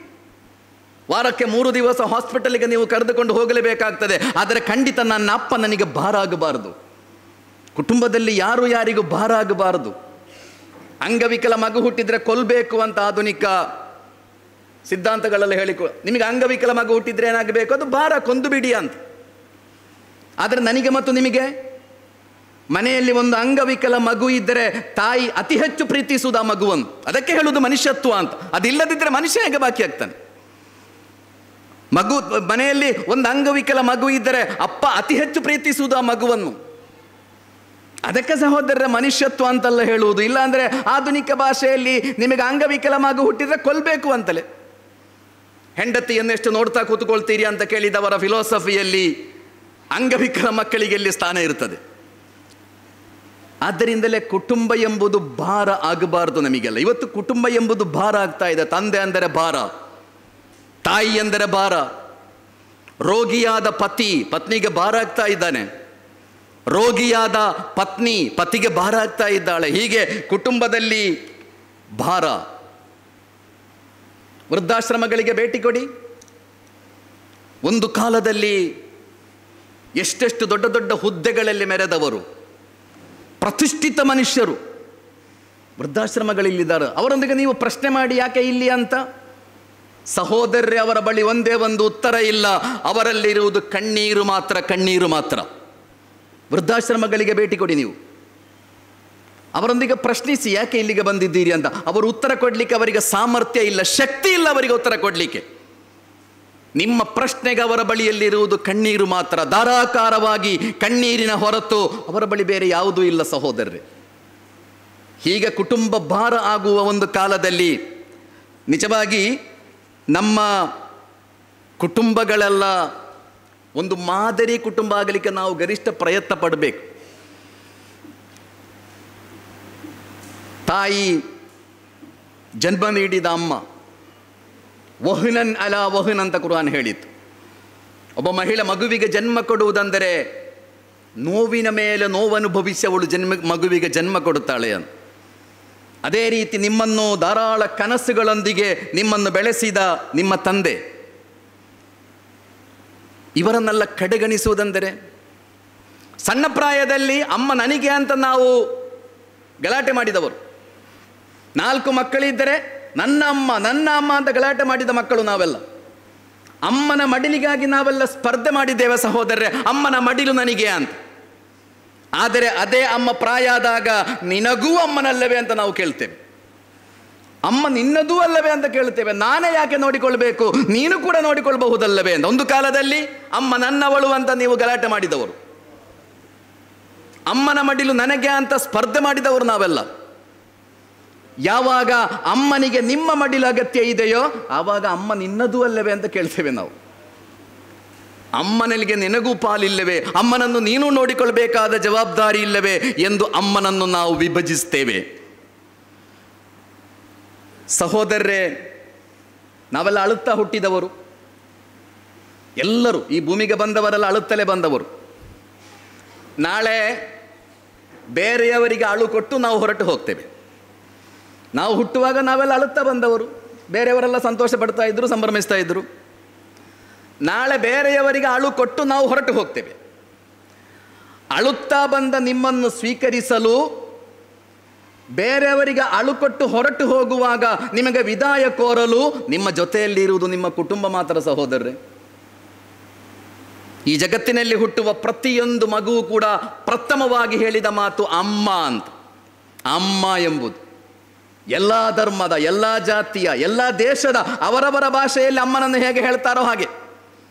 ವಾರಕ್ಕೆ 3 ದಿವಸ ಹಾಸ್ಪಿಟಲ್ಗೆ ನೀವು ಕರೆದುಕೊಂಡು ಹೋಗಲೇಬೇಕಾಗ್ತದೆ. ಆದರೆ ಖಂಡಿತ ನನ್ನ ಅಪ್ಪ ನನಗೆ ಭಾರ ಆಗಬಾರದು. ಕುಟುಂಬದಲ್ಲಿ ಯಾರಿಗೂ ಭಾರ ಆಗಬಾರದು. ಅಂಗವಿಕಲ ಮಗು ಹುಟ್ಟಿದ್ರೆ ಕೊಲ್ಲಬೇಕು ಅಂತ ಆಧುನಿಕ ಸಿದ್ಧಾಂತಗಳೆಲ್ಲ ನಿಮಗೆ ಅಂಗವಿಕಲ ಮಗು ಹುಟ್ಟಿದ್ರೆ ಏನಾಗಬೇಕು, ಅದು ಭಾರ, ಕೊಂದು ಬಿಡಿ ಅಂತ. ಆದರೆ ನನಗೆ ಮತ್ತು ನಿಮಗೆ ಮನೆಯಲ್ಲಿ ಒಂದು ಅಂಗವಿಕಲ ಮಗು ಇದ್ದರೆ ತಾಯಿ ಅತಿ ಹೆಚ್ಚು ಪ್ರೀತಿಸುವುದು ಆ ಮಗುವನ್ನು. ಅದಕ್ಕೆ ಹೇಳುವುದು ಮನುಷ್ಯತ್ವ ಅಂತ. ಅದಿಲ್ಲದಿದ್ದರೆ ಮನುಷ್ಯ ಹೇಗೆ ಬಾಕಿ ಆಗ್ತಾನೆ? ಮನೆಯಲ್ಲಿ ಒಂದು ಅಂಗವಿಕಲ ಮಗು ಇದ್ದರೆ ಅಪ್ಪ ಅತಿ ಹೆಚ್ಚು ಪ್ರೀತಿಸುವುದು ಆ ಮಗುವನ್ನು. ಅದಕ್ಕೆ ಸಹೋದರರ ಮನುಷ್ಯತ್ವ ಅಂತಲ್ಲ ಹೇಳುವುದು. ಇಲ್ಲ ಅಂದರೆ ಆಧುನಿಕ ಭಾಷೆಯಲ್ಲಿ ನಿಮಗೆ ಅಂಗವಿಕಲ ಮಗು ಹುಟ್ಟಿದ್ರೆ ಕೊಲ್ಲಬೇಕು ಅಂತಲೇ. ಹೆಂಡತಿಯನ್ನು ಎಷ್ಟು ನೋಡ್ತಾ ಕೂತ್ಕೊಳ್ತೀರಿ ಅಂತ ಕೇಳಿದವರ ಫಿಲಾಸಫಿಯಲ್ಲಿ ಅಂಗವಿಕಲ ಮಕ್ಕಳಿಗೆ ಎಲ್ಲಿ ಸ್ಥಾನ ಇರ್ತದೆ. ಆದ್ದರಿಂದಲೇ ಕುಟುಂಬ ಎಂಬುದು ಭಾರ ಆಗಬಾರದು ನಮಗೆಲ್ಲ. ಇವತ್ತು ಕುಟುಂಬ ಎಂಬುದು ಭಾರ ಆಗ್ತಾ ಇದೆ. ತಂದೆ ಅಂದರೆ ಭಾರ, ತಾಯಿ ಎಂದರೆ ಭಾರ, ರೋಗಿಯಾದ ಪತ್ನಿಗೆ ಭಾರ ಆಗ್ತಾ ಇದ್ದಾನೆ, ರೋಗಿಯಾದ ಪತ್ನಿ ಪತಿಗೆ ಭಾರ ಆಗ್ತಾ ಇದ್ದಾಳೆ. ಹೀಗೆ ಕುಟುಂಬದಲ್ಲಿ ಭಾರ. ವೃದ್ಧಾಶ್ರಮಗಳಿಗೆ ಭೇಟಿ ಕೊಡಿ. ಒಂದು ಕಾಲದಲ್ಲಿ ಎಷ್ಟೆಷ್ಟು ದೊಡ್ಡ ದೊಡ್ಡ ಹುದ್ದೆಗಳಲ್ಲಿ ಮೆರೆದವರು, ಪ್ರತಿಷ್ಠಿತ ಮನುಷ್ಯರು ವೃದ್ಧಾಶ್ರಮಗಳಿಲ್ಲಿದ್ದಾರೆ. ಅವರೊಂದಿಗೆ ನೀವು ಪ್ರಶ್ನೆ ಮಾಡಿ ಯಾಕೆ ಇಲ್ಲಿ ಅಂತ. ಸಹೋದರರೇ, ಅವರ ಬಳಿ ಒಂದೇ ಒಂದು ಉತ್ತರ ಇಲ್ಲ. ಅವರಲ್ಲಿರುವುದು ಕಣ್ಣೀರು ಮಾತ್ರ, ಕಣ್ಣೀರು ಮಾತ್ರ. ವೃದ್ಧಾಶ್ರಮಗಳಿಗೆ ಭೇಟಿ ಕೊಡಿ ನೀವು. ಅವರೊಂದಿಗೆ ಪ್ರಶ್ನಿಸಿ ಯಾಕೆ ಇಲ್ಲಿಗೆ ಬಂದಿದ್ದೀರಿ ಅಂತ. ಅವರು ಉತ್ತರ ಕೊಡಲಿಕ್ಕೆ ಅವರಿಗೆ ಸಾಮರ್ಥ್ಯ ಇಲ್ಲ, ಶಕ್ತಿ ಇಲ್ಲ ಅವರಿಗೆ ಉತ್ತರ ಕೊಡಲಿಕ್ಕೆ. ನಿಮ್ಮ ಪ್ರಶ್ನೆಗೆ ಅವರ ಬಳಿಯಲ್ಲಿರುವುದು ಕಣ್ಣೀರು ಮಾತ್ರ, ಧಾರಾಕಾರವಾಗಿ ಕಣ್ಣೀರಿನ ಹೊರತು ಅವರ ಬಳಿ ಬೇರೆ ಯಾವುದೂ ಇಲ್ಲ ಸಹೋದರರೇ. ಹೀಗೆ ಕುಟುಂಬ ಭಾರ ಆಗುವ ಒಂದು ಕಾಲದಲ್ಲಿ ನಿಜವಾಗಿ ನಮ್ಮ ಕುಟುಂಬಗಳೆಲ್ಲ ಒಂದು ಮಾದರಿ ಕುಟುಂಬ ಆಗಲಿಕ್ಕೆ ನಾವು ಗರಿಷ್ಠ ಪ್ರಯತ್ನ ಪಡಬೇಕು. ತಾಯಿ ಜನ್ಮ ನೀಡಿದ ಅಮ್ಮ, ವಹ್ನನ್ ಅಲಾ ವಹ್ನ್ ಅಂತ ಕುರಾನ್ ಹೇಳಿತ್ತು. ಒಬ್ಬ ಮಹಿಳೆ ಮಗುವಿಗೆ ಜನ್ಮ ಕೊಡುವುದಂದರೆ ನೋವಿನ ಮೇಲೆ ನೋವನುಭವಿಸಿ ಅವಳು ಮಗುವಿಗೆ ಜನ್ಮ ಕೊಡುತ್ತಾಳೆ ಅಂತ. ಅದೇ ರೀತಿ ನಿಮ್ಮನ್ನು ಧಾರಾಳ ಕನಸುಗಳೊಂದಿಗೆ ನಿಮ್ಮನ್ನು ಬೆಳೆಸಿದ ನಿಮ್ಮ ತಂದೆ, ಇವರನ್ನೆಲ್ಲ ಕಡೆಗಣಿಸುವುದೆಂದರೆ, ಸಣ್ಣ ಪ್ರಾಯದಲ್ಲಿ ಅಮ್ಮ ನನಗೆ ಅಂತ ನಾವು ಗಲಾಟೆ ಮಾಡಿದವರು. 4 ಮಕ್ಕಳಿದ್ದರೆ ನನ್ನ ಅಮ್ಮ ಅಂತ ಗಲಾಟೆ ಮಾಡಿದ ಮಕ್ಕಳು ನಾವೆಲ್ಲ. ಅಮ್ಮನ ಮಡಿಲಿಗಾಗಿ ನಾವೆಲ್ಲ ಸ್ಪರ್ಧೆ ಮಾಡಿದ್ದೇವೆ ಸಹೋದರರೇ, ಅಮ್ಮನ ಮಡಿಲು ನನಗೆ ಅಂತ. ಆದರೆ ಅದೇ ಅಮ್ಮ ಪ್ರಾಯ ಆದಾಗ ನಿನಗೂ ಅಮ್ಮನಲ್ಲವೇ ಅಂತ ನಾವು ಕೇಳ್ತೇವೆ, ಅಮ್ಮ ನಿನ್ನದೂ ಅಲ್ಲವೇ ಅಂತ ಕೇಳ್ತೇವೆ. ನಾನೇ ಯಾಕೆ ನೋಡಿಕೊಳ್ಬೇಕು, ನೀನು ಕೂಡ ನೋಡಿಕೊಳ್ಬಹುದಲ್ಲವೇ ಅಂತ. ಒಂದು ಕಾಲದಲ್ಲಿ ಅಮ್ಮ ನನ್ನವಳು ಅಂತ ನೀವು ಗಲಾಟೆ ಮಾಡಿದವರು, ಅಮ್ಮನ ಮಡಿಲು ನನಗೆ ಅಂತ ಸ್ಪರ್ಧೆ ಮಾಡಿದವರು ನಾವೆಲ್ಲ. ಯಾವಾಗ ಅಮ್ಮನಿಗೆ ನಿಮ್ಮ ಮಡಿಲು ಅಗತ್ಯ ಇದೆಯೋ ಆವಾಗ ಅಮ್ಮ ನಿನ್ನದೂ ಅಲ್ಲವೇ ಅಂತ ಕೇಳ್ತೇವೆ ನಾವು. ಅಮ್ಮನಿಗೆ ನಿನಗೂ ಪಾಲಿಲ್ಲವೇ, ಅಮ್ಮನನ್ನು ನೀನು ನೋಡಿಕೊಳ್ಬೇಕಾದ ಜವಾಬ್ದಾರಿ ಇಲ್ಲವೇ ಎಂದು ಅಮ್ಮನನ್ನು ನಾವು ವಿಭಜಿಸ್ತೇವೆ. ಸಹೋದರರೇ, ನಾವೆಲ್ಲ ಅಳುತ್ತಾ ಹುಟ್ಟಿದವರು, ಎಲ್ಲರೂ ಈ ಭೂಮಿಗೆ ಬಂದವರೆಲ್ಲ ಅಳುತ್ತಲೇ ಬಂದವರು. ನಾಳೆ ಬೇರೆಯವರಿಗೆ ಅಳು ಕೊಟ್ಟು ನಾವು ಹೊರಟು ಹೋಗ್ತೇವೆ. ನಾವು ಹುಟ್ಟುವಾಗ ನಾವೆಲ್ಲ ಅಳುತ್ತಾ ಬಂದವರು, ಬೇರೆಯವರೆಲ್ಲ ಸಂತೋಷ ಪಡ್ತಾ ಇದ್ರು, ಸಂಭ್ರಮಿಸ್ತಾ ಇದ್ರು. ನಾಳೆ ಬೇರೆಯವರಿಗೆ ಅಳು ಕೊಟ್ಟು ನಾವು ಹೊರಟು ಹೋಗ್ತೇವೆ. ಅಳುತ್ತಾ ಬಂದ ನಿಮ್ಮನ್ನು ಸ್ವೀಕರಿಸಲು ಬೇರೆಯವರಿಗೆ ಅಳು ಕೊಟ್ಟು ಹೊರಟು ಹೋಗುವಾಗ ನಿಮಗೆ ವಿದಾಯ ಕೋರಲು ನಿಮ್ಮ ಜೊತೆಯಲ್ಲಿ ಇರುವುದು ನಿಮ್ಮ ಕುಟುಂಬ ಮಾತ್ರ ಸಹೋದರರೇ. ಈ ಜಗತ್ತಿನಲ್ಲಿ ಹುಟ್ಟುವ ಪ್ರತಿಯೊಂದು ಮಗುವು ಕೂಡ ಪ್ರಥಮವಾಗಿ ಹೇಳಿದ ಮಾತು ಅಮ್ಮ ಅಂತ. ಅಮ್ಮ ಎಂಬುದು ಎಲ್ಲ ಧರ್ಮದ, ಎಲ್ಲ ಜಾತಿಯ, ಎಲ್ಲ ದೇಶದ ಅವರವರ ಭಾಷೆಯಲ್ಲಿ ಅಮ್ಮನನ್ನು ಹೇಗೆ ಹೇಳ್ತಾರೋ ಹಾಗೆ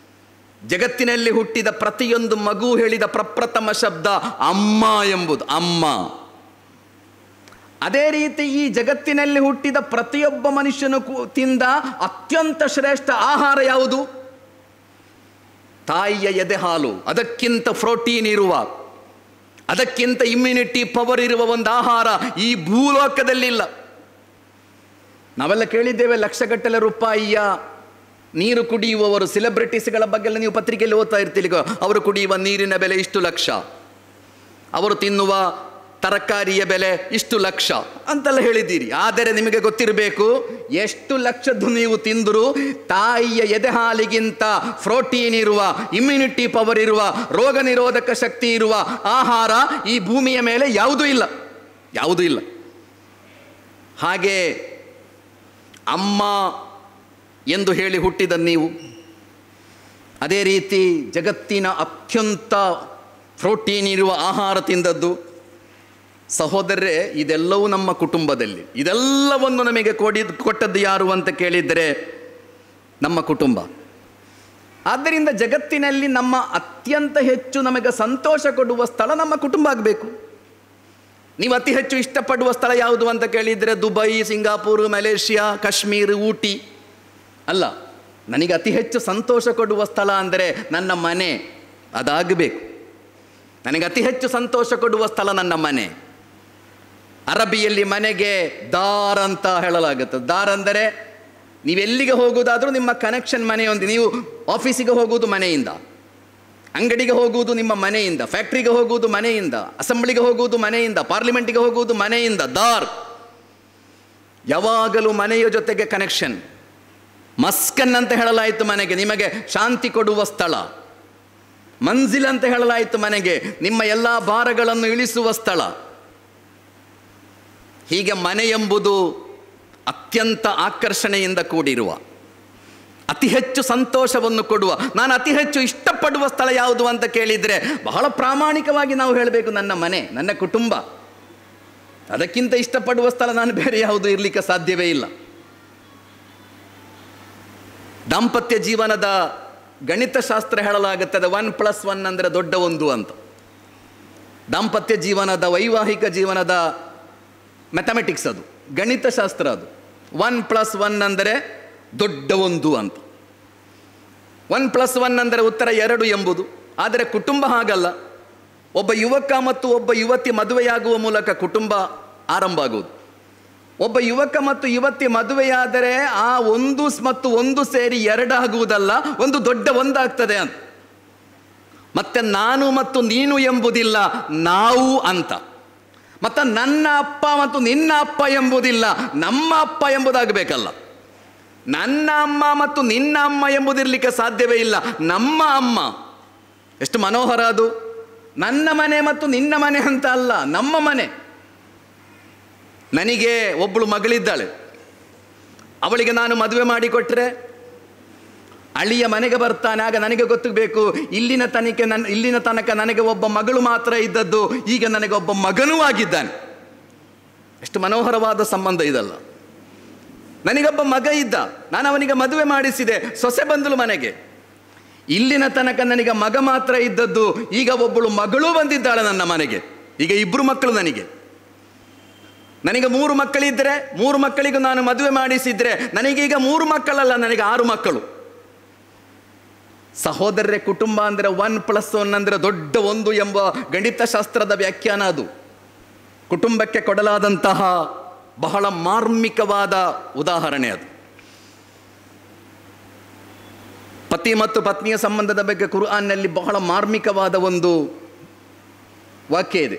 ಜಗತ್ತಿನಲ್ಲಿ ಹುಟ್ಟಿದ ಪ್ರತಿಯೊಂದು ಮಗು ಹೇಳಿದ ಪ್ರಪ್ರಥಮ ಶಬ್ದ ಅಮ್ಮ ಎಂಬುದು, ಅಮ್ಮ. ಅದೇ ರೀತಿ ಈ ಜಗತ್ತಿನಲ್ಲಿ ಹುಟ್ಟಿದ ಪ್ರತಿಯೊಬ್ಬ ಮನುಷ್ಯನು ತಿಂದ ಅತ್ಯಂತ ಶ್ರೇಷ್ಠ ಆಹಾರ ಯಾವುದು? ತಾಯಿಯ ಎದೆ ಹಾಲು. ಅದಕ್ಕಿಂತ ಪ್ರೋಟೀನ್ ಇರುವ, ಅದಕ್ಕಿಂತ ಇಮ್ಯುನಿಟಿ ಪವರ್ ಇರುವ ಒಂದು ಆಹಾರ ಈ ಭೂಲೋಕದಲ್ಲಿಲ್ಲ. ನಾವೆಲ್ಲ ಕೇಳಿದ್ದೇವೆ ಲಕ್ಷಗಟ್ಟಲೆ ರೂಪಾಯಿಯ ನೀರು ಕುಡಿಯುವವರು, ಸೆಲೆಬ್ರಿಟೀಸ್ಗಳ ಬಗ್ಗೆ ನೀವು ಪತ್ರಿಕೆಯಲ್ಲಿ ಓದ್ತಾ ಇರ್ತೀರಿ, ಅವರು ಕುಡಿಯುವ ನೀರಿನ ಬೆಲೆ ಇಷ್ಟು ಲಕ್ಷ, ಅವರು ತಿನ್ನುವ ತರಕಾರಿಯ ಬೆಲೆ ಇಷ್ಟು ಲಕ್ಷ ಅಂತೆಲ್ಲ ಹೇಳಿದ್ದೀರಿ. ಆದರೆ ನಿಮಗೆ ಗೊತ್ತಿರಬೇಕು, ಎಷ್ಟು ಲಕ್ಷದ್ದು ನೀವು ತಿಂದರೂ ತಾಯಿಯ ಎದೆ ಹಾಲಿಗಿಂತ ಪ್ರೋಟೀನ್ ಇರುವ, ಇಮ್ಯುನಿಟಿ ಪವರ್ ಇರುವ, ರೋಗ ನಿರೋಧಕ ಶಕ್ತಿ ಇರುವ ಆಹಾರ ಈ ಭೂಮಿಯ ಮೇಲೆ ಯಾವುದೂ ಇಲ್ಲ, ಯಾವುದೂ ಇಲ್ಲ. ಹಾಗೆ ಅಮ್ಮ ಎಂದು ಹೇಳಿ ಹುಟ್ಟಿದ ನೀವು, ಅದೇ ರೀತಿ ಜಗತ್ತಿನ ಅತ್ಯಂತ ಪ್ರೋಟೀನ್ ಇರುವ ಆಹಾರ ತಿಂದದ್ದು. ಸಹೋದರರೇ, ಇದೆಲ್ಲವೂ ನಮ್ಮ ಕುಟುಂಬದಲ್ಲಿ. ಇದೆಲ್ಲವನ್ನು ನಮಗೆ ಕೊಟ್ಟದ್ದು ಯಾರು ಅಂತ ಕೇಳಿದರೆ ನಮ್ಮ ಕುಟುಂಬ. ಆದ್ದರಿಂದ ಜಗತ್ತಿನಲ್ಲಿ ನಮ್ಮ ಅತ್ಯಂತ ಹೆಚ್ಚು ನಮಗೆ ಸಂತೋಷ ಕೊಡುವ ಸ್ಥಳ ನಮ್ಮ ಕುಟುಂಬ ಆಗಬೇಕು. ನೀವು ಅತಿ ಹೆಚ್ಚು ಇಷ್ಟಪಡುವ ಸ್ಥಳ ಯಾವುದು ಅಂತ ಕೇಳಿದರೆ Dubai, Singapore, Malaysia, Kashmir, Ooty ಅಲ್ಲ. ನನಗೆ ಅತಿ ಹೆಚ್ಚು ಸಂತೋಷ ಕೊಡುವ ಸ್ಥಳ ಅಂದರೆ ನನ್ನ ಮನೆ, ಅದಾಗಬೇಕು. ನನಗೆ ಅತಿ ಹೆಚ್ಚು ಸಂತೋಷ ಕೊಡುವ ಸ್ಥಳ ನನ್ನ ಮನೆ. ಅರಬಿಯಲ್ಲಿ ಮನೆಗೆ ದಾರ್ ಅಂತ ಹೇಳಲಾಗುತ್ತೆ. ದಾರ್ ಅಂದರೆ ನೀವೆಲ್ಲಿಗೆ ಹೋಗುವುದಾದರೂ ನಿಮ್ಮ ಕನೆಕ್ಷನ್ ಮನೆಯೊಂದು. ನೀವು ಆಫೀಸಿಗೆ ಹೋಗುವುದು ಮನೆಯಿಂದ, ಅಂಗಡಿಗೆ ಹೋಗುವುದು ನಿಮ್ಮ ಮನೆಯಿಂದ, ಫ್ಯಾಕ್ಟ್ರಿಗೆ ಹೋಗುವುದು ಮನೆಯಿಂದ, ಅಸೆಂಬ್ಲಿಗೆ ಹೋಗುವುದು ಮನೆಯಿಂದ, ಪಾರ್ಲಿಮೆಂಟಿಗೆ ಹೋಗುವುದು ಮನೆಯಿಂದ. ದಾರ್ ಯಾವಾಗಲೂ ಮನೆಯ ಜೊತೆಗೆ ಕನೆಕ್ಷನ್. ಮಸ್ಕನ್ ಅಂತ ಹೇಳಲಾಯಿತು ಮನೆಗೆ, ನಿಮಗೆ ಶಾಂತಿ ಕೊಡುವ ಸ್ಥಳ. ಮಂಜಿಲ್ ಅಂತ ಹೇಳಲಾಯಿತು ಮನೆಗೆ, ನಿಮ್ಮ ಎಲ್ಲ ಭಾರಗಳನ್ನು ಇಳಿಸುವ ಸ್ಥಳ. ಹೀಗೆ ಮನೆ ಎಂಬುದು ಅತ್ಯಂತ ಆಕರ್ಷಣೆಯಿಂದ ಕೂಡಿರುವ, ಅತಿ ಹೆಚ್ಚು ಸಂತೋಷವನ್ನು ಕೊಡುವ, ನಾನು ಅತಿ ಹೆಚ್ಚು ಇಷ್ಟಪಡುವ ಸ್ಥಳ ಯಾವುದು ಅಂತ ಕೇಳಿದರೆ ಬಹಳ ಪ್ರಾಮಾಣಿಕವಾಗಿ ನಾವು ಹೇಳಬೇಕು, ನನ್ನ ಮನೆ, ನನ್ನ ಕುಟುಂಬ. ಅದಕ್ಕಿಂತ ಇಷ್ಟಪಡುವ ಸ್ಥಳ ನಾನು ಬೇರೆ ಯಾವುದು ಇರಲಿಕ್ಕೆ ಸಾಧ್ಯವೇ ಇಲ್ಲ. ದಾಂಪತ್ಯ ಜೀವನದ ಗಣಿತಶಾಸ್ತ್ರ ಹೇಳಲಾಗುತ್ತದೆ 1+1 ಅಂದರೆ ದೊಡ್ಡ ಒಂದು ಅಂತ. ದಾಂಪತ್ಯ ಜೀವನದ, ವೈವಾಹಿಕ ಜೀವನದ ಮ್ಯಾಥಮೆಟಿಕ್ಸ್ ಅದು, ಗಣಿತಶಾಸ್ತ್ರ ಅದು. 1+1 ಅಂದರೆ ದೊಡ್ಡ ಒಂದು ಅಂತ. 1+1 ಅಂದರೆ ಉತ್ತರ 2 ಎಂಬುದು. ಆದರೆ ಕುಟುಂಬ ಹಾಗಲ್ಲ. ಒಬ್ಬ ಯುವಕ ಮತ್ತು ಒಬ್ಬ ಯುವತಿ ಮದುವೆಯಾಗುವ ಮೂಲಕ ಕುಟುಂಬ ಆರಂಭ ಆಗುವುದು. ಒಬ್ಬ ಯುವಕ ಮತ್ತು ಯುವತಿ ಮದುವೆಯಾದರೆ ಆ ಒಂದು ಮತ್ತು ಒಂದು ಸೇರಿ 2 ಆಗುವುದಲ್ಲ, ಒಂದು ದೊಡ್ಡ ಒಂದಾಗ್ತದೆ ಅಂತ. ಮತ್ತೆ ನಾನು ಮತ್ತು ನೀನು ಎಂಬುದಿಲ್ಲ, ನಾವು ಅಂತ. ಮತ್ತು ನನ್ನ ಅಪ್ಪ ಮತ್ತು ನಿನ್ನ ಅಪ್ಪ ಎಂಬುದಿಲ್ಲ, ನಮ್ಮ ಅಪ್ಪ ಎಂಬುದಾಗಬೇಕಲ್ಲ. ನನ್ನ ಅಮ್ಮ ಮತ್ತು ನಿನ್ನ ಅಮ್ಮ ಎಂಬುದಿರಲಿಕ್ಕೆ ಸಾಧ್ಯವೇ ಇಲ್ಲ, ನಮ್ಮ ಅಮ್ಮ. ಎಷ್ಟು ಮನೋಹರ ಅದು. ನನ್ನ ಮನೆ ಮತ್ತು ನಿನ್ನ ಮನೆ ಅಂತ ಅಲ್ಲ, ನಮ್ಮ ಮನೆ. ನನಗೆ ಒಬ್ಬಳು ಮಗಳಿದ್ದಾಳೆ, ಅವಳಿಗೆ ನಾನು ಮದುವೆ ಮಾಡಿಕೊಟ್ರೆ ಅಳಿಯ ಮನೆಗೆ ಬರ್ತಾನೆ. ಆಗ ನನಗೆ ಗೊತ್ತಬೇಕು, ಇಲ್ಲಿನ ತನಕ ನನಗೆ ಒಬ್ಬ ಮಗಳು ಮಾತ್ರ ಇದ್ದದ್ದು, ಈಗ ನನಗೆ ಒಬ್ಬ ಮಗನೂ ಆಗಿದ್ದಾನೆ. ಎಷ್ಟು ಮನೋಹರವಾದ ಸಂಬಂಧ ಇದಲ್ಲ. ನನಗೊಬ್ಬ ಮಗ ಇದ್ದ, ನಾನು ಅವನಿಗೆ ಮದುವೆ ಮಾಡಿಸಿದೆ, ಸೊಸೆ ಬಂದಳು ಮನೆಗೆ. ಇಲ್ಲಿನ ತನಕ ನನಗೆ ಮಗ ಮಾತ್ರ ಇದ್ದದ್ದು, ಈಗ ಒಬ್ಬಳು ಮಗಳೂ ಬಂದಿದ್ದಾಳೆ ನನ್ನ ಮನೆಗೆ. ಈಗ 2 ಮಕ್ಕಳು ನನಗೆ 3 ಮಕ್ಕಳಿದ್ದರೆ 3 ಮಕ್ಕಳಿಗೂ ನಾನು ಮದುವೆ ಮಾಡಿಸಿದ್ರೆ ನನಗೀಗ 3 ಮಕ್ಕಳಲ್ಲ, ನನಗೆ 6 ಮಕ್ಕಳು. ಸಹೋದರರೇ, ಕುಟುಂಬ ಅಂದರೆ 1+1 ಅಂದರೆ ದೊಡ್ಡ ಒಂದು ಎಂಬ ಗಣಿತಶಾಸ್ತ್ರದ ವ್ಯಾಖ್ಯಾನ ಅದು. ಕುಟುಂಬಕ್ಕೆ ಕೊಡಲಾದಂತಹ ಬಹಳ ಮಾರ್ಮಿಕವಾದ ಉದಾಹರಣೆ ಅದು. ಪತಿ ಮತ್ತು ಪತ್ನಿಯ ಸಂಬಂಧದ ಬಗ್ಗೆ ಕುರ್ಆನ್ನಲ್ಲಿ ಬಹಳ ಮಾರ್ಮಿಕವಾದ ಒಂದು ವಾಕ್ಯ ಇದೆ.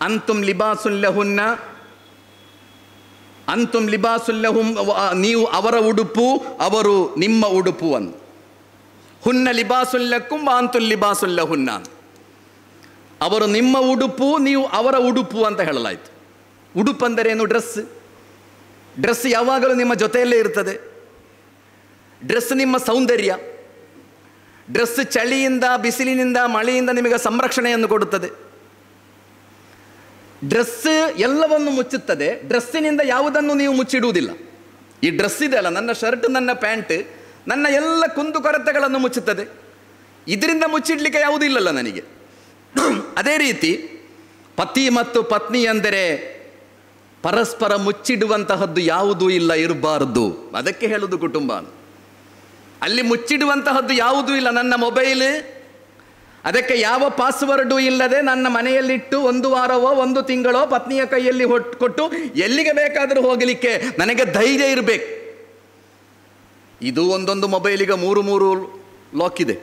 ಅಂತುಂ ಲಿಬಾಸುಲ್ಲಹುನ್ನ, ಅಂತುಂ ಲಿಬಾಸುಲ್ಲಹುಂ, ನೀವು ಅವರ ಉಡುಪು, ಅವರು ನಿಮ್ಮ ಉಡುಪು ಅಂತ. ಹುನ್ನ ಲಿಬಾಸುಲ್ಲಕ್ಕುಂ ಅಂತುಂ ಲಿಬಾಸುಲ್ಲಹುನ್ನ, ಅವರು ನಿಮ್ಮ ಉಡುಪು, ನೀವು ಅವರ ಉಡುಪು ಅಂತ ಹೇಳಲಾಯಿತು. ಉಡುಪು ಅಂದರೇನು? ಡ್ರೆಸ್ ಯಾವಾಗಲೂ ನಿಮ್ಮ ಜೊತೆಯಲ್ಲೇ ಇರ್ತದೆ. ಡ್ರೆಸ್ ನಿಮ್ಮ ಸೌಂದರ್ಯ. ಡ್ರೆಸ್ ಚಳಿಯಿಂದ, ಬಿಸಿಲಿನಿಂದ, ಮಳೆಯಿಂದ ನಿಮಗೆ ಸಂರಕ್ಷಣೆಯನ್ನು ಕೊಡುತ್ತದೆ. ಡ್ರೆಸ್ ಎಲ್ಲವನ್ನು ಮುಚ್ಚುತ್ತದೆ, ಡ್ರೆಸ್ಸಿನಿಂದ ಯಾವುದನ್ನು ನೀವು ಮುಚ್ಚಿಡುವುದಿಲ್ಲ. ಈ ಡ್ರೆಸ್ ಇದೆ ಅಲ್ಲ, ನನ್ನ ಶರ್ಟ್, ನನ್ನ ಪ್ಯಾಂಟ್, ನನ್ನ ಎಲ್ಲ ಕುಂದುಕೊರತೆಗಳನ್ನು ಮುಚ್ಚುತ್ತದೆ. ಇದರಿಂದ ಮುಚ್ಚಿಡ್ಲಿಕ್ಕೆ ಯಾವುದೂ ಇಲ್ಲಲ್ಲ ನನಗೆ. ಅದೇ ರೀತಿ ಪತಿ ಮತ್ತು ಪತ್ನಿ ಅಂದರೆ ಪರಸ್ಪರ ಮುಚ್ಚಿಡುವಂತಹದ್ದು ಯಾವುದೂ ಇಲ್ಲ, ಇರಬಾರ್ದು. ಅದಕ್ಕೆ ಹೇಳುವುದು ಕುಟುಂಬ. ಅಲ್ಲಿ ಮುಚ್ಚಿಡುವಂತಹದ್ದು ಯಾವುದೂ ಇಲ್ಲ. ನನ್ನ ಮೊಬೈಲ್, ಅದಕ್ಕೆ ಯಾವ ಪಾಸ್ವರ್ಡು ಇಲ್ಲದೆ ನನ್ನ ಮನೆಯಲ್ಲಿಟ್ಟು 1 ವಾರವೋ 1 ತಿಂಗಳೋ ಪತ್ನಿಯ ಕೈಯಲ್ಲಿ ಕೊಟ್ಟು ಎಲ್ಲಿಗೆ ಬೇಕಾದರೂ ಹೋಗಲಿಕ್ಕೆ ನನಗೆ ಧೈರ್ಯ ಇರಬೇಕು. ಇದು ಒಂದೊಂದು ಮೊಬೈಲಿಗೆ 3 ಲಾಕ್ ಇದೆ.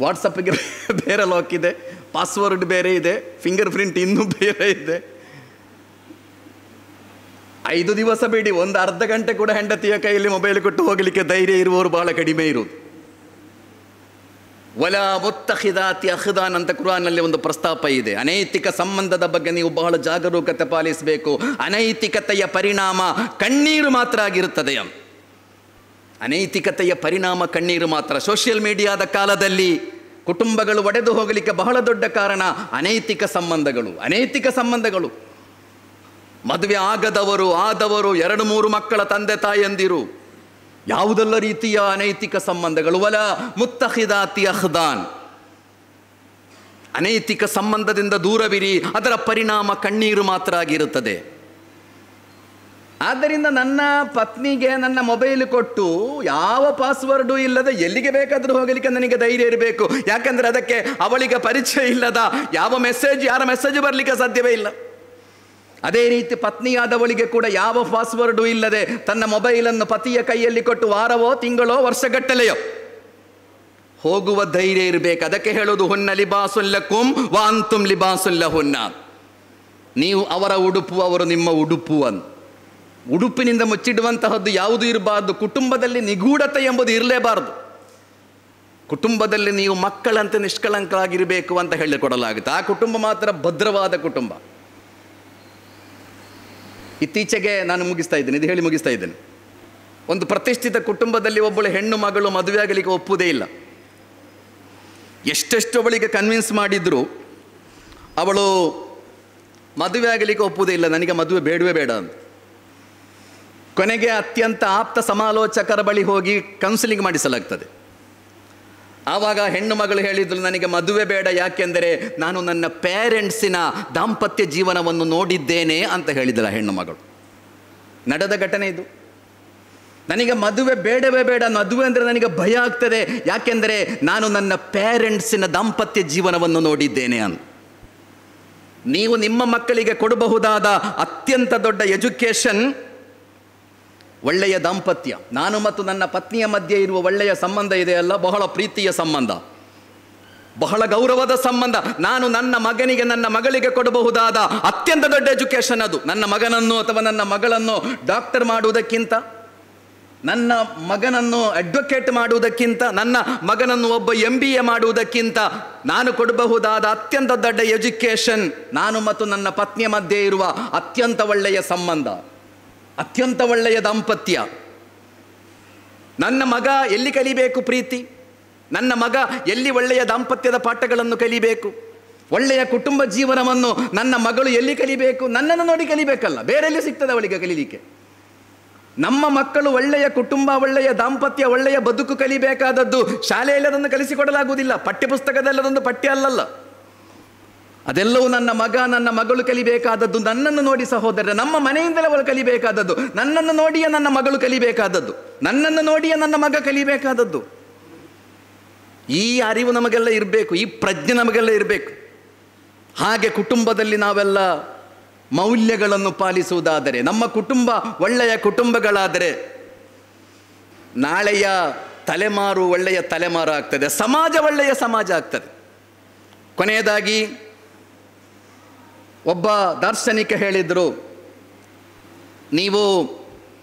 ವಾಟ್ಸಪ್ಗೆ ಬೇರೆ ಲಾಕ್ ಇದೆ, ಪಾಸ್ವರ್ಡ್ ಬೇರೆ ಇದೆ, ಫಿಂಗರ್ ಪ್ರಿಂಟ್ ಇನ್ನೂ ಬೇರೆ ಇದೆ. 5 ದಿವಸ ಬೇಡಿ, 1 ಅರ್ಧ ಗಂಟೆ ಕೂಡ ಹೆಂಡತಿಯ ಕೈಯಲ್ಲಿ ಮೊಬೈಲ್ ಕೊಟ್ಟು ಹೋಗಲಿಕ್ಕೆ ಧೈರ್ಯ ಇರುವವರು ಬಹಳ ಕಡಿಮೆ ಇರುವುದು. ವಲ ಮುತ್ತಖಿದಾತಿ ಅಖ್ದಾನ್ ಅಂತ ಕುರಾನ್ನಲ್ಲಿ ಒಂದು ಪ್ರಸ್ತಾಪ ಇದೆ. ಅನೈತಿಕ ಸಂಬಂಧದ ಬಗ್ಗೆ ನೀವು ಬಹಳ ಜಾಗರೂಕತೆ ಪಾಲಿಸಬೇಕು. ಅನೈತಿಕತೆಯ ಪರಿಣಾಮ ಕಣ್ಣೀರು ಮಾತ್ರ ಆಗಿರುತ್ತದೆ. ಅನೈತಿಕತೆಯ ಪರಿಣಾಮ ಕಣ್ಣೀರು ಮಾತ್ರ. ಸೋಷಿಯಲ್ ಮೀಡಿಯಾದ ಕಾಲದಲ್ಲಿ ಕುಟುಂಬಗಳು ಒಡೆದು ಹೋಗಲಿಕ್ಕೆ ಬಹಳ ದೊಡ್ಡ ಕಾರಣ ಅನೈತಿಕ ಸಂಬಂಧಗಳು. ಮದುವೆ ಆಗದವರು, ಆದವರು, 2-3 ಮಕ್ಕಳ ತಂದೆ ತಾಯಂದಿರು, ಯಾವುದೆಲ್ಲ ರೀತಿಯ ಅನೈತಿಕ ಸಂಬಂಧಗಳು. ವಲ ಮುತ್ತಖಿದಾತಿ ಅಖ್ದಾನ್, ಅನೈತಿಕ ಸಂಬಂಧದಿಂದ ದೂರವಿರಿ. ಅದರ ಪರಿಣಾಮ ಕಣ್ಣೀರು ಮಾತ್ರ ಆಗಿರುತ್ತದೆ. ಆದ್ದರಿಂದ ನನ್ನ ಪತ್ನಿಗೆ ನನ್ನ ಮೊಬೈಲ್ ಕೊಟ್ಟು ಯಾವ ಪಾಸ್ವರ್ಡು ಇಲ್ಲದೆ ಎಲ್ಲಿಗೆ ಬೇಕಾದರೂ ಹೋಗಲಿಕ್ಕೆ ನನಗೆ ಧೈರ್ಯ ಇರಬೇಕು. ಯಾಕಂದರೆ ಅದಕ್ಕೆ ಅವಳಿಗೆ ಪರಿಚಯ ಇಲ್ಲದ ಯಾರ ಮೆಸೇಜ್ ಬರಲಿಕ್ಕೆ ಸಾಧ್ಯವೇ ಇಲ್ಲ. ಅದೇ ರೀತಿ ಪತ್ನಿಯಾದವಳಿಗೆ ಕೂಡ ಯಾವ ಪಾಸ್ವರ್ಡು ಇಲ್ಲದೆ ತನ್ನ ಮೊಬೈಲನ್ನು ಪತಿಯ ಕೈಯಲ್ಲಿ ಕೊಟ್ಟು ವಾರವೋ ತಿಂಗಳೋ ವರ್ಷಗಟ್ಟಲೆಯೋ ಹೋಗುವ ಧೈರ್ಯ ಇರಬೇಕು. ಅದಕ್ಕೆ ಹೇಳೋದು ಹುನ್ನ ಲಿಬಾಸುಲ್ಲಕುಂ ವ ಅಂತುಂ ಲಿಬಾಸುಲ್ಲಹುನ್ನ. ನೀವು ಅವರ ಉಡುಪು, ಅವರು ನಿಮ್ಮ ಉಡುಪು ಅಂತ. ಉಡುಪಿನಿಂದ ಮುಚ್ಚಿಡುವಂತಹದ್ದು ಯಾವುದೂ ಇರಬಾರ್ದು. ಕುಟುಂಬದಲ್ಲಿ ನಿಗೂಢತೆ ಎಂಬುದು ಇರಲೇಬಾರದು. ಕುಟುಂಬದಲ್ಲಿ ನೀವು ಮಕ್ಕಳಂತೆ ನಿಷ್ಕಳಂಕರಾಗಿರಬೇಕು ಅಂತ ಹೇಳಿಕೊಡಲಾಗುತ್ತೆ. ಆ ಕುಟುಂಬ ಮಾತ್ರ ಭದ್ರವಾದ ಕುಟುಂಬ. ಇತ್ತೀಚೆಗೆ ನಾನು ಇದು ಹೇಳಿ ಮುಗಿಸ್ತಾ ಇದ್ದೇನೆ. ಒಂದು ಪ್ರತಿಷ್ಠಿತ ಕುಟುಂಬದಲ್ಲಿ ಒಬ್ಬಳು ಹೆಣ್ಣು ಮಗಳು ಮದುವೆ ಆಗಲಿಕ್ಕೆ ಒಪ್ಪುವುದೇ ಇಲ್ಲ. ಎಷ್ಟೆಷ್ಟು ಅವಳಿಗೆ ಕನ್ವಿನ್ಸ್ ಮಾಡಿದ್ರು ಅವಳು ಮದುವೆ ಆಗಲಿಕ್ಕೆ ಒಪ್ಪುವುದೇ ಇಲ್ಲ. ನನಗೆ ಮದುವೆ ಬೇಡವೇ ಬೇಡ ಅಂತ. ಕೊನೆಗೆ ಅತ್ಯಂತ ಆಪ್ತ ಸಮಾಲೋಚಕರ ಬಳಿ ಹೋಗಿ ಕೌನ್ಸಿಲಿಂಗ್ ಮಾಡಿಸಲಾಗ್ತದೆ. ಆವಾಗ ಹೆಣ್ಣು ಮಗಳು ಹೇಳಿದ್ರು, ನನಗೆ ಮದುವೆ ಬೇಡ, ಯಾಕೆಂದರೆ ನಾನು ನನ್ನ ಪೇರೆಂಟ್ಸಿನ ದಾಂಪತ್ಯ ಜೀವನವನ್ನು ನೋಡಿದ್ದೇನೆ ಅಂತ ಹೇಳಿದಳ ಹೆಣ್ಣು ಮಗಳು. ನಡೆದ ಘಟನೆ ಇದು. ನನಗೆ ಮದುವೆ ಬೇಡವೇ ಬೇಡ, ಮದುವೆ ಅಂದರೆ ನನಗೆ ಭಯ ಆಗ್ತದೆ, ಯಾಕೆಂದರೆ ನಾನು ನನ್ನ ಪೇರೆಂಟ್ಸಿನ ದಾಂಪತ್ಯ ಜೀವನವನ್ನು ನೋಡಿದ್ದೇನೆ ಅಂತ. ನೀವು ನಿಮ್ಮ ಮಕ್ಕಳಿಗೆ ಕೊಡಬಹುದಾದ ಅತ್ಯಂತ ದೊಡ್ಡ ಎಜುಕೇಷನ್ ಒಳ್ಳೆಯ ದಾಂಪತ್ಯ. ನಾನು ಮತ್ತು ನನ್ನ ಪತ್ನಿಯ ಮಧ್ಯೆ ಇರುವ ಒಳ್ಳೆಯ ಸಂಬಂಧ ಇದೆಯಲ್ಲ, ಬಹಳ ಪ್ರೀತಿಯ ಸಂಬಂಧ, ಬಹಳ ಗೌರವದ ಸಂಬಂಧ. ನಾನು ನನ್ನ ಮಗನಿಗೆ, ನನ್ನ ಮಗಳಿಗೆ ಕೊಡಬಹುದಾದ ಅತ್ಯಂತ ದೊಡ್ಡ ಎಜುಕೇಷನ್ ಅದು. ನನ್ನ ಮಗನನ್ನು ಅಥವಾ ನನ್ನ ಮಗಳನ್ನು ಡಾಕ್ಟರ್ ಮಾಡುವುದಕ್ಕಿಂತ, ನನ್ನ ಮಗನನ್ನು ಅಡ್ವೊಕೇಟ್ ಮಾಡುವುದಕ್ಕಿಂತ, ನನ್ನ ಮಗನನ್ನು ಒಬ್ಬ MBA ಮಾಡುವುದಕ್ಕಿಂತ ನಾನು ಕೊಡಬಹುದಾದ ಅತ್ಯಂತ ದೊಡ್ಡ ಎಜುಕೇಷನ್ ನಾನು ಮತ್ತು ನನ್ನ ಪತ್ನಿಯ ಮಧ್ಯೆ ಇರುವ ಅತ್ಯಂತ ಒಳ್ಳೆಯ ಸಂಬಂಧ, ಅತ್ಯಂತ ಒಳ್ಳೆಯ ದಾಂಪತ್ಯ. ನನ್ನ ಮಗ ಎಲ್ಲಿ ಕಲಿಬೇಕು ಪ್ರೀತಿ, ನನ್ನ ಮಗ ಎಲ್ಲಿ ಒಳ್ಳೆಯ ದಾಂಪತ್ಯದ ಪಾಠಗಳನ್ನು ಕಲಿಬೇಕು, ಒಳ್ಳೆಯ ಕುಟುಂಬ ಜೀವನವನ್ನು ನನ್ನ ಮಗಳು ಎಲ್ಲಿ ಕಲಿಬೇಕು, ನನ್ನನ್ನು ನೋಡಿ ಕಲಿಬೇಕಲ್ಲ, ಬೇರೆಲ್ಲಿ ಸಿಗ್ತದೆ ಅವಳಿಗೆ ಕಲೀಲಿಕ್ಕೆ. ನಮ್ಮ ಮಕ್ಕಳು ಒಳ್ಳೆಯ ಕುಟುಂಬ, ಒಳ್ಳೆಯ ದಾಂಪತ್ಯ, ಒಳ್ಳೆಯ ಬದುಕು ಕಲಿಬೇಕಾದದ್ದು ಶಾಲೆಯಲ್ಲಿ ಅದನ್ನು ಕಲಿಸಿಕೊಡಲಾಗುವುದಿಲ್ಲ. ಪಠ್ಯಪುಸ್ತಕದಲ್ಲದೊಂದು ಪಠ್ಯ ಅಲ್ಲಲ್ಲ. ಅದೆಲ್ಲವೂ ನನ್ನ ಮಗ, ನನ್ನ ಮಗಳು ಕಲಿಬೇಕಾದದ್ದು ನನ್ನನ್ನು ನೋಡಿ. ಸಹೋದರ, ನಮ್ಮ ಮನೆಯಿಂದಲೇ ಅವಳು ಕಲಿಬೇಕಾದದ್ದು. ನನ್ನನ್ನು ನೋಡಿಯೇ ನನ್ನ ಮಗಳು ಕಲಿಬೇಕಾದದ್ದು, ನನ್ನನ್ನು ನೋಡಿಯೇ ನನ್ನ ಮಗ ಕಲಿಬೇಕಾದದ್ದು. ಈ ಅರಿವು ನಮಗೆಲ್ಲ ಇರಬೇಕು, ಈ ಪ್ರಜ್ಞೆ ನಮಗೆಲ್ಲ ಇರಬೇಕು. ಹಾಗೆ ಕುಟುಂಬದಲ್ಲಿ ನಾವೆಲ್ಲ ಮೌಲ್ಯಗಳನ್ನು ಪಾಲಿಸುವುದಾದರೆ, ನಮ್ಮ ಕುಟುಂಬ ಒಳ್ಳೆಯ ಕುಟುಂಬಗಳಾದರೆ ನಾಳೆಯ ತಲೆಮಾರು ಒಳ್ಳೆಯ ತಲೆಮಾರು ಆಗ್ತದೆ, ಸಮಾಜ ಒಳ್ಳೆಯ ಸಮಾಜ ಆಗ್ತದೆ. ಕೊನೆಯದಾಗಿ ಒಬ್ಬ ದಾರ್ಶನಿಕ ಹೇಳಿದರು, ನೀವು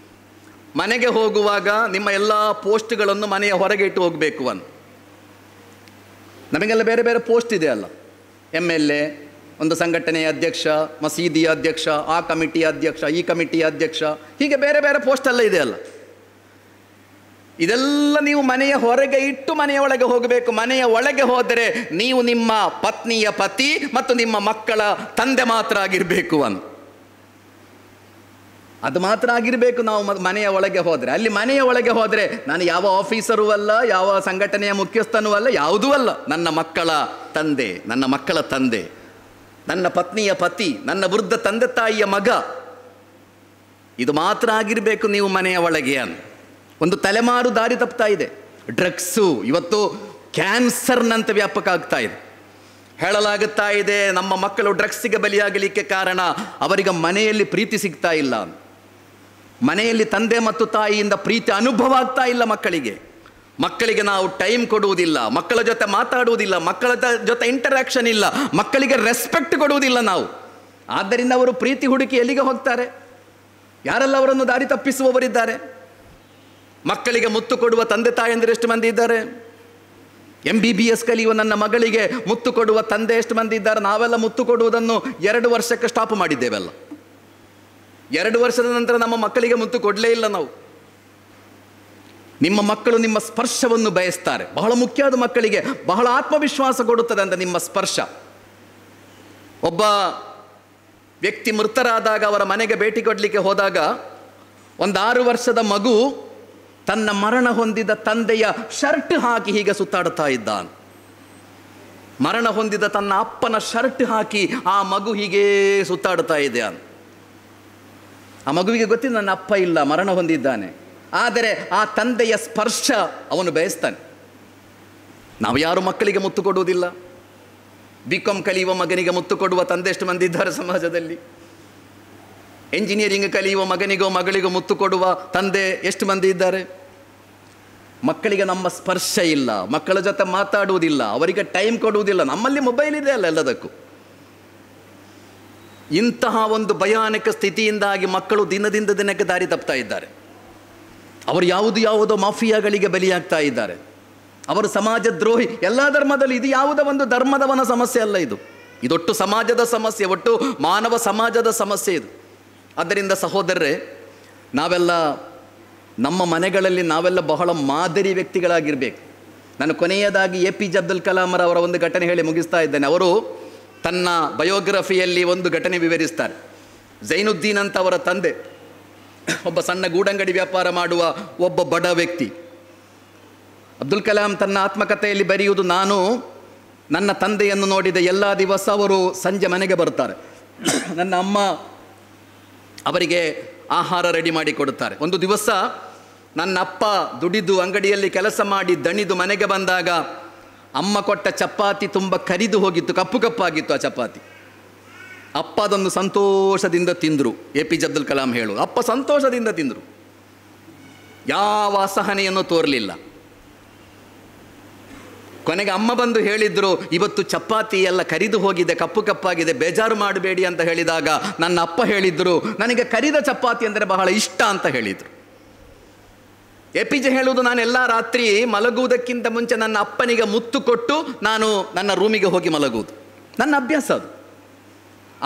ಮನೆಗೆ ಹೋಗುವಾಗ ನಿಮ್ಮ ಎಲ್ಲ ಪೋಸ್ಟ್ಗಳನ್ನು ಮನೆಯ ಹೊರಗೆ ಇಟ್ಟು ಹೋಗಬೇಕು ಅಂತ. ನಮಗೆಲ್ಲ ಬೇರೆ ಬೇರೆ ಪೋಸ್ಟ್ ಇದೆ ಅಲ್ಲ, MLA, ಒಂದು ಸಂಘಟನೆಯ ಅಧ್ಯಕ್ಷ, ಮಸೀದಿಯ ಅಧ್ಯಕ್ಷ, ಆ ಕಮಿಟಿಯ ಅಧ್ಯಕ್ಷ, ಈ ಕಮಿಟಿಯ ಅಧ್ಯಕ್ಷ, ಹೀಗೆ ಬೇರೆ ಬೇರೆ ಪೋಸ್ಟ್ ಎಲ್ಲ ಇದೆ ಅಲ್ಲ. ಇದೆಲ್ಲ ನೀವು ಮನೆಯ ಹೊರಗೆ ಇಟ್ಟು ಮನೆಯ ಒಳಗೆ ಹೋಗಬೇಕು. ಮನೆಯ ಒಳಗೆ ಹೋದರೆ ನೀವು ನಿಮ್ಮ ಪತ್ನಿಯ ಪತಿ ಮತ್ತು ನಿಮ್ಮ ಮಕ್ಕಳ ತಂದೆ ಮಾತ್ರ ಆಗಿರಬೇಕು ಅಂತ. ಅದು ಮಾತ್ರ ಆಗಿರಬೇಕು. ನಾವು ಮನೆಯ ಒಳಗೆ ಹೋದರೆ, ಅಲ್ಲಿ ಮನೆಯ ಒಳಗೆ ಹೋದರೆ ನಾನು ಯಾವ ಆಫೀಸರೂ ಅಲ್ಲ, ಯಾವ ಸಂಘಟನೆಯ ಮುಖ್ಯಸ್ಥನೂ ಅಲ್ಲ, ಯಾವುದೂ ಅಲ್ಲ. ನನ್ನ ಮಕ್ಕಳ ತಂದೆ, ನನ್ನ ಮಕ್ಕಳ ತಂದೆ, ನನ್ನ ಪತ್ನಿಯ ಪತಿ, ನನ್ನ ವೃದ್ಧ ತಂದೆ ತಾಯಿಯ ಮಗ, ಇದು ಮಾತ್ರ ಆಗಿರಬೇಕು ನೀವು ಮನೆಯ ಒಳಗೆ ಅಂತ. ಒಂದು ತಲೆಮಾರು ದಾರಿ ತಪ್ತಾ ಇದೆ. ಡ್ರಗ್ಸು ಇವತ್ತು ಕ್ಯಾನ್ಸರ್ನಂತೆ ವ್ಯಾಪಕ ಆಗ್ತಾ ಇದೆ. ಹೇಳಲಾಗುತ್ತಾ ಇದೆ ನಮ್ಮ ಮಕ್ಕಳು ಡ್ರಗ್ಸಿಗೆ ಬಲಿಯಾಗಲಿಕ್ಕೆ ಕಾರಣ ಅವರಿಗೆ ಮನೆಯಲ್ಲಿ ಪ್ರೀತಿ ಸಿಗ್ತಾ ಇಲ್ಲ, ಮನೆಯಲ್ಲಿ ತಂದೆ ಮತ್ತು ತಾಯಿಯಿಂದ ಪ್ರೀತಿ ಅನುಭವ ಆಗ್ತಾ ಇಲ್ಲ ಮಕ್ಕಳಿಗೆ ನಾವು ಟೈಮ್ ಕೊಡುವುದಿಲ್ಲ, ಮಕ್ಕಳ ಜೊತೆ ಮಾತಾಡುವುದಿಲ್ಲ, ಮಕ್ಕಳ ಜೊತೆ ಇಂಟರಾಕ್ಷನ್ ಇಲ್ಲ, ಮಕ್ಕಳಿಗೆ ರೆಸ್ಪೆಕ್ಟ್ ಕೊಡುವುದಿಲ್ಲ ನಾವು. ಆದ್ದರಿಂದ ಅವರು ಪ್ರೀತಿ ಹುಡುಕಿ ಎಲ್ಲಿಗೆ ಹೋಗ್ತಾರೆ? ಯಾರೆಲ್ಲ ಅವರನ್ನು ದಾರಿ ತಪ್ಪಿಸುವವರಿದ್ದಾರೆ? ಮಕ್ಕಳಿಗೆ ಮುತ್ತು ಕೊಡುವ ತಂದೆ ತಾಯಂದಿರು ಎಷ್ಟು ಮಂದಿ ಇದ್ದಾರೆ? MBBS ಕಲಿಯುವ ನನ್ನ ಮಗಳಿಗೆ ಮುತ್ತು ಕೊಡುವ ತಂದೆ ಎಷ್ಟು ಮಂದಿ ಇದ್ದಾರೆ? ನಾವೆಲ್ಲ ಮುತ್ತು ಕೊಡುವುದನ್ನು 2 ವರ್ಷಕ್ಕೆ ಸ್ಟಾಪ್ ಮಾಡಿದ್ದೇವೆಲ್ಲ. 2 ವರ್ಷದ ನಂತರ ನಮ್ಮ ಮಕ್ಕಳಿಗೆ ಮುತ್ತು ಕೊಡಲೇ ಇಲ್ಲ ನಾವು. ನಿಮ್ಮ ಮಕ್ಕಳು ನಿಮ್ಮ ಸ್ಪರ್ಶವನ್ನು ಬಯಸ್ತಾರೆ. ಬಹಳ ಮುಖ್ಯ, ಅದು ಮಕ್ಕಳಿಗೆ ಬಹಳ ಆತ್ಮವಿಶ್ವಾಸ ಕೊಡುತ್ತದೆ ಅಂತ ನಿಮ್ಮ ಸ್ಪರ್ಶ. ಒಬ್ಬ ವ್ಯಕ್ತಿ ಮೃತರಾದಾಗ ಅವರ ಮನೆಗೆ ಭೇಟಿ ಕೊಡಲಿಕ್ಕೆ ಹೋದಾಗ ಒಂದು 6 ವರ್ಷದ ಮಗು ತನ್ನ ಮರಣ ಹೊಂದಿದ ತಂದೆಯ ಶರ್ಟ್ ಹಾಕಿ ಹೀಗೆ ಸುತ್ತಾಡುತ್ತಾ ಇದ್ದಾನೆ. ಮರಣ ಹೊಂದಿದ ತನ್ನ ಅಪ್ಪನ ಶರ್ಟ್ ಹಾಕಿ ಆ ಮಗು ಹೀಗೆ ಸುತ್ತಾಡುತ್ತಾ ಇದೆ. ಆ ಮಗುವಿಗೆ ಗೊತ್ತಿಲ್ಲ ನನ್ನ ಅಪ್ಪ ಇಲ್ಲ, ಮರಣ ಹೊಂದಿದ್ದಾನೆ. ಆದರೆ ಆ ತಂದೆಯ ಸ್ಪರ್ಶ ಅವನು ಬಯಸ್ತಾನೆ. ನಾವು ಯಾರು ಮಕ್ಕಳಿಗೆ ಮುತ್ತು ಕೊಡುವುದಿಲ್ಲ. BCom ಕಲಿಯುವ ಮಗನಿಗೆ ಮುತ್ತು ಕೊಡುವ ತಂದೆ ಎಷ್ಟು ಮಂದಿ ಇದ್ದಾರೆ ಸಮಾಜದಲ್ಲಿ? ಎಂಜಿನಿಯರಿಂಗ್ ಕಲಿಯುವ ಮಗನಿಗೋ ಮಗಳಿಗೋ ಮುತ್ತು ಕೊಡುವ ತಂದೆ ಎಷ್ಟು ಮಂದಿ ಇದ್ದಾರೆ? ಮಕ್ಕಳಿಗೆ ನಮ್ಮ ಸ್ಪರ್ಶ ಇಲ್ಲ, ಮಕ್ಕಳ ಜೊತೆ ಮಾತಾಡುವುದಿಲ್ಲ, ಅವರಿಗೆ ಟೈಮ್ ಕೊಡುವುದಿಲ್ಲ. ನಮ್ಮಲ್ಲಿ ಮೊಬೈಲ್ ಇದೆ ಅಲ್ಲ ಎಲ್ಲದಕ್ಕೂ. ಇಂತಹ ಒಂದು ಭಯಾನಕ ಸ್ಥಿತಿಯಿಂದಾಗಿ ಮಕ್ಕಳು ದಿನದಿಂದ ದಿನಕ್ಕೆ ದಾರಿ ತಪ್ತಾ ಇದ್ದಾರೆ. ಅವರು ಯಾವುದೋ ಮಾಫಿಯಾಗಳಿಗೆ ಬಲಿಯಾಗ್ತಾ ಇದ್ದಾರೆ. ಅವರು ಸಮಾಜ ದ್ರೋಹಿ. ಎಲ್ಲ ಧರ್ಮದಲ್ಲಿ ಇದು ಯಾವುದೋ ಒಂದು ಧರ್ಮದವನ ಸಮಸ್ಯೆ ಅಲ್ಲ, ಇದೊಟ್ಟು ಸಮಾಜದ ಸಮಸ್ಯೆ, ಒಟ್ಟು ಮಾನವ ಸಮಾಜದ ಸಮಸ್ಯೆ ಇದು. ಆದ್ದರಿಂದ ಸಹೋದರರೇ, ನಾವೆಲ್ಲ ನಮ್ಮ ಮನೆಗಳಲ್ಲಿ ನಾವೆಲ್ಲ ಬಹಳ ಮಾದರಿ ವ್ಯಕ್ತಿಗಳಾಗಿರಬೇಕು. ನಾನು ಕೊನೆಯದಾಗಿ APJ ಅಬ್ದುಲ್ ಕಲಾಂ ಅವರ ಒಂದು ಘಟನೆ ಹೇಳಿ ಮುಗಿಸ್ತಾ ಇದ್ದೇನೆ. ಅವರು ತನ್ನ ಬಯೋಗ್ರಫಿಯಲ್ಲಿ ಒಂದು ಘಟನೆ ವಿವರಿಸ್ತಾರೆ. ಝೈನುದ್ದೀನ್ ಅಂತ ಅವರ ತಂದೆ ಒಬ್ಬ ಸಣ್ಣ ಗೂಡಂಗಡಿ ವ್ಯಾಪಾರ ಮಾಡುವ ಒಬ್ಬ ಬಡ ವ್ಯಕ್ತಿ. ಅಬ್ದುಲ್ ಕಲಾಂ ತನ್ನ ಆತ್ಮಕಥೆಯಲ್ಲಿ ಬರೆಯುವುದು, ನಾನು ನನ್ನ ತಂದೆಯನ್ನು ನೋಡಿದ ಎಲ್ಲ ದಿವಸ ಅವರು ಸಂಜೆ ಮನೆಗೆ ಬರ್ತಾರೆ. ನನ್ನ ಅಮ್ಮ ಅವರಿಗೆ ಆಹಾರ ರೆಡಿ ಮಾಡಿ ಕೊಡುತ್ತಾರೆ. ಒಂದು ದಿವಸ ನನ್ನ ಅಪ್ಪ ದುಡಿದು ಅಂಗಡಿಯಲ್ಲಿ ಕೆಲಸ ಮಾಡಿ ದಣಿದು ಮನೆಗೆ ಬಂದಾಗ ಅಮ್ಮ ಕೊಟ್ಟ ಚಪಾತಿ ತುಂಬ ಕರಿದು ಹೋಗಿತ್ತು, ಕಪ್ಪು ಕಪ್ಪಾಗಿತ್ತು ಆ ಚಪಾತಿ. ಅಪ್ಪ ಅದನ್ನು ಸಂತೋಷದಿಂದ ತಿಂದರು. APJ ಅಬ್ದುಲ್ ಕಲಾಂ ಹೇಳು, ಅಪ್ಪ ಸಂತೋಷದಿಂದ ತಿಂದರು, ಯಾವ ಅಸಹನೆಯನ್ನು ತೋರಲಿಲ್ಲ. ಕೊನೆಗೆ ಅಮ್ಮ ಬಂದು ಹೇಳಿದ್ರು, ಇವತ್ತು ಚಪಾತಿ ಎಲ್ಲ ಕರಿದು ಹೋಗಿದೆ, ಕಪ್ಪು ಕಪ್ಪಾಗಿದೆ, ಬೇಜಾರು ಮಾಡಬೇಡಿ ಅಂತ ಹೇಳಿದಾಗ ನನ್ನ ಅಪ್ಪ ಹೇಳಿದ್ರು, ನನಗೆ ಕರಿದ ಚಪಾತಿ ಅಂದರೆ ಬಹಳ ಇಷ್ಟ ಅಂತ ಹೇಳಿದರು. APJ ಹೇಳುವುದು, ನಾನು ಎಲ್ಲ ರಾತ್ರಿ ಮಲಗುವುದಕ್ಕಿಂತ ಮುಂಚೆ ನನ್ನ ಅಪ್ಪನಿಗೆ ಮುತ್ತು ಕೊಟ್ಟು ನಾನು ನನ್ನ ರೂಮಿಗೆ ಹೋಗಿ ಮಲಗುವುದು ನನ್ನ ಅಭ್ಯಾಸ ಅದು.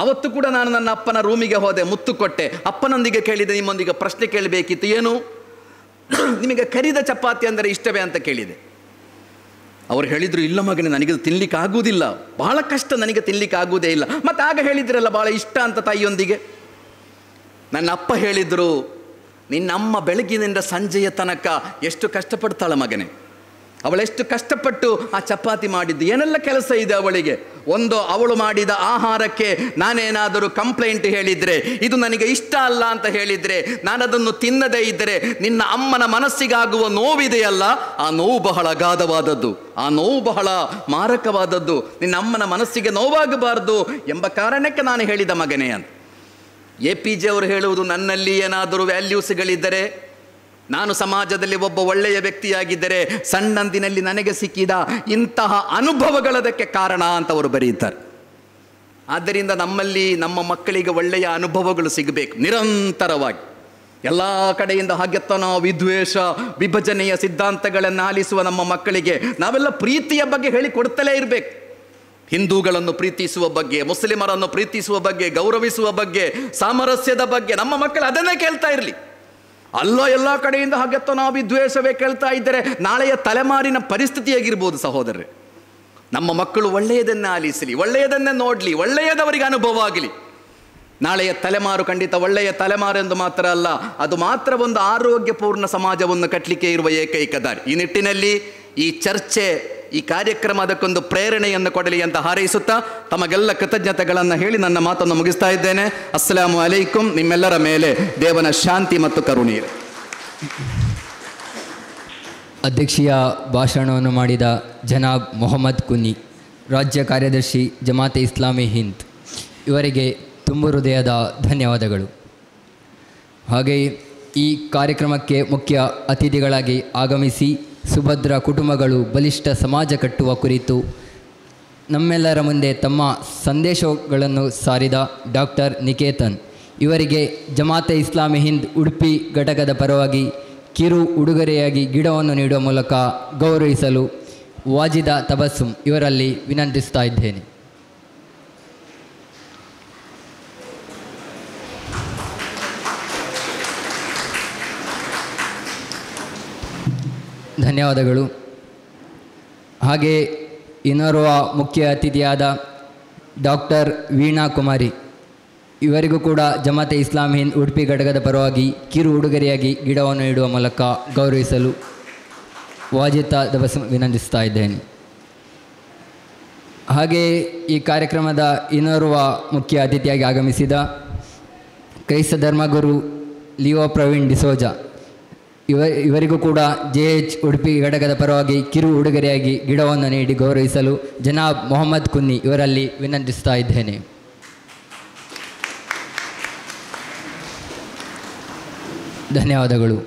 ಅವತ್ತು ಕೂಡ ನಾನು ನನ್ನ ಅಪ್ಪನ ರೂಮಿಗೆ ಹೋದೆ, ಮುತ್ತು ಕೊಟ್ಟೆ. ಅಪ್ಪನೊಂದಿಗೆ ಕೇಳಿದೆ, ನಿಮ್ಮೊಂದಿಗೆ ಪ್ರಶ್ನೆ ಕೇಳಬೇಕಿತ್ತು, ಏನು ನಿಮಗೆ ಕರಿದ ಚಪಾತಿ ಅಂದರೆ ಇಷ್ಟವೇ ಅಂತ ಕೇಳಿದೆ. ಅವರು ಹೇಳಿದರು, ಇಲ್ಲ ಮಗನೇ, ನನಗೆ ತಿನ್ನಲಿಕ್ಕೆ ಆಗುವುದಿಲ್ಲ, ಬಹಳ ಕಷ್ಟ, ನನಗೆ ತಿನ್ನಲಿಕ್ಕೆ ಆಗುವುದೇ ಇಲ್ಲ. ಮತ್ತು ಆಗ ಹೇಳಿದ್ರಲ್ಲ ಭಾಳ ಇಷ್ಟ ಅಂತ ತಾಯಿಯೊಂದಿಗೆ. ನನ್ನ ಅಪ್ಪ ಹೇಳಿದರು, ನಿನ್ನಮ್ಮ ಬೆಳಗಿನಿಂದ ಸಂಜೆಯ ತನಕ ಎಷ್ಟು ಕಷ್ಟಪಡ್ತಾಳ ಮಗನೇ, ಅವಳೆಷ್ಟು ಕಷ್ಟಪಟ್ಟು ಆ ಚಪಾತಿ ಮಾಡಿದ್ದು, ಏನೆಲ್ಲ ಕೆಲಸ ಇದೆ ಅವಳಿಗೆ. ಒಂದು, ಅವಳು ಮಾಡಿದ ಆಹಾರಕ್ಕೆ ನಾನೇನಾದರೂ ಕಂಪ್ಲೇಂಟ್ ಹೇಳಿದರೆ, ಇದು ನನಗೆ ಇಷ್ಟ ಅಲ್ಲ ಅಂತ ಹೇಳಿದರೆ, ನಾನದನ್ನು ತಿನ್ನದೇ ಇದ್ದರೆ ನಿನ್ನ ಅಮ್ಮನ ಮನಸ್ಸಿಗಾಗುವ ನೋವಿದೆಯಲ್ಲ, ಆ ನೋವು ಬಹಳ ಅಗಾಧವಾದದ್ದು, ಆ ನೋವು ಬಹಳ ಮಾರಕವಾದದ್ದು, ನಿನ್ನ ಅಮ್ಮನ ಮನಸ್ಸಿಗೆ ನೋವಾಗಬಾರ್ದು ಎಂಬ ಕಾರಣಕ್ಕೆ ನಾನು ಹೇಳಿದ ಮಗನೇ ಅಂತ. APJ ಅವರು ಹೇಳುವುದು, ನನ್ನಲ್ಲಿ ಏನಾದರೂ ವ್ಯಾಲ್ಯೂಸ್ಗಳಿದ್ದರೆ, ನಾನು ಸಮಾಜದಲ್ಲಿ ಒಬ್ಬ ಒಳ್ಳೆಯ ವ್ಯಕ್ತಿಯಾಗಿದ್ದರೆ, ಸಣ್ಣಂದಿನಲ್ಲಿ ನನಗೆ ಸಿಕ್ಕಿದ ಇಂತಹ ಅನುಭವಗಳದಕ್ಕೆ ಕಾರಣ ಅಂತ ಅವರು ಬರೆಯುತ್ತಾರೆ. ಆದ್ದರಿಂದ ನಮ್ಮಲ್ಲಿ ನಮ್ಮ ಮಕ್ಕಳಿಗೆ ಒಳ್ಳೆಯ ಅನುಭವಗಳು ಸಿಗಬೇಕು ನಿರಂತರವಾಗಿ. ಎಲ್ಲ ಕಡೆಯಿಂದ ಹಾಗೆತ್ತನ ವಿದ್ವೇಷ ವಿಭಜನೆಯ ಸಿದ್ಧಾಂತಗಳನ್ನು ಆಲಿಸುವ ನಮ್ಮ ಮಕ್ಕಳಿಗೆ ನಾವೆಲ್ಲ ಪ್ರೀತಿಯ ಬಗ್ಗೆ ಹೇಳಿಕೊಡ್ತಲೇ ಇರಬೇಕು. ಹಿಂದೂಗಳನ್ನು ಪ್ರೀತಿಸುವ ಬಗ್ಗೆ, ಮುಸ್ಲಿಮರನ್ನು ಪ್ರೀತಿಸುವ ಬಗ್ಗೆ, ಗೌರವಿಸುವ ಬಗ್ಗೆ, ಸಾಮರಸ್ಯದ ಬಗ್ಗೆ ನಮ್ಮ ಮಕ್ಕಳು ಅದನ್ನೇ ಕೇಳ್ತಾ ಇರಲಿ. ಅಲ್ಲ ಎಲ್ಲ ಕಡೆಯಿಂದ ಹಾಗೆತ್ತೋ ನಾವು ವಿದ್ವೇಷವೇ ಕೇಳ್ತಾ ಇದ್ದರೆ ನಾಳೆಯ ತಲೆಮಾರಿನ ಪರಿಸ್ಥಿತಿ ಆಗಿರ್ಬೋದು ಸಹೋದರರೇ. ನಮ್ಮ ಮಕ್ಕಳು ಒಳ್ಳೆಯದನ್ನೇ ಆಲಿಸಲಿ, ಒಳ್ಳೆಯದನ್ನೇ ನೋಡಲಿ, ಒಳ್ಳೆಯದವರಿಗೆ ಅನುಭವ ಆಗಲಿ. ನಾಳೆಯ ತಲೆಮಾರು ಖಂಡಿತ ಒಳ್ಳೆಯ ತಲೆಮಾರು ಎಂದು ಮಾತ್ರ ಅಲ್ಲ, ಅದು ಮಾತ್ರ ಒಂದು ಆರೋಗ್ಯಪೂರ್ಣ ಸಮಾಜವನ್ನು ಕಟ್ಟಲಿಕ್ಕೆ ಇರುವ ಏಕೈಕ ದಾರಿ. ಈ ನಿಟ್ಟಿನಲ್ಲಿ ಈ ಚರ್ಚೆ, ಈ ಕಾರ್ಯಕ್ರಮ ಅದಕ್ಕೊಂದು ಪ್ರೇರಣೆಯನ್ನು ಕೊಡಲಿ ಅಂತ ಹಾರೈಸುತ್ತಾ ತಮಗೆಲ್ಲ ಕೃತಜ್ಞತೆಗಳನ್ನು ಹೇಳಿ ನನ್ನ ಮಾತನ್ನು ಮುಗಿಸ್ತಾ ಇದ್ದೇನೆ. ಅಸ್ಸಲಾಮು ಅಲೈಕುಂ. ನಿಮ್ಮೆಲ್ಲರ ಮೇಲೆ ದೇವನ ಶಾಂತಿ ಮತ್ತು ಕರುಣೆ. ಅಧ್ಯಕ್ಷೀಯ ಭಾಷಣವನ್ನು ಮಾಡಿದ ಜನಾಬ್ ಮೊಹಮ್ಮದ್ ಕುನ್ನಿ, ರಾಜ್ಯ ಕಾರ್ಯದರ್ಶಿ ಜಮಾತೆ ಇಸ್ಲಾಮಿ ಹಿಂದ್, ಇವರಿಗೆ ತುಂಬು ಹೃದಯದ ಧನ್ಯವಾದಗಳು. ಹಾಗೆಯೇ ಈ ಕಾರ್ಯಕ್ರಮಕ್ಕೆ ಮುಖ್ಯ ಅತಿಥಿಗಳಾಗಿ ಆಗಮಿಸಿ ಸುಭದ್ರ ಕುಟುಂಬಗಳು ಬಲಿಷ್ಠ ಸಮಾಜ ಕಟ್ಟುವ ಕುರಿತು ನಮ್ಮೆಲ್ಲರ ಮುಂದೆ ತಮ್ಮ ಸಂದೇಶಗಳನ್ನು ಸಾರಿದ ಡಾಕ್ಟರ್ ನಿಕೇತನ್ ಇವರಿಗೆ ಜಮಾತೆ ಇಸ್ಲಾಮಿ ಹಿಂದ್ ಉಡುಪಿ ಘಟಕದ ಪರವಾಗಿ ಕಿರು ಉಡುಗೊರೆಯಾಗಿ ಗಿಡವನ್ನು ನೀಡುವ ಮೂಲಕ ಗೌರವಿಸಲು ವಾಜಿದ ತಬಸ್ಸುಮ್ ಇವರಲ್ಲಿ ವಿನಂತಿಸ್ತಾ ಇದ್ದೇನೆ. ಧನ್ಯವಾದಗಳು. ಹಾಗೆ ಇನ್ನೋರ್ವ ಮುಖ್ಯ ಅತಿಥಿಯಾದ ಡಾಕ್ಟರ್ ವೀಣಾ ಕುಮಾರಿ ಇವರಿಗೂ ಕೂಡ ಜಮಾತೆ ಇಸ್ಲಾಮಿ ಹಿಂದ್ ಉಡುಪಿ ಘಟಕದ ಪರವಾಗಿ ಕಿರು ಉಡುಗೊರೆಯಾಗಿ ಗಿಡವನ್ನು ನೀಡುವ ಮೂಲಕ ಗೌರವಿಸಲು ವಾಜಿದ ತಬಸ್ಸುಮ್ ವಿನಂತಿಸ್ತಾ ಇದ್ದೇನೆ. ಹಾಗೆಯೇ ಈ ಕಾರ್ಯಕ್ರಮದ ಇನ್ನೋರ್ವ ಮುಖ್ಯ ಅತಿಥಿಯಾಗಿ ಆಗಮಿಸಿದ ಕ್ರೈಸ್ತ ಧರ್ಮಗುರು ಲಿಯೋ ಪ್ರವೀಣ್ ಡಿಸೋಜಾ ಇವರಿಗೂ ಕೂಡ JH ಉಡುಪಿ ಘಟಕದ ಪರವಾಗಿ ಕಿರು ಉಡುಗೊರೆಯಾಗಿ ಗಿಡವನ್ನು ನೀಡಿ ಗೌರವಿಸಲು ಜನಾಬ್ ಮೊಹಮ್ಮದ್ ಕುನ್ನಿ ಇವರಲ್ಲಿ ವಿನಂತಿಸ್ತಾ ಇದ್ದೇನೆ. ಧನ್ಯವಾದಗಳು.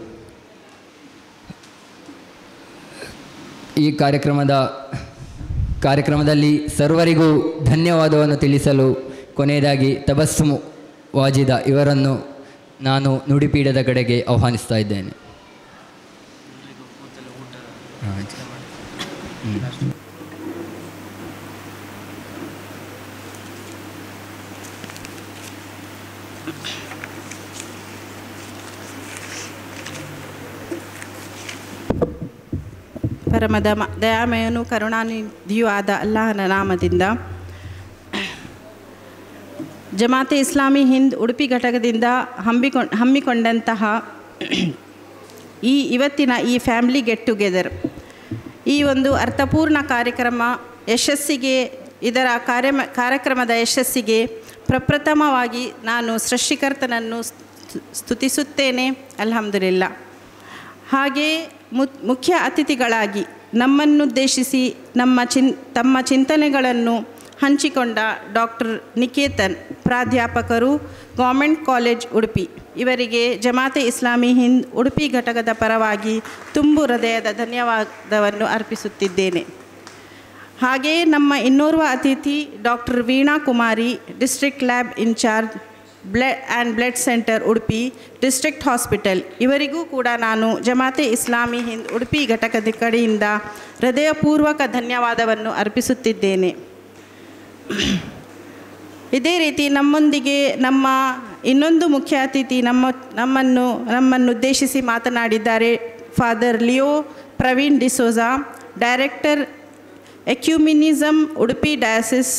ಈ ಕಾರ್ಯಕ್ರಮದಲ್ಲಿ ಸರ್ವರಿಗೂ ಧನ್ಯವಾದವನ್ನು ತಿಳಿಸಲು ಕೊನೆಯದಾಗಿ ತಬಸ್ಸುಮ್ ವಾಜಿದ ಇವರನ್ನು ನಾನು ನುಡಿಪೀಠದ ಕಡೆಗೆ ಆಹ್ವಾನಿಸ್ತಾ ಇದ್ದೇನೆ. ಪರಮ ದಯಾಮಯನು ಕರುಣಾನಿಧಿಯೂ ಆದ ಅಲ್ಲಾಹನ ನಾಮದಿಂದ ಜಮಾತೆ ಇಸ್ಲಾಮಿ ಹಿಂದ್ ಉಡುಪಿ ಘಟಕದಿಂದ ಹಮ್ಮಿಕೊಂಡಂತಹ ಇವತ್ತಿನ ಈ ಫ್ಯಾಮಿಲಿ ಗೆಟ್ ಟುಗೆದರ್, ಈ ಒಂದು ಅರ್ಥಪೂರ್ಣ ಕಾರ್ಯಕ್ರಮ ಯಶಸ್ಸಿಗೆ, ಇದರ ಕಾರ್ಯಕ್ರಮದ ಯಶಸ್ಸಿಗೆ ಪ್ರಪ್ರಥಮವಾಗಿ ನಾನು ಸೃಷ್ಟಿಕರ್ತನನ್ನು ಸ್ತುತಿಸುತ್ತೇನೆ. ಅಲ್ಹಮ್ದುಲಿಲ್ಲಾ. ಹಾಗೆಯೇ ಮುಖ್ಯ ಅತಿಥಿಗಳಾಗಿ ನಮ್ಮನ್ನುದ್ದೇಶಿಸಿ ತಮ್ಮ ಚಿಂತನೆಗಳನ್ನು ಹಂಚಿಕೊಂಡ ಡಾಕ್ಟರ್ ನಿಕೇತನ್, ಪ್ರಾಧ್ಯಾಪಕರು, ಗೌರ್ಮೆಂಟ್ ಕಾಲೇಜ್ ಉಡುಪಿ, ಇವರಿಗೆ ಜಮಾತೆ ಇಸ್ಲಾಮಿ ಹಿಂದ್ ಉಡುಪಿ ಘಟಕದ ಪರವಾಗಿ ತುಂಬು ಹೃದಯದ ಧನ್ಯವಾದವನ್ನು ಅರ್ಪಿಸುತ್ತಿದ್ದೇನೆ. ಹಾಗೆಯೇ ನಮ್ಮ ಇನ್ನೋರ್ವ ಅತಿಥಿ doctor Veena Kumari, district lab incharge blood centre Udupi district hospital, ಇವರಿಗೂ ಕೂಡ ನಾನು ಜಮಾತೆ ಇಸ್ಲಾಮಿ ಹಿಂದ್ ಉಡುಪಿ ಘಟಕದ ಕಡೆಯಿಂದ ಹೃದಯಪೂರ್ವಕ ಧನ್ಯವಾದವನ್ನು ಅರ್ಪಿಸುತ್ತಿದ್ದೇನೆ. ಇದೇ ರೀತಿ ನಮ್ಮೊಂದಿಗೆ ನಮ್ಮ ಇನ್ನೊಂದು ಮುಖ್ಯ ಅತಿಥಿ ನಮ್ಮನ್ನುದ್ದೇಶಿಸಿ ಮಾತನಾಡಿದ್ದಾರೆ Father Leo Praveen D'Souza, director ecumenism Udupi diocese,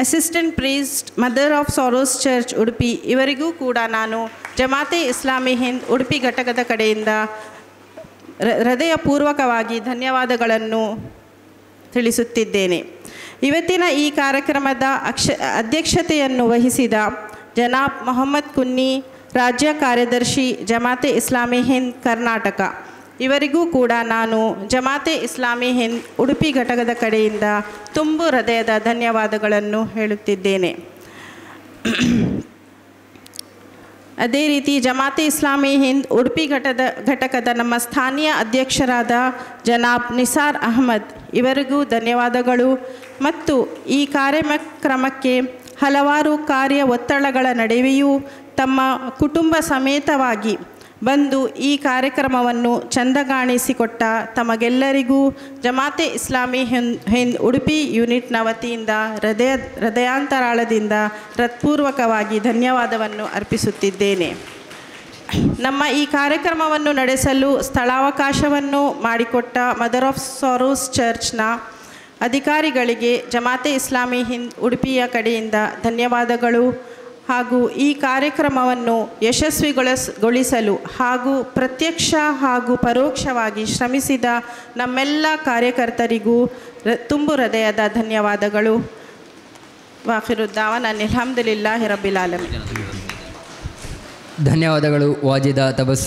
assistant priest Mother of Sorrows Church Udupi, ಇವರಿಗೂ ಕೂಡ ನಾನು ಜಮಾತೆ ಇಸ್ಲಾಮಿ ಹಿಂದ್ ಉಡುಪಿ ಘಟಕದ ಕಡೆಯಿಂದ ಹೃದಯಪೂರ್ವಕವಾಗಿ ಧನ್ಯವಾದಗಳನ್ನು ತಿಳಿಸುತ್ತಿದ್ದೇನೆ. ಇವತ್ತಿನ ಈ ಕಾರ್ಯಕ್ರಮದ ಅಧ್ಯಕ್ಷತೆಯನ್ನು ವಹಿಸಿದ ಜನಾಬ್ ಮೊಹಮ್ಮದ್ ಕುನ್ನಿ, ರಾಜ್ಯ ಕಾರ್ಯದರ್ಶಿ ಜಮಾತೆ ಇಸ್ಲಾಮಿ ಹಿಂದ್ ಕರ್ನಾಟಕ, ಇವರಿಗೂ ಕೂಡ ನಾನು ಜಮಾತೆ ಇಸ್ಲಾಮಿ ಹಿಂದ್ ಉಡುಪಿ ಘಟಕದ ಕಡೆಯಿಂದ ತುಂಬು ಹೃದಯದ ಧನ್ಯವಾದಗಳನ್ನು ಹೇಳುತ್ತಿದ್ದೇನೆ. ಅದೇ ರೀತಿ ಜಮಾತೆ ಇಸ್ಲಾಮಿ ಹಿಂದ್ ಉಡುಪಿ ಘಟಕದ ನಮ್ಮ ಸ್ಥಾನೀಯ ಅಧ್ಯಕ್ಷರಾದ ಜನಾಬ್ ನಿಸಾರ್ ಅಹಮದ್, ಇವರಿಗೂ ಧನ್ಯವಾದಗಳು. ಮತ್ತು ಈ ಕಾರ್ಯಕ್ರಮಕ್ಕೆ ಹಲವಾರು ಕಾರ್ಯ ಒತ್ತಡಗಳ ನಡುವೆಯೂ ತಮ್ಮ ಕುಟುಂಬ ಸಮೇತವಾಗಿ ಬಂದು ಈ ಕಾರ್ಯಕ್ರಮವನ್ನು ಚಂದಗಾಣಿಸಿಕೊಟ್ಟ ತಮಗೆಲ್ಲರಿಗೂ ಜಮಾತೆ ಇಸ್ಲಾಮಿ ಹಿಂದ್ ಉಡುಪಿ ಯೂನಿಟ್ನ ವತಿಯಿಂದ ಹೃದಯಾಂತರಾಳದಿಂದ ಹೃತ್ಪೂರ್ವಕವಾಗಿ ಧನ್ಯವಾದವನ್ನು ಅರ್ಪಿಸುತ್ತಿದ್ದೇನೆ. ನಮ್ಮ ಈ ಕಾರ್ಯಕ್ರಮವನ್ನು ನಡೆಸಲು ಸ್ಥಳಾವಕಾಶವನ್ನು ಮಾಡಿಕೊಟ್ಟ ಮದರ್ ಆಫ್ ಸಾರೋಸ್ ಚರ್ಚ್ನ ಅಧಿಕಾರಿಗಳಿಗೆ ಜಮಾತೆ ಇಸ್ಲಾಮಿ ಹಿಂದ್ ಉಡುಪಿಯ ಕಡೆಯಿಂದ ಧನ್ಯವಾದಗಳು. ಹಾಗೂ ಈ ಕಾರ್ಯಕ್ರಮವನ್ನು ಯಶಸ್ವಿಗೊಳಿಸಲು ಹಾಗೂ ಪ್ರತ್ಯಕ್ಷ ಹಾಗೂ ಪರೋಕ್ಷವಾಗಿ ಶ್ರಮಿಸಿದ ನಮ್ಮೆಲ್ಲ ಕಾರ್ಯಕರ್ತರಿಗೂ ತುಂಬು ಹೃದಯದ ಧನ್ಯವಾದಗಳು. ವಾಖಿರುದ್ದಾವನ್ ಅಲ್ಹಮ್ದುಲಿಲ್ಲಾಹಿ ರಬ್ಬಿಲ್ ಆಲಮೀನ್. ಧನ್ಯವಾದಗಳು ವಾಜಿದ ತಬಸ್ಸು.